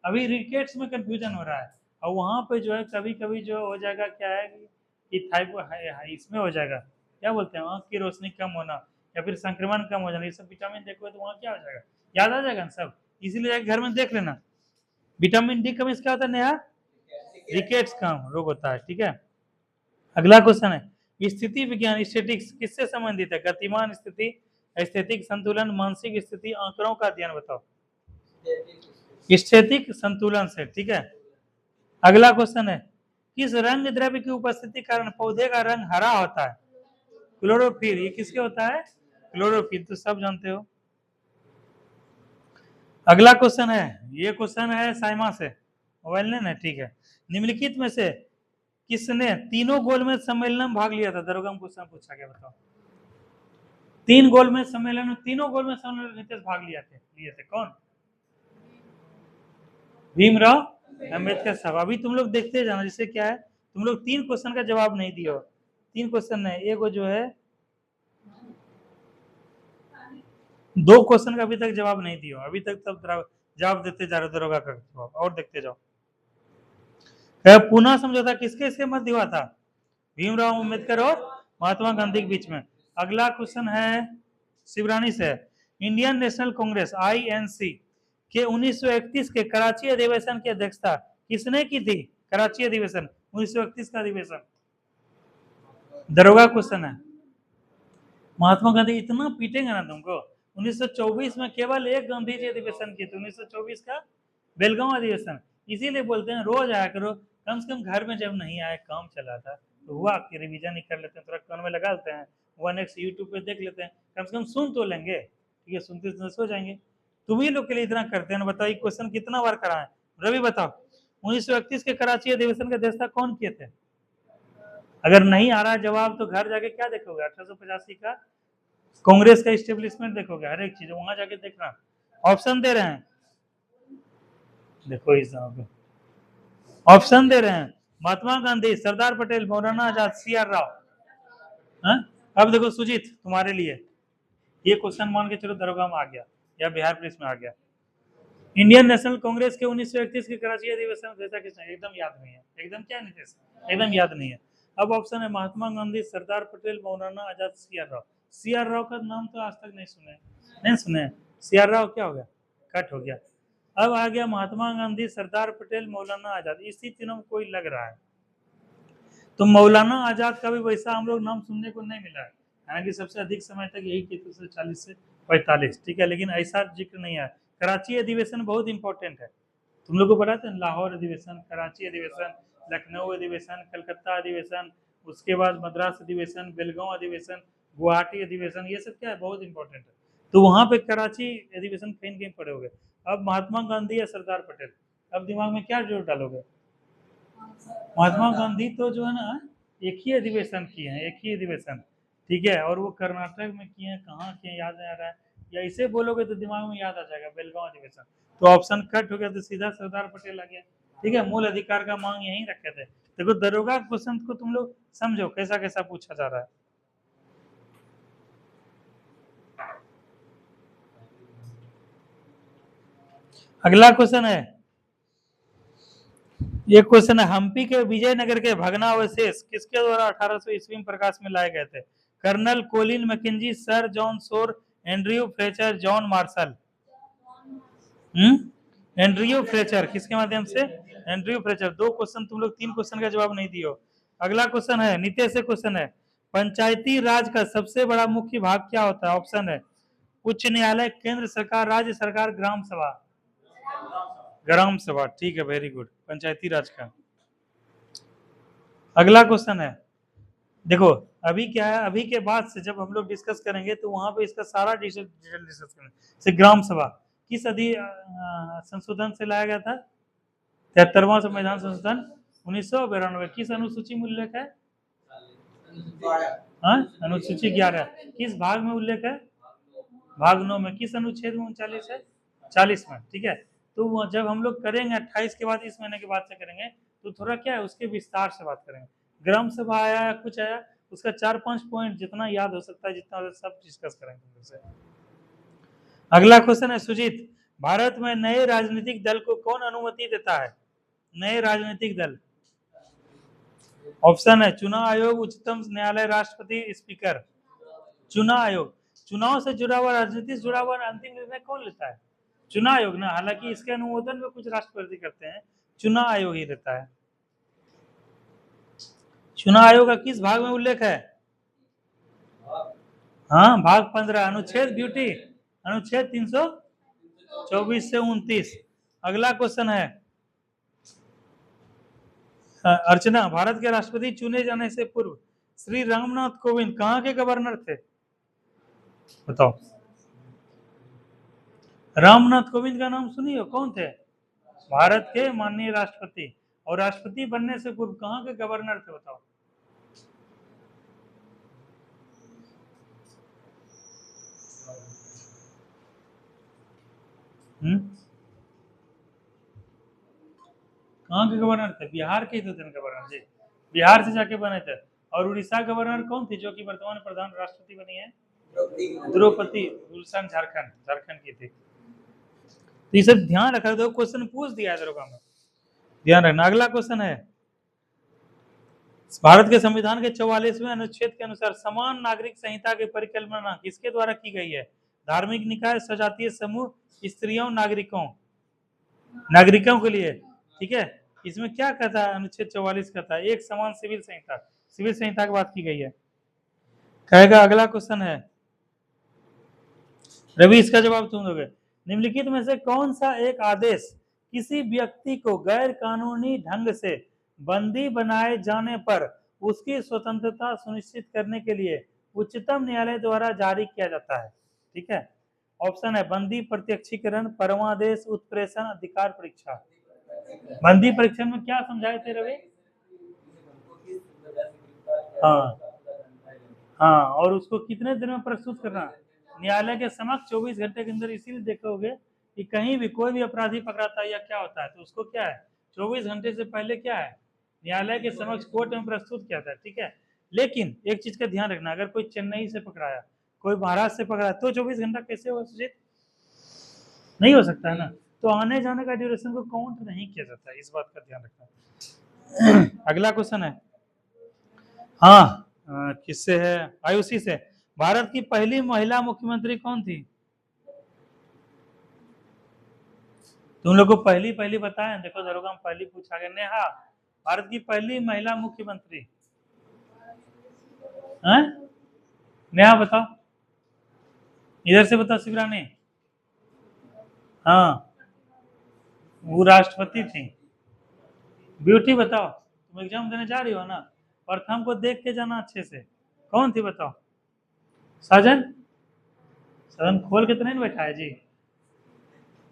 अभी रिकेट्स में कंफ्यूजन हो रहा है, और वहां पे जो है कभी कभी जो हो जाएगा क्या है कि इसमें हो जाएगा, क्या बोलते हैं, आंख की रोशनी कम होना, या फिर संक्रमण कम हो जाना, ये सब विटामिन देखो तो वहाँ क्या हो जाएगा, याद आ जाएगा ना सब, इसीलिए घर में देख लेना। विटामिन डी कमी से क्या होता है, नया रिकेट्स का रोग होता है, ठीक है। अगला क्वेश्चन है, स्थिति विज्ञान स्टेटिक्स किससे संबंधित है, गतिमान स्थिति, स्थैतिक संतुलन, मानसिक स्थिति, आंकड़ों का अध्ययन बताओ, स्थैतिक संतुलन से, ठीक है। अगला क्वेश्चन है, किस रंग द्रव्य की उपस्थिति कारण पौधे का रंग हरा होता है, क्लोरोफिल, ये किसके होता है, क्लोरोफिल, तो सब जानते हो। अगला क्वेश्चन है, ये क्वेश्चन है साइमा से, मोबाइल ने, ठीक है। निम्नलिखित में से किसने तीनों गोलमेज सम्मेलन में भाग लिया था, दरोगा में क्वेश्चन पूछा गया, बताओ। 3 गोलमेज सम्मेलन में, तीनों गोलमेज सम्मेलन में नीतीश भाग लिए थे, कौन, भीमराव अम्बेडकर साहब। अभी तुम लोग देखते जाना, जिससे क्या है, तुम लोग 3 क्वेश्चन का जवाब नहीं दिया हो, 3 क्वेश्चन है, एक जो है 2 क्वेश्चन का अभी तक जवाब नहीं दिया, अभी तक सब जवाब देते जा रहे, दरोगा का जवाब, और देखते जाओ। पुनः समझौता किसके मध्य हुआ था, भीमराव अम्बेडकर और महात्मा गांधी के बीच में। अगला क्वेश्चन है शिवरानी से, इंडियन नेशनल कांग्रेस INC के 1931 के कराची अधिवेशन की अध्यक्षता किसने की थी, कराची अधिवेशन 1931 का अधिवेशन, दरोगा क्वेश्चन है। महात्मा गांधी, इतना पीटेंगे ना तुमको, 1924 में केवल एक गांधी जी अधिवेशन किए थे, 1924 का बेलगांव अधिवेशन। इसीलिए बोलते हैं रोज आया करो, कम से कम घर में जब नहीं आए, काम चला था तो हुआ कि रिवीजन ही कर लेते हैं, थोड़ा कान में लगा लेते हैं, 1x यूट्यूब पे देख लेते हैं, कम से कम सुन तो लेंगे, ठीक है, सुनते सुनते सो जाएंगे। तुम ही लोग के लिए इतना करते हैं, बताओ क्वेश्चन कितना बार करा है, रवि बताओ। 1931 के कराची अधिवेशन की अध्यक्षता कौन किए थे, अगर नहीं आ रहा है जवाब तो घर जाके क्या देखोगे, 1885 का कांग्रेस का इस्टेब्लिशमेंट देखोगे, हर एक चीज वहां जाके देखना। ऑप्शन दे रहे हैं, देखो इस ऑप्शन दे रहे हैं, महात्मा गांधी, सरदार पटेल, मौलाना आजाद, CR राव। अब देखो सुजीत तुम्हारे लिए, ये क्वेश्चन मान के चलो दरोगा में आ गया या बिहार पुलिस में आ गया। इंडियन नेशनल कांग्रेस के 1931 के कराची अधिवेशन जैसा किसने, एकदम याद नहीं है, एकदम क्या नीतीश, एकदम याद नहीं है। अब ऑप्शन है महात्मा गांधी, सरदार पटेल, मौलाना आजाद, CR राव। CR राव का नाम तो आज तक नहीं सुने। CR राव क्या हो गया, कट हो गया। अब आ गया महात्मा गांधी, सरदार पटेल, मौलाना आजाद, इसी तीनों में कोई लग रहा है। तो मौलाना आजाद का भी वैसा हम लोग नाम सुनने को नहीं मिला है, हालांकि सबसे अधिक समय तक यही किए थे, 40 से 45, ठीक है, लेकिन ऐसा जिक्र नहीं है। कराची अधिवेशन बहुत इंपॉर्टेंट है, तुम लोग को पता था, लाहौर अधिवेशन, कराची अधिवेशन, लखनऊ अधिवेशन, कलकत्ता अधिवेशन, उसके बाद मद्रास अधिवेशन, बेलगांव अधिवेशन, गुवाहाटी अधिवेशन, ये सब क्या है, बहुत इंपॉर्टेंट है। तो वहां पे कराची अधिवेशन कहीं न कहीं पड़े हो गए। अब महात्मा गांधी या सरदार पटेल, अब दिमाग में क्या जोर डालोगे? महात्मा गांधी तो जो है ना एक ही अधिवेशन किए हैं, एक ही अधिवेशन, ठीक है, और वो कर्नाटक में किए हैं, कहाँ किए याद नहीं आ रहा है, या इसे बोलोगे तो दिमाग में याद आ जाएगा, बेलगांव अधिवेशन। तो ऑप्शन कट हो गया, तो सीधा सरदार पटेल आ गया, ठीक है। मूल अधिकार का मांग यहीं रखे थे। देखो दरोगा क्वेश्चन को तुम लोग समझो कैसा कैसा पूछा जा रहा है। अगला क्वेश्चन है, ये क्वेश्चन है, हम्पी के विजयनगर के भग्नावशेष किसके द्वारा 1800 ईस्वी में प्रकाश में लाए गए थे? Colonel Colin Mackenzie, sir John Shore, Andrew Fletcher, John Marshall. Andrew Fletcher, किसके माध्यम से? Andrew Fletcher. दो क्वेश्चन तुम लोग, 3 क्वेश्चन का जवाब नहीं दियो। अगला क्वेश्चन है, नीतीश से क्वेश्चन है, पंचायती राज का सबसे बड़ा मुख्य भाग क्या होता है? ऑप्शन है उच्च न्यायालय, केंद्र सरकार, राज्य सरकार, ग्राम सभा। ग्राम सभा, ठीक है, वेरी गुड, पंचायती राज का। अगला क्वेश्चन है, देखो अभी क्या है, अभी के बाद से जब हम लोग डिस्कस करेंगे तो वहां पे इसका सारा डिटेल डिस्कस करेंगे। ग्राम सभा किस संशोधन से लाया गया था? 73वां संविधान संशोधन 1992। किस अनुसूची में उल्लेख है? अनुसूची 11। किस भाग में उल्लेख है? भाग 9 में। किस अनुच्छेद में 39 है? 40 में, ठीक है। तो जब हम लोग करेंगे 28 के बाद, इस महीने के बाद से करेंगे, तो थोड़ा क्या है उसके विस्तार से बात करेंगे। ग्राम सभा आया या कुछ आया, उसका 4-5 पॉइंट जितना याद हो सकता है, जितना सब डिस्कस करेंगे। अगला क्वेश्चन है, सुजीत, भारत में नए राजनीतिक दल को कौन अनुमति देता है? नए राजनीतिक दल, ऑप्शन है चुनाव आयोग, उच्चतम न्यायालय, राष्ट्रपति, स्पीकर। चुनाव आयोग, चुनाव से जुड़ा हुआ, राजनीति से जुड़ा हुआ अंतिम निर्णय कौन लेता है? चुनाव आयोग ना, हालांकि इसके अनुमोदन में कुछ राष्ट्रपति करते हैं, चुनाव आयोग ही रहता है। चुनाव आयोग का किस भाग में उल्लेख है? हाँ, भाग 15, अनुच्छेद ब्यूटी, अनुच्छेद 324 से 29। अगला क्वेश्चन है, अर्चना, भारत के राष्ट्रपति चुने जाने से पूर्व श्री रामनाथ कोविंद कहाँ के गवर्नर थे? बताओ। रामनाथ कोविंद का नाम सुनिए, कौन थे? भारत के माननीय राष्ट्रपति, और राष्ट्रपति बनने से पूर्व कहाँ के गवर्नर थे? बताओ। कहाँ के गवर्नर थे? बिहार के तो थे गवर्नर जी, बिहार से जाके बने थे। और उड़ीसा गवर्नर कौन थी, जो कि वर्तमान प्रधान राष्ट्रपति बनी है? द्रौपदी, झारखंड, झारखंड की थी। तो ये सब ध्यान रखा, दो क्वेश्चन पूछ दिया है दरोगा में, ध्यान रखना। अगला क्वेश्चन है, भारत के संविधान के 44वें अनुच्छेद के अनुसार समान नागरिक संहिता की परिकल्पना किसके द्वारा की गई है? धार्मिक निकाय, सजातीय समूह, स्त्रियों, नागरिकों के लिए, ठीक है। इसमें क्या कहता है? अनुच्छेद 44 कहता है एक समान सिविल संहिता, सिविल संहिता की बात की गई है, कहेगा। अगला क्वेश्चन है, रवि इसका जवाब तुम दोगे। निम्नलिखित में से कौन सा एक आदेश किसी व्यक्ति को गैर कानूनी ढंग से बंदी बनाए जाने पर उसकी स्वतंत्रता सुनिश्चित करने के लिए उच्चतम न्यायालय द्वारा जारी किया जाता है? ठीक है, ऑप्शन है बंदी प्रत्यक्षीकरण, परमादेश, उत्प्रेषण, अधिकार परीक्षा। बंदी परीक्षण में क्या समझाए थे रवि? हाँ हाँ, और उसको कितने दिन में प्रस्तुत करना? न्यायालय के समक्ष 24 घंटे के अंदर। इसीलिए देखोगे कि कहीं भी कोई भी अपराधी पकड़ाता है या क्या होता है, तो उसको क्या है 24 घंटे से पहले क्या है न्यायालय के समक्ष कोर्ट में प्रस्तुत किया था, ठीक है। लेकिन एक चीज का ध्यान रखना, अगर कोई चेन्नई से पकड़ाया कोई महाराष्ट्र से पकड़ा तो 24 घंटा कैसे होगा सुजीत? नहीं हो सकता है ना। तो आने जाने का ड्यूरेशन को काउंट नहीं किया जाता है, इस बात का ध्यान रखना। अगला क्वेश्चन है, हाँ किससे है? आयुषी से। भारत की पहली महिला मुख्यमंत्री कौन थी? तुम लोग को पहली पहली बताएं, देखो दरोगा हम पहली पूछा गया। नेहा, भारत की पहली महिला मुख्यमंत्री हैं? नेहा बताओ, इधर से बताओ शिवरानी। हाँ वो राष्ट्रपति थी। ब्यूटी बताओ, तुम एग्जाम देने जा रही हो ना, प्रथम को देख के जाना अच्छे से। कौन थी बताओ? साजन, सदन खोल के तो नहीं बैठा है जी।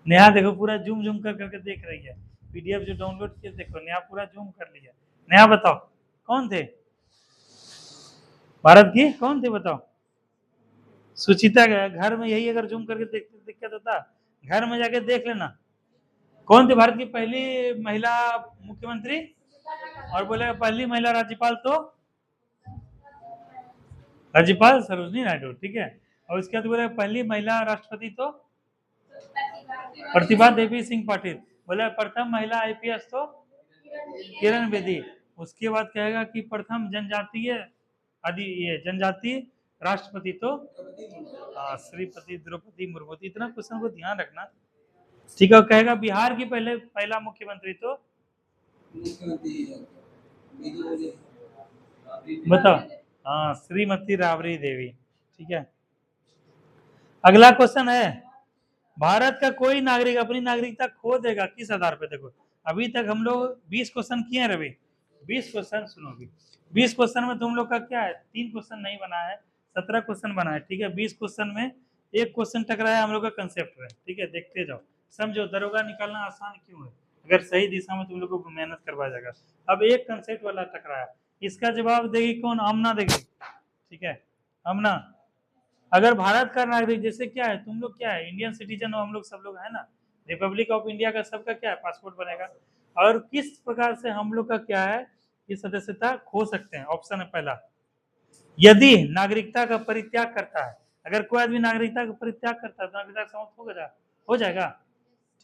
नेहा देखो पूरा जूम जूम कर करके देख रही है, पीडीएफ जो डाउनलोड किए देखो, नेहा पूरा जूम कर लिया। नेहा बताओ कौन थे? भारत की कौन थे बताओ? सुचिता का घर में यही अगर जूम करके देखते दिक्कत होता, घर में जाके देख लेना। कौन थी भारत की पहली महिला मुख्यमंत्री? और बोले पहली महिला राज्यपाल तो राज्यपाल सरोजनी नायडू, ठीक है। और उसके बाद बोले पहली महिला राष्ट्रपति तो प्रतिभा देवी सिंह पाटिल। बोले प्रथम महिला आईपीएस तो किरण बेदी। उसके बाद कहेगा कि प्रथम जनजातीय ये जनजातीय राष्ट्रपति तो श्रीपति द्रौपदी मुर्मू। इतना क्वेश्चन को ध्यान रखना, ठीक है। कहेगा बिहार की पहला मुख्यमंत्री तो बताओ। हाँ श्रीमती राबड़ी देवी, ठीक है। अगला क्वेश्चन है, भारत का कोई नागरिक अपनी नागरिकता खो देगा किस आधार पे? देखो अभी तक हम लोग 20 क्वेश्चन किए हैं रवि, 20 क्वेश्चन सुनो। अभी 20 क्वेश्चन में तुम लोग का क्या है, 3 क्वेश्चन नहीं बना है, 17 क्वेश्चन बना है, ठीक है। 20 क्वेश्चन में एक क्वेश्चन टकराया हम लोग का कंसेप्ट में, ठीक है। देखते जाओ, समझो दरोगा निकालना आसान क्यों है, अगर सही दिशा में तुम लोग को मेहनत करवाया जाएगा। अब एक कंसेप्ट वाला टकराया, इसका जवाब देगी कौन? आमना देगी, ठीक है। आमना, अगर भारत का नागरिक, जैसे क्या है तुम लोग क्या है इंडियन सिटीजन हो, हम लोग सब लोग है ना, रिपब्लिक ऑफ इंडिया का सबका क्या है पासपोर्ट बनेगा। और किस प्रकार से हम लोग का क्या है ये सदस्यता खो सकते हैं? ऑप्शन है पहला, यदि नागरिकता का परित्याग करता है। अगर कोई आदमी नागरिकता का परित्याग करता है तो नागरिकता समाप्त हो जाएगा,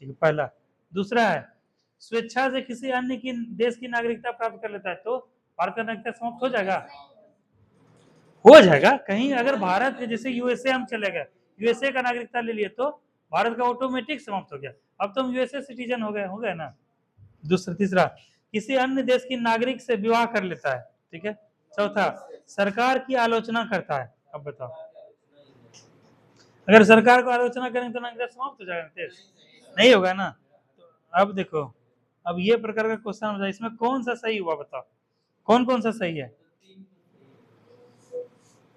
ठीक है पहला। दूसरा है स्वेच्छा से किसी अन्य की देश की नागरिकता प्राप्त कर लेता है तो भारत का नागरिकता समाप्त हो जाएगा। कहीं अगर भारत के जैसे यूएसए हम चले गए, यूएसए का नागरिकता ले लिए तो भारत का ऑटोमेटिक समाप्त हो गया, अब तुम यूएसए सिटीजन हो गए ना। दूसरा, तीसरा किसी अन्य देश की नागरिक से विवाह कर लेता है, ठीक है। चौथा सरकार की आलोचना करता है। अब बताओ, अगर सरकार को आलोचना करेंगे तो नागरिकता समाप्त हो जाएगा देश? नहीं होगा ना। तो अब देखो, अब ये प्रकार का क्वेश्चन हो जाए, इसमें कौन सा सही हुआ बताओ, कौन कौन सा सही है?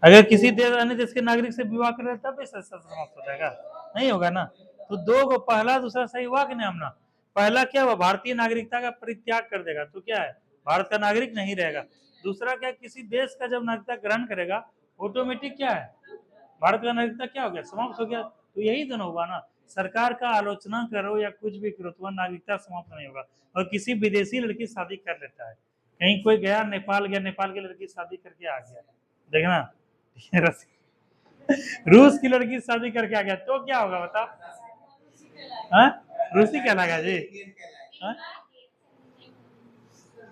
अगर किसी अन्य देश के नागरिक से विवाह कर रहे तब समाप्त हो जाएगा? नहीं होगा ना। तो दो को पहला दूसरा सही हुआ कि नहीं? हमना पहला क्या हुआ, भारतीय नागरिकता का परित्याग कर देगा तो क्या है भारत का नागरिक नहीं रहेगा। दूसरा क्या, किसी देश का जब नागरिकता ग्रहण करेगा ऑटोमेटिक क्या है भारत का नागरिकता क्या हो गया, समाप्त हो गया। तो यही दोनों हुआ ना, सरकार का आलोचना करो या कुछ भी करो तो नागरिकता समाप्त नहीं होगा। और किसी विदेशी लड़की शादी कर लेता है, कहीं कोई गया नेपाल गया, नेपाल की लड़की शादी करके आ गया, देखना रूस की लड़की शादी करके आ गया तो क्या होगा बताओ? रूसी कहलाएगा जी?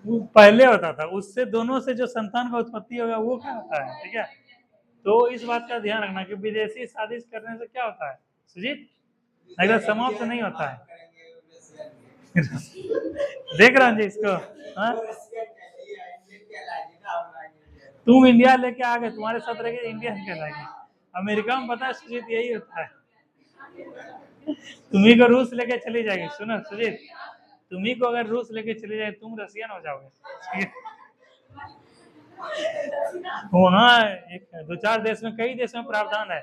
वो पहले होता था, उससे दोनों से जो संतान का उत्पत्ति होगा वो क्या होता है, ठीक है। तो इस बात का ध्यान रखना कि विदेशी शादी करने से क्या होता है सुजीत, अगर समाप्त नहीं होता है। देख रहा जी इसको, तुम इंडिया लेके आ गए, तुम्हारे साथ रह के इंडिया कहलाएगी। अमेरिका में पता है सुजीत यही होता है, तुम्ही को रूस लेके चली जाएगी। सुनो सुजीत, तुम्ही को अगर रूस लेके चली जाए तुम रसियन हो जाओगे। वहाँ एक 2-4 देश में, कई देशों में प्रावधान है,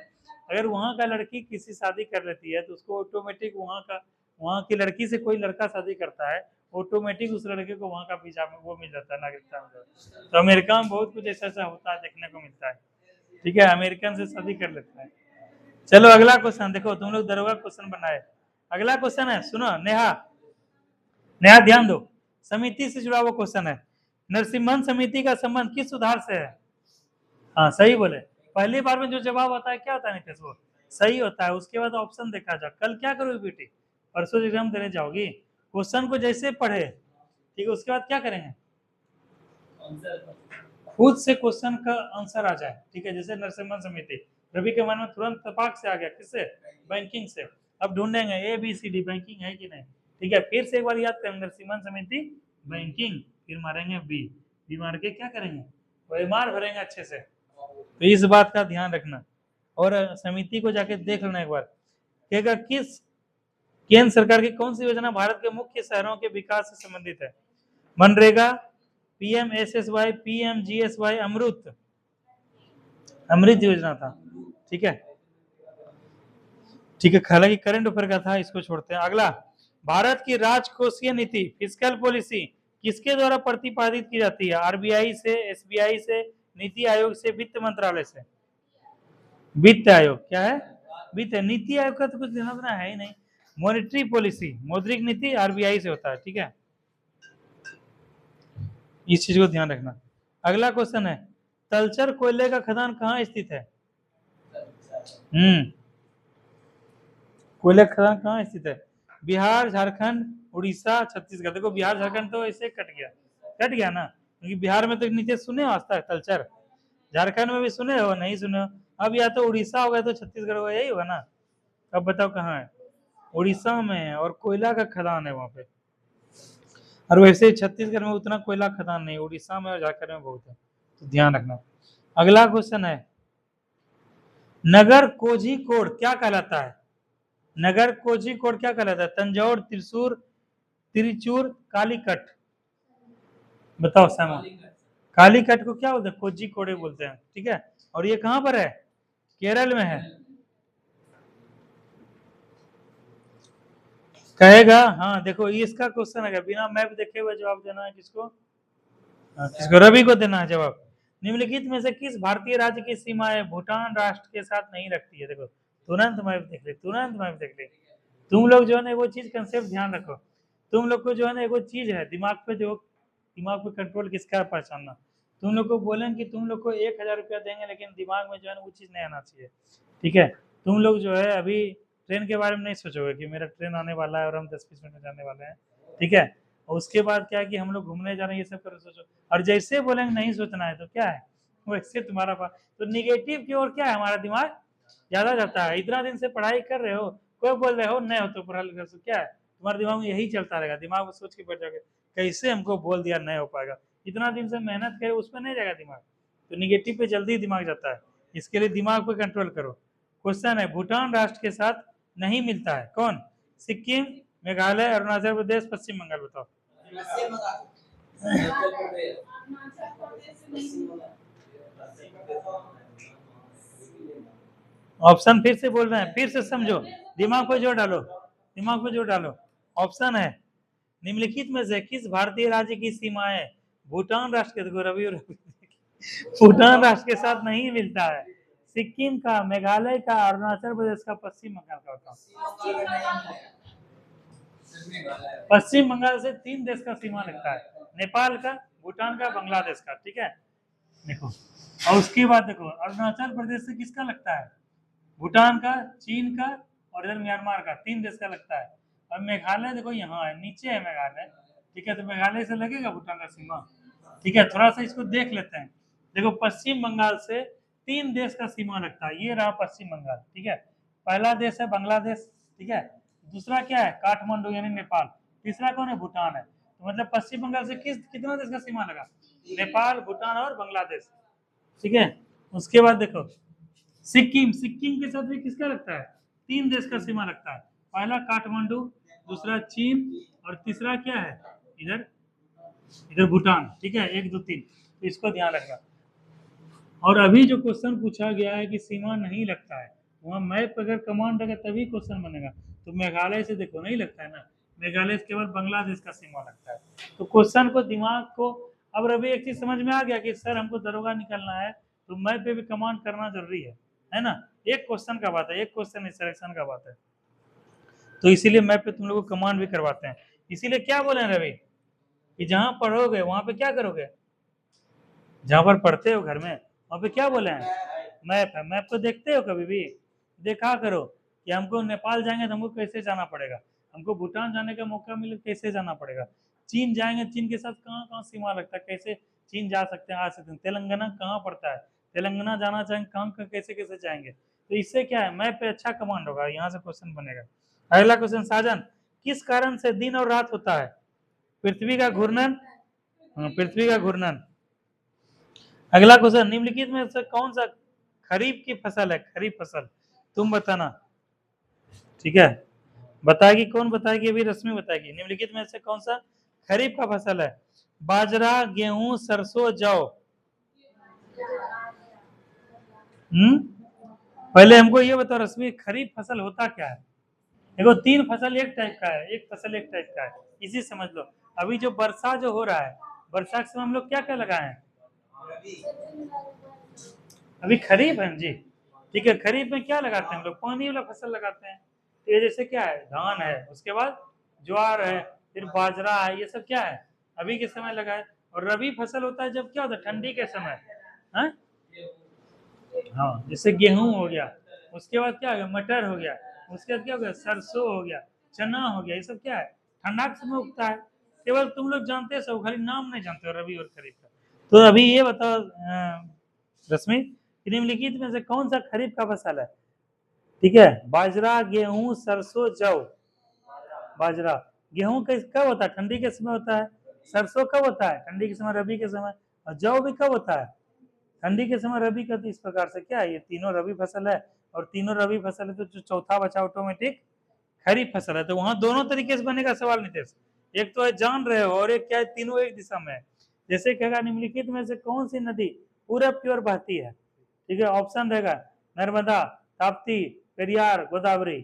अगर वहाँ का लड़की किसी शादी कर लेती है तो उसको ऑटोमेटिक वहाँ की लड़की से कोई लड़का शादी करता है, ऑटोमेटिक उस लड़के को वहाँ का वीजा में वो मिल जाता है, नागरिकता मिल जाता है। तो अमेरिका में बहुत कुछ ऐसा होता है, देखने को मिलता है, ठीक है। अमेरिकन से शादी कर लेता है। चलो अगला क्वेश्चन देखो, तुम लोग दरोगा क्वेश्चन बनाए। अगला क्वेश्चन है, सुनो नेहा ध्यान दो, समिति से जुड़ा हुआ क्वेश्चन है। नरसिम्हन समिति का संबंध किस सुधार से है? हाँ सही बोले, पहली बार में जो जवाब आता है क्या होता है नीतीश, वो सही होता है। उसके बाद ऑप्शन देखा जाए। कल क्या करोगे बेटी, परसों एग्जाम देने जाओगी, क्वेश्चन को जैसे पढ़े, ठीक है, उसके बाद क्या करेंगे, खुद से क्वेश्चन का आंसर आ जाए, ठीक है। जैसे नरसिम्हा समिति, रवि के मन में तुरंत तपाक से आ गया, किससे, बैंकिंग से। अब ढूंढेंगे A B C D banking है कि नहीं, ठीक है। फिर से एक बार याद करेंगे, नरसिम्हा समिति बैंकिंग, फिर मारेंगे बी, बी मार के क्या करेंगे, वही मार भरेंगे अच्छे से। तो इस बात का ध्यान रखना। और समिति को जाके देख लेना एक बार, कहेगा किस केंद्र सरकार की कौन सी योजना भारत के मुख्य शहरों के विकास से संबंधित है। मनरेगा, PMSSY, PMGSY, अमृत योजना था, ठीक है, ठीक है। हालांकि करंट अफेयर का था, इसको छोड़ते हैं। अगला, भारत की राजकोषीय नीति, फिस्कल पॉलिसी किसके द्वारा प्रतिपादित की जाती है, RBI से, SBI से, नीति आयोग से, वित्त मंत्रालय से। वित्त आयोग क्या है, वित्त, नीति आयोग का तो कुछ लेना देना है ही नहीं। मॉनेटरी पॉलिसी, मौद्रिक नीति RBI से होता है, ठीक है, इस चीज को ध्यान रखना। अगला क्वेश्चन है, तलचर कोयले का खदान कहाँ स्थित है। कोयले का खदान कहाँ स्थित है, बिहार, झारखंड, उड़ीसा, छत्तीसगढ़। देखो बिहार झारखंड तो ऐसे कट गया ना, क्योंकि बिहार में तो नीचे सुने हो आज तक तलचर, झारखंड में भी सुने हो, नहीं सुने हो। अब या तो उड़ीसा होगा तो छत्तीसगढ़ होगा, यही होगा ना। अब बताओ कहाँ है, उड़ीसा में है, और कोयला का खदान है वहां पे। और वैसे छत्तीसगढ़ में उतना कोयला खदान नहीं, उड़ीसा में और झारखंड में बहुत है, तो ध्यान रखना। अगला क्वेश्चन है, नगर कोझिकोड क्या कहलाता है, नगर कोझिकोड क्या कहलाता है, तंजौर, त्रिशूर, तिरुचूर, कालीकट। बताओ सामा, कालीकट को क्या बोलते हैं, कोझिकोड बोलते हैं, ठीक है। और ये कहां पर है, केरल में है। कहेगा, हाँ देखो इसका क्वेश्चन है, बिना मैप देखे हुए जवाब देना है, किसको, किसको, रवि को देना है जवाब। निम्नलिखित में से किस भारतीय राज्य की सीमाएं भूटान राष्ट्र के साथ नहीं रखती है। देखो तुरंत मैप देख ले, तुरंत मैप देख ले। तुम लोग जो है ना वो चीज कंसेप्ट ध्यान रखो, तुम लोग को जो है ना वो चीज है दिमाग पे, जो दिमाग पे कंट्रोल किसका है पहचानना। तुम लोग को बोलेंगे कि तुम लोग को 1000 रुपया देंगे, लेकिन दिमाग में जो है ना वो चीज नहीं आना चाहिए, ठीक है। तुम लोग जो है अभी ट्रेन के बारे में नहीं सोचोगे कि मेरा ट्रेन आने वाला है और हम 10-20 मिनट में जाने वाले हैं, ठीक है। और उसके बाद क्या है कि हम लोग घूमने जा रहे हैं, ये सब करो सोचो। और जैसे बोलेंगे नहीं सोचना है तो क्या है, वैसे तुम्हारा पास तो निगेटिव की ओर क्या है, हमारा दिमाग ज्यादा जाता है। इतना दिन से पढ़ाई कर रहे हो, कोई बोल रहे हो नहीं हो तो पढ़ा लिखा, तो क्या है तुम्हारे दिमाग में यही चलता रहेगा, दिमाग में सोच के बैठ जाओगे कैसे हमको बोल दिया नहीं हो पाएगा। इतना दिन से मेहनत करे उस पर नहीं जाएगा दिमाग, तो निगेटिव पे जल्दी दिमाग जाता है। इसके लिए दिमाग पे कंट्रोल करो। क्वेश्चन है, भूटान राष्ट्र के साथ नहीं मिलता है कौन, सिक्किम, मेघालय, अरुणाचल प्रदेश, पश्चिम बंगाल। बताओ, ऑप्शन फिर से बोल रहे हैं, फिर से समझो, दिमाग पे जोर डालो, दिमाग पे जोर डालो। ऑप्शन है, निम्नलिखित में से किस भारतीय राज्य की सीमाएं भूटान राष्ट्र के, देखो रवि और भूटान राष्ट्र के साथ नहीं मिलता है, सिक्किम का, मेघालय का, अरुणाचल प्रदेश का, पश्चिम बंगाल का। बताओ, पश्चिम बंगाल से 3 देश का सीमा लगता है, नेपाल का, भूटान का, बांग्लादेश का, ठीक है। देखो और उसके बाद देखो अरुणाचल प्रदेश से किसका लगता है, भूटान का, चीन का, और इधर म्यांमार का, 3 देश का लगता है। और मेघालय देखो यहाँ है, नीचे है मेघालय, ठीक है। तो मेघालय से लगेगा भूटान का सीमा, ठीक है। थोड़ा सा इसको देख लेते हैं। देखो पश्चिम बंगाल से 3 देश का सीमा लगता है, ये रहा पश्चिम बंगाल, ठीक है। पहला देश है बांग्लादेश, ठीक है। दूसरा क्या है, काठमांडू यानी नेपाल। तीसरा कौन है, भूटान है। तो मतलब पश्चिम बंगाल से कितना देश का सीमा लगा, नेपाल, भूटान और बांग्लादेश, ठीक है। उसके बाद देखो सिक्किम, सिक्किम के साथ भी किसका लगता है, 3 देश का सीमा लगता है। पहला काठमांडू, दूसरा चीन, और तीसरा क्या है, इधर इधर भूटान, ठीक है। 1 2 3, तो इसको ध्यान रखना। और अभी जो क्वेश्चन पूछा गया है कि सीमा नहीं लगता है, वहाँ मैप अगर कमांड अगर तभी क्वेश्चन बनेगा। तो मेघालय से देखो नहीं लगता है ना, मेघालय से केवल बांग्लादेश का सीमा लगता है। तो क्वेश्चन को दिमाग को, अब रवि एक चीज समझ में आ गया कि सर हमको दरोगा निकलना है तो मैप पे भी कमांड करना जरूरी है ना। एक क्वेश्चन का बात है, एक क्वेश्चन सिलेक्शन का बात है, तो इसीलिए मैप पे तुम लोग को कमांड भी करवाते हैं। इसीलिए क्या बोले रवि कि जहां पढ़ोगे वहां पे क्या करोगे, जहां पर पढ़ते हो घर में वहां पे क्या बोले हैं, मैप है। मैप को देखते हो कभी भी? देखा करो कि हमको नेपाल जाएंगे तो हमको कैसे जाना पड़ेगा, हमको भूटान जाने का मौका मिले कैसे जाना पड़ेगा, चीन जाएंगे चीन के साथ कहाँ कहाँ सीमा लगता है, कैसे चीन जा सकते हैं आ सकते हैं, तेलंगाना कहाँ पड़ता है, तेलंगाना जाना चाहेंगे कहाँ कैसे कैसे जाएंगे। तो इससे क्या है, मैप पे अच्छा कमांड होगा, यहाँ से क्वेश्चन बनेगा। अगला क्वेश्चन, साजन किस कारण से दिन और रात होता है? पृथ्वी का घूर्णन, पृथ्वी का घूर्णन। अगला क्वेश्चन, निम्नलिखित में से कौन सा खरीफ की फसल है? खरीफ फसल तुम बताना, ठीक है? बताएगी कौन? बताएगी अभी रश्मि बताएगी। निम्नलिखित में से कौन सा खरीफ का फसल है? बाजरा, गेहूं, सरसों, जौ। पहले हमको ये बताओ रश्मि, खरीफ फसल होता क्या है? देखो 3 फसल एक टाइप का है, एक फसल एक टाइप का है, इसी समझ लो। अभी जो वर्षा जो हो रहा है, वर्षा के समय हम लोग क्या क्या लगाए हैं? अभी खरीफ है जी, ठीक है। खरीफ में क्या लगाते हैं हम लोग? पानी वाला फसल लगाते हैं। तो ये जैसे क्या है, धान है, उसके बाद ज्वार है, फिर बाजरा है, ये सब क्या है अभी के समय लगा है। और रबी फसल होता है जब क्या होता है, ठंडी के समय, है? हाँ, जैसे गेहूं हो गया, उसके बाद क्या हो गया, मटर हो गया, उसके बाद क्या हो गया, सरसों हो गया, चना हो गया, ये सब क्या है ठंडा के समय उगता है। केवल तुम लोग जानते हो सब, खाली नाम नहीं जानते हो रबी और खरीफ का। तो अभी ये बताओ रश्मि, निम्नलिखित में से कौन सा खरीफ का फसल है? ठीक है, बाजरा, गेहूं, सरसों, जौ। बाजरा, गेहूं कब होता है? ठंडी के समय होता है। सरसों कब होता है? ठंडी के समय, रबी के समय। और जौ भी कब होता है? ठंडी के समय, रबी का। तो इस प्रकार से क्या है, ये तीनों रबी फसल है, और तीनों रबी फसल है, तो जो चौथा बचा ऑटोमेटिक खरीफ फसल है। तो वहां दोनों तरीके से बनेगा सवाल नितेश, एक तो है जान रहे हो, और एक क्या है, तीनों एक दिशा में है। जैसे कहेगा निम्नलिखित में से कौन सी नदी पूरब की ओर बहती है? ठीक है, ऑप्शन रहेगा नर्मदा, ताप्ती, पेरियार, गोदावरी।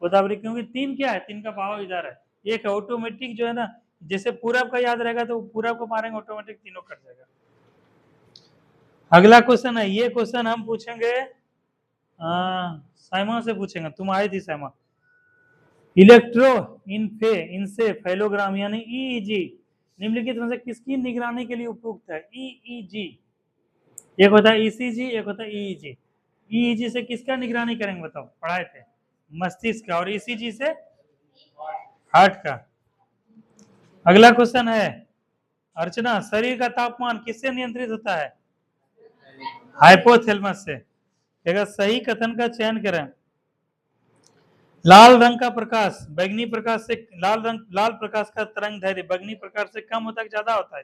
गोदावरी, क्योंकि तीन क्या है, तीन का भाव इधर है। एक है ऑटोमेटिक जो है ना, जैसे पूरब का याद रहेगा तो पूरब को मारेंगे ऑटोमेटिक तीनों कट जाएगा। अगला क्वेश्चन है, ये क्वेश्चन हम पूछेंगे साइमा से पूछेंगे, तुम आई थी साइमा। इलेक्ट्रो इनसेफेलोग्राम यानी ईईजी निम्नलिखित में से किसकी निगरानी के लिए उपयुक्त है? ईईजी, एक होता है ईसीजी, एक होता है ईईजी। ईईजी से किसका निगरानी करेंगे बताओ, पढ़ाए थे, मस्तिष्क का। और ईसीजी से हार्ट का। अगला क्वेश्चन है अर्चना, शरीर का तापमान किससे नियंत्रित होता है? हाइपोथैलेमस से। अगर सही कथन का चयन करें। लाल रंग का प्रकाश बैंगनी प्रकाश से, लाल प्रकाश का तरंग दैर्घ्य बैंगनी प्रकाश से कम होता है, ज्यादा होता है?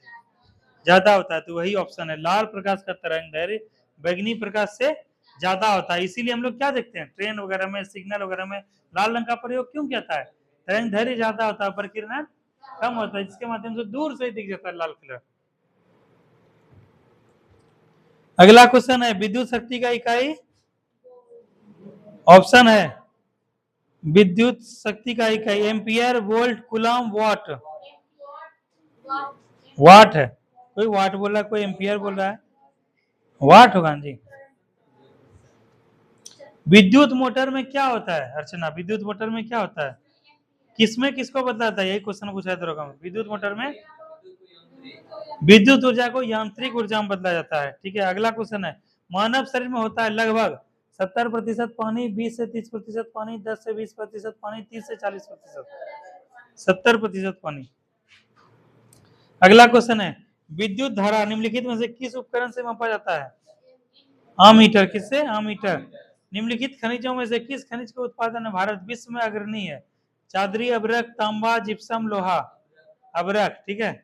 ज्यादा होता है। तो वही ऑप्शन है, लाल प्रकाश का तरंग दैर्घ्य बैंगनी प्रकाश से ज्यादा होता है। इसीलिए हम लोग क्या देखते हैं, ट्रेन वगैरह में, सिग्नल वगैरह में लाल रंग का प्रयोग क्यों किया जाता है? तरंग दैर्घ्य ज्यादा होता है, प्रकिरण कम होता है, जिसके माध्यम से दूर से दिख जाता है लाल कलर। अगला क्वेश्चन है, विद्युत शक्ति का इकाई। ऑप्शन है विद्युत शक्ति का इकाई एम्पियर, वोल्ट, कूलम, वाट। वाट है, कोई वाट बोल रहा है, कोई एम्पियर बोल रहा है, वाट होगा जी। विद्युत मोटर में क्या होता है अर्चना? विद्युत मोटर में क्या होता है, किसमें किसको बदलाता है? यही क्वेश्चन पूछा है विद्युत मोटर में विद्युत ऊर्जा को यांत्रिक ऊर्जा में बदला जाता है। ठीक है, अगला क्वेश्चन है, मानव शरीर में होता है लगभग 70% पानी, 20 से 30% पानी, 10 से 20% पानी, 30 से 40%। 70% पानी। अगला क्वेश्चन है, विद्युत धारा निम्नलिखित में से किस उपकरण से मापा जाता है? आमीटर। किससे? आमीटर। निम्नलिखित खनिजों में से किस खनिज के उत्पादन में भारत विश्व में अग्रणी है? चादरी, अभ्रक, तांबा, जिप्सम, लोहा। अभ्रक, ठीक है।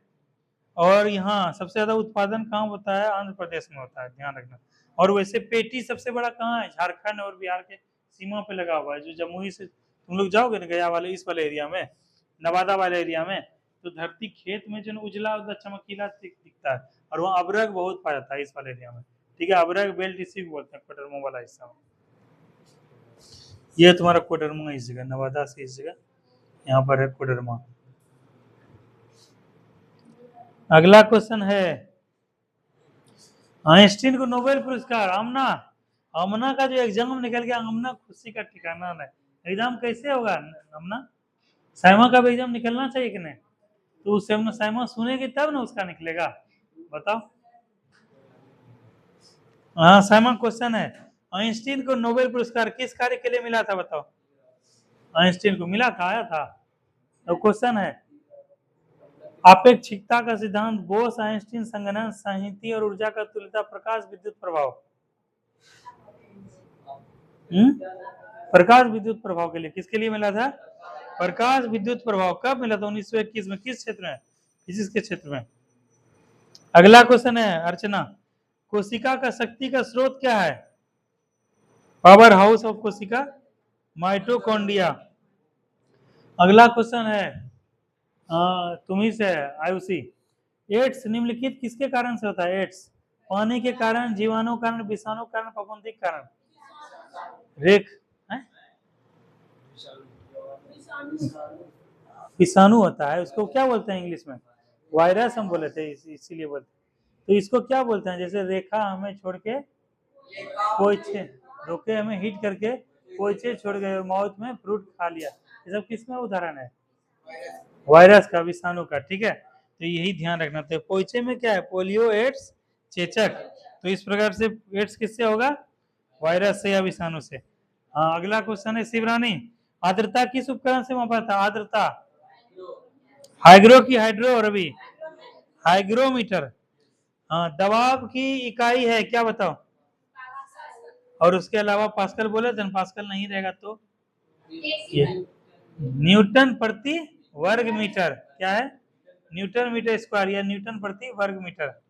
और यहाँ सबसे ज्यादा उत्पादन कहाँ होता है? आंध्र प्रदेश में होता है, ध्यान रखना। और वैसे पेटी सबसे बड़ा कहाँ है? झारखंड और बिहार के सीमा पे लगा हुआ है। जो जमुई से तुम लोग जाओगे ना, गया वाले इस वाले एरिया में, नवादा वाले एरिया में, तो धरती खेत में जो उजला उजला चमकीला दिखता है, और वहाँ अभ्रक बहुत पाया जाता है इस वाले एरिया में। ठीक है, अभ्रक बेल्ट इसी को बोलते हैं, कोडरमा वाला हिस्सा में। ये तुम्हारा कोडरमा इस जगह, नवादा से इस जगह यहाँ पर है कोडरमा। अगला क्वेश्चन है, आइंस्टीन को नोबेल पुरस्कार। आमना, आमना का जो एग्जाम निकल गया, आमना खुशी का ठिकाना है। एग्जाम कैसे होगा आमना? साइमा का भी एग्जाम निकलना चाहिए कि नहीं? तो उससे हम साइमा सुनेगी तब ना उसका निकलेगा, बताओ। हाँ 7वां क्वेश्चन है, आइंस्टीन को नोबेल पुरस्कार किस कार्य के लिए मिला था बताओ। आइंस्टीन को मिला था, आया था। तो क्वेश्चन है, आपेक्षिकता का सिद्धांत, बोस आइंस्टीन संगणन साहित्य और ऊर्जा का तुल्यता, प्रकाश विद्युत प्रभाव। प्रकाश विद्युत प्रभाव के लिए, किसके लिए मिला था? प्रकाश विद्युत प्रभाव। कब मिला था? 1921 में। किस क्षेत्र में? फिजिक्स के क्षेत्र में। अगला क्वेश्चन है अर्चना, कोशिका का शक्ति का स्रोत क्या है? पावर हाउस ऑफ कोशिका, माइटोकॉन्ड्रिया। अगला क्वेश्चन है तुम्ही से है, आयुषी, एड्स निम्नलिखित किसके कारण से होता है? एड्स पानी के कारण, जीवाणु कारण, विषाणु कारण, फफूंदी के कारण। रेख विषाणु होता है, उसको क्या बोलते हैं इंग्लिश में? वायरस हम बोले थे, इसीलिए बोलते। तो इसको क्या बोलते हैं? जैसे रेखा हमें छोड़ के पोइछे, रोके हमें हिट करके पोइछे छोड़ गए, माउथ में फ्रूट खा लिया, ये सब किसमें उदाहरण है? वायरस का, विषाणु का। ठीक है, तो यही ध्यान रखना। तो पोइछे में क्या है? पोलियो, एड्स, चेचक। तो इस प्रकार से एड्स किससे होगा? वायरस से या विषाणु से। हाँ, अगला क्वेश्चन है शिवरानी, आर्द्रता किस उपकरण से मापा था? आर्द्रता हाइग्रो की हाइड्रो और अभी हाइग्रोमीटर। हाँ, दबाव की इकाई है क्या बताओ? और उसके अलावा पास्कल बोले थे, पास्कल नहीं रहेगा तो ये न्यूटन प्रति वर्ग मीटर। क्या है? न्यूटन मीटर स्क्वायर या न्यूटन प्रति वर्ग मीटर।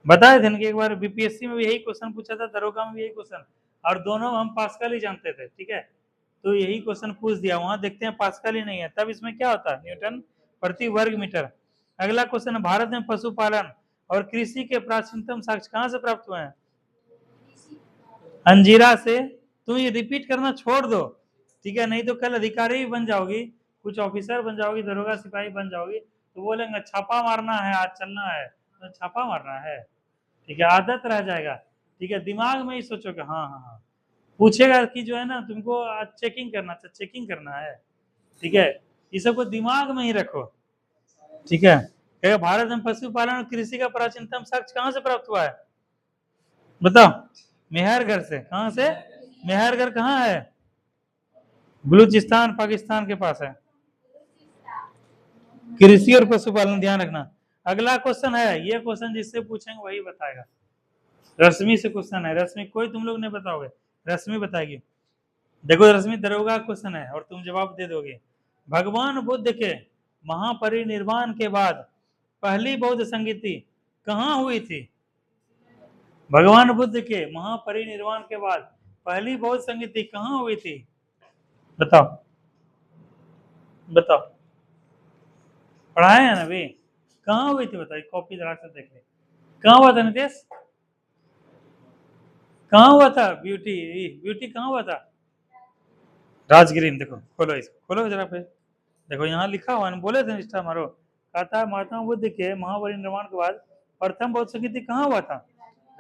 बताए थे ना कि एक बार बीपीएससी में भी यही क्वेश्चन पूछा था, दरोगा में भी यही क्वेश्चन, और दोनों हम पास्कल ही जानते थे। ठीक है, तो यही क्वेश्चन पूछ दिया, वहां देखते हैं पास्कल ही नहीं है, तब इसमें क्या होता है? न्यूटन प्रति वर्ग मीटर। अगला क्वेश्चन, भारत में पशुपालन और कृषि के प्राचीनतम साक्ष्य कहां से प्राप्त हुए हैं? अंजीरा से। तुम ये रिपीट करना छोड़ दो, ठीक है, नहीं तो कल अधिकारी भी बन जाओगी, कुछ ऑफिसर बन जाओगी, दरोगा सिपाही बन जाओगी, तो बोलेंगे छापा मारना है, आज चलना है, तो छापा मारना है। ठीक है, आदत रह जाएगा। ठीक है, दिमाग में ही सोचोगे हाँ हाँ हाँ, पूछेगा कि जो है ना तुमको आज चेकिंग करना था, चेकिंग करना है। ठीक है, ये सबको दिमाग में ही रखो। ठीक है, कहेगा भारत में पशुपालन और कृषि का प्राचीनतम साक्ष्य कहां से प्राप्त हुआ है? बताओ। मेहरगढ़ से। कहां से? मेहरगढ़ कहाँ है? बलूचिस्तान, पाकिस्तान के पास है। कृषि और पशुपालन ध्यान रखना। अगला क्वेश्चन है, ये क्वेश्चन जिससे पूछेंगे वही बताएगा। रश्मि से क्वेश्चन है, रश्मि कोई तुम लोग नहीं बताओगे, रश्मि बताएगी। देखो रश्मि, दरोगा क्वेश्चन है और तुम जवाब दे दोगे। भगवान बुद्ध के महापरिनिर्वाण के बाद पहली बौद्ध संगीति कहाँ हुई थी? भगवान बुद्ध के महापरिनिर्वाण के बाद पहली बौद्ध संगीति कहाँ हुई थी? बताओ बताओ, पढ़ाए हैं ना अभी? कहाँ हुई थी बताओ, कॉपी जरा से देख ले, कहाँ हुआ था नितेश? कहाँ हुआ था? ब्यूटी, ब्यूटी कहाँ हुआ था? राजगिरी में। देखो खोलो, इसको खोलो जरा पे, देखो यहाँ लिखा हुआ है, बोले थे निष्ठा मारो, कहा था महात्मा बुद्ध के महापरिनिर्वाण के बाद प्रथम बौद्ध संगीति कहाँ हुआ था?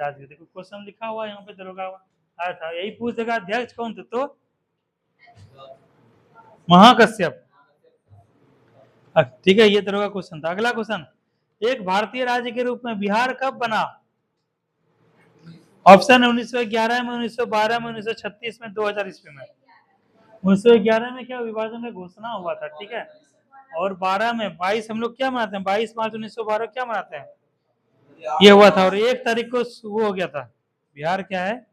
राजगिरी। देखो क्वेश्चन लिखा हुआ है यहाँ पे, दरोगा आया था, यही पूछ देगा अध्यक्ष कौन थे? तो महाकश्यप। ठीक है, ये दरोगा क्वेश्चन था। अगला क्वेश्चन, एक भारतीय राज्य के रूप में बिहार कब बना? ऑप्शन है 1911 में, 1912 में, 1936 में, 2000 ईस्वी में। 1911 में क्या विभाजन का घोषणा हुआ था, ठीक है, और 12 में 22 हम लोग क्या मनाते हैं? 22 मार्च 1912 क्या मनाते हैं? ये हुआ था, और 1 तारीख को वो हो गया था, बिहार क्या है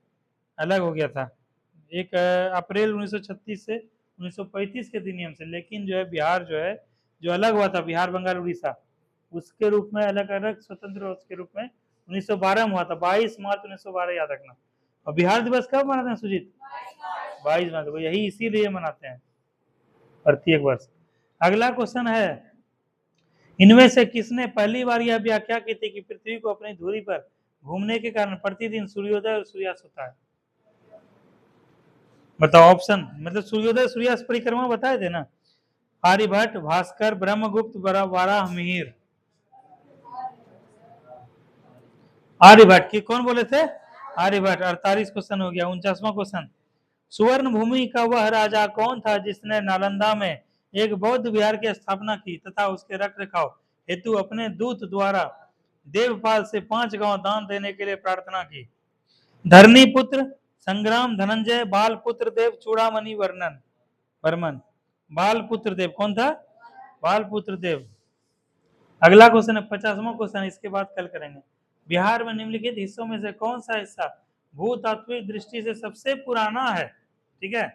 अलग हो गया था, 1 अप्रैल 1936 से 1935 के अधिनियम से। लेकिन जो है बिहार जो है, जो अलग हुआ था, बिहार बंगाल उड़ीसा, उसके रूप में अलग अलग स्वतंत्र के रूप में 1912 में हुआ था, 22 मार्च 1912 याद रखना। और बिहार दिवस कब मनाते हैं सुजीत? 22 मार्च को, यही इसीलिए मनाते हैं प्रत्येक वर्ष। अगला क्वेश्चन है, इनमें से किसने पहली बार यह व्याख्या की थी कि पृथ्वी को अपनी धुरी पर घूमने के कारण प्रतिदिन सूर्योदय और सूर्यास्त होता है? बताओ ऑप्शन, मतलब सूर्योदय सूर्यास्त परिक्रमा बताए थे ना, आर्यभट्ट, भास्कर, ब्रह्मगुप्त, वाराह मिहिर। आर्यभट्ट की कौन बोले थे? आर्यभट्ट। 48 क्वेश्चन हो गया। 49वां क्वेश्चन, सुवर्ण भूमि का वह राजा कौन था जिसने नालंदा में एक बौद्ध विहार की स्थापना की तथा उसके रख रखाव हेतु अपने दूत द्वारा देवपाल से 5 गांव दान देने के लिए प्रार्थना की? धरनी पुत्र, संग्राम, धनंजय, बाल पुत्र देव, चूड़ामणि, वर्णन वर्मन। बाल पुत्र देव कौन था? बाल पुत्र देव। अगला क्वेश्चन है 50वां क्वेश्चन, इसके बाद कल करेंगे। बिहार में निम्नलिखित हिस्सों में से कौन सा हिस्सा भूतात्विक दृष्टि से सबसे पुराना है? ठीक है,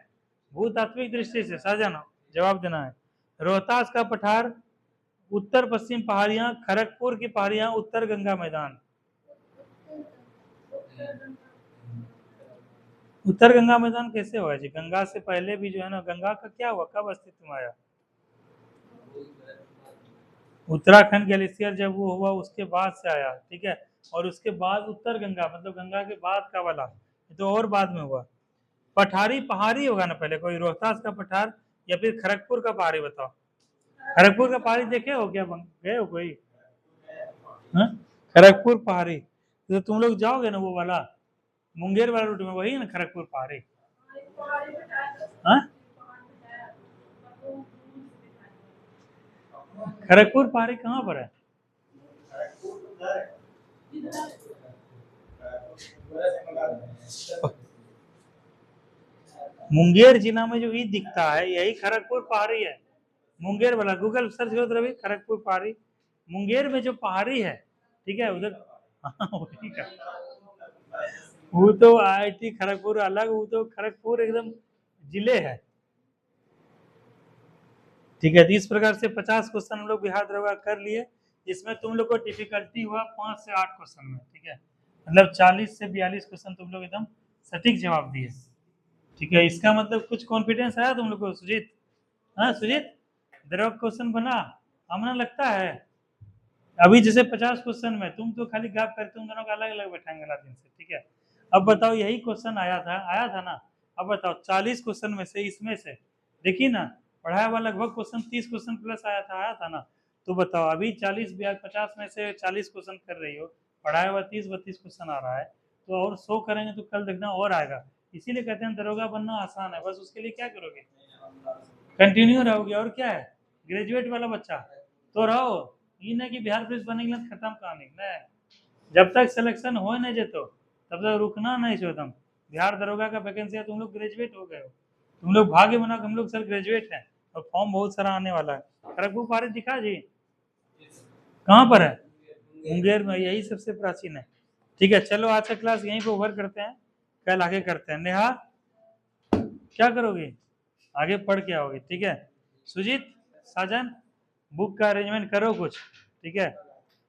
भूतात्विक दृष्टि से साजन जवाब देना है। रोहतास का पठार, उत्तर पश्चिम पहाड़ियां, खड़गपुर की पहाड़ियां, उत्तर गंगा मैदान। उत्तर गंगा मैदान कैसे होगा जी? गंगा से पहले भी जो है ना, गंगा का क्या हुआ, कब अस्तित्व में आया? उत्तराखंड ग्लेशियर जब वो हुआ उसके बाद से आया, ठीक है। और उसके बाद उत्तर गंगा, मतलब गंगा के बाद का वाला, ये तो और बाद में हुआ। पठारी पहाड़ी होगा ना पहले, कोई रोहतास का पठार या फिर खड़गपुर का पहाड़ी बताओ। खड़गपुर का पहाड़ी देखे हो क्या, गए हो कोई? हाँ? खड़गपुर पहाड़ी तो तुम लोग जाओगे ना वो वाला मुंगेर वाला रूट में, वही है ना खड़गपुर पहाड़ी? हाँ? खड़गपुर पहाड़ी कहाँ पर है? मुंगेर जिला में जो ई दिखता है यही खड़गपुर पहाड़ी है। मुंगेर वाला गूगल सर्च करो रवि, खड़गपुर पहाड़ी। मुंगेर में जो पहाड़ी है, ठीक है उधर। हाँ, वही का। वो तो IIT खड़गपुर अलग, वो तो खड़गपुर एकदम जिले है। ठीक है, तो इस प्रकार से 50 क्वेश्चन हम लोग बिहार दरोगा कर लिए, जिसमें तुम लोग को डिफिकल्टी हुआ 5 से 8 क्वेश्चन में, ठीक है। मतलब 40 से 42 क्वेश्चन तुम लोग एकदम सटीक जवाब दिए, ठीक है। इसका मतलब कुछ कॉन्फिडेंस आया तुम लोग को सुजीत? हाँ सुजीत, दरोगा क्वेश्चन बना हमने लगता है। अभी जैसे 50 क्वेश्चन में तुम तो खाली गैप कर, तुम दोनों का अलग अलग बैठाएंगे दिन से, ठीक है। अब बताओ, यही क्वेश्चन आया था ना। अब बताओ 40 क्वेश्चन में से, इसमें से देखिए ना, पढ़ाया हुआ लगभग क्वेश्चन 30 क्वेश्चन प्लस आया था ना। तो बताओ अभी 40-50 में से 40 क्वेश्चन कर रही हो, पढ़ाया हुआ 30-32 क्वेश्चन आ रहा है, तो और 100 करेंगे तो कल देखना और आएगा। इसीलिए कहते हैं दरोगा बनना आसान है, बस उसके लिए क्या करोगे, कंटिन्यू रहोगे। और क्या है, ग्रेजुएट वाला बच्चा तो रहो, ये नहीं कि बिहार पुलिस बनेंगे तो खत्म कहानी नहीं। जब तक सिलेक्शन हो नहीं जेतो तब तक रुकना नहीं छो तुम। बिहार दरोगा का वैकेंसी है, तुम लोग ग्रेजुएट हो गए हो, तुम लोग भाग्य बना, हम लोग सर ग्रेजुएट हैं और फॉर्म बहुत सारा आने वाला है। खड़गपुर पारित दिखा जी, कहाँ पर है? मुंगेर में, यही सबसे प्राचीन है। ठीक है, चलो आज का क्लास यहीं पे ओवर करते हैं, कल आगे करते हैं। नेहा क्या करोगे, आगे पढ़ के आओगे, ठीक है। सुजीत, साजन, बुक का अरेंजमेंट करो कुछ, ठीक है।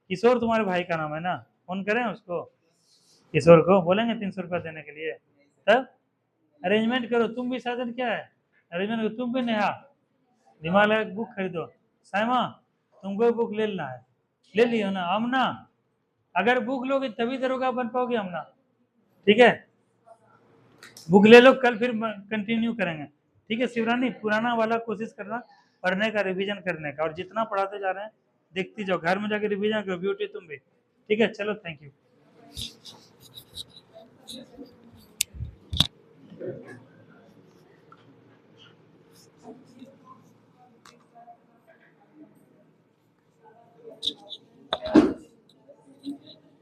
किशोर तुम्हारे भाई का नाम है ना, फोन करें उसको, किशोर को बोलेंगे 300 रुपया देने के लिए, तब अरेंजमेंट करो। तुम भी साजन क्या है, अरेंजमेंट करो। तुम भी नेहा दिमाग लगा बुक खरीदो। साइमा तुमको बुक ले लेना है, ले लियो ना। आमना अगर बुक लोगे तभी दरोगा बन पाओगे आमना, ठीक है। बुक ले लो, कल फिर कंटिन्यू करेंगे, ठीक है। शिवरानी पुराना वाला कोशिश करना पढ़ने का, रिवीजन करने का, और जितना पढ़ाते जा रहे हैं देखती जाओ, घर में जाके रिवीजन करो, ब्यूटी तुम भी, ठीक है। चलो थैंक यू।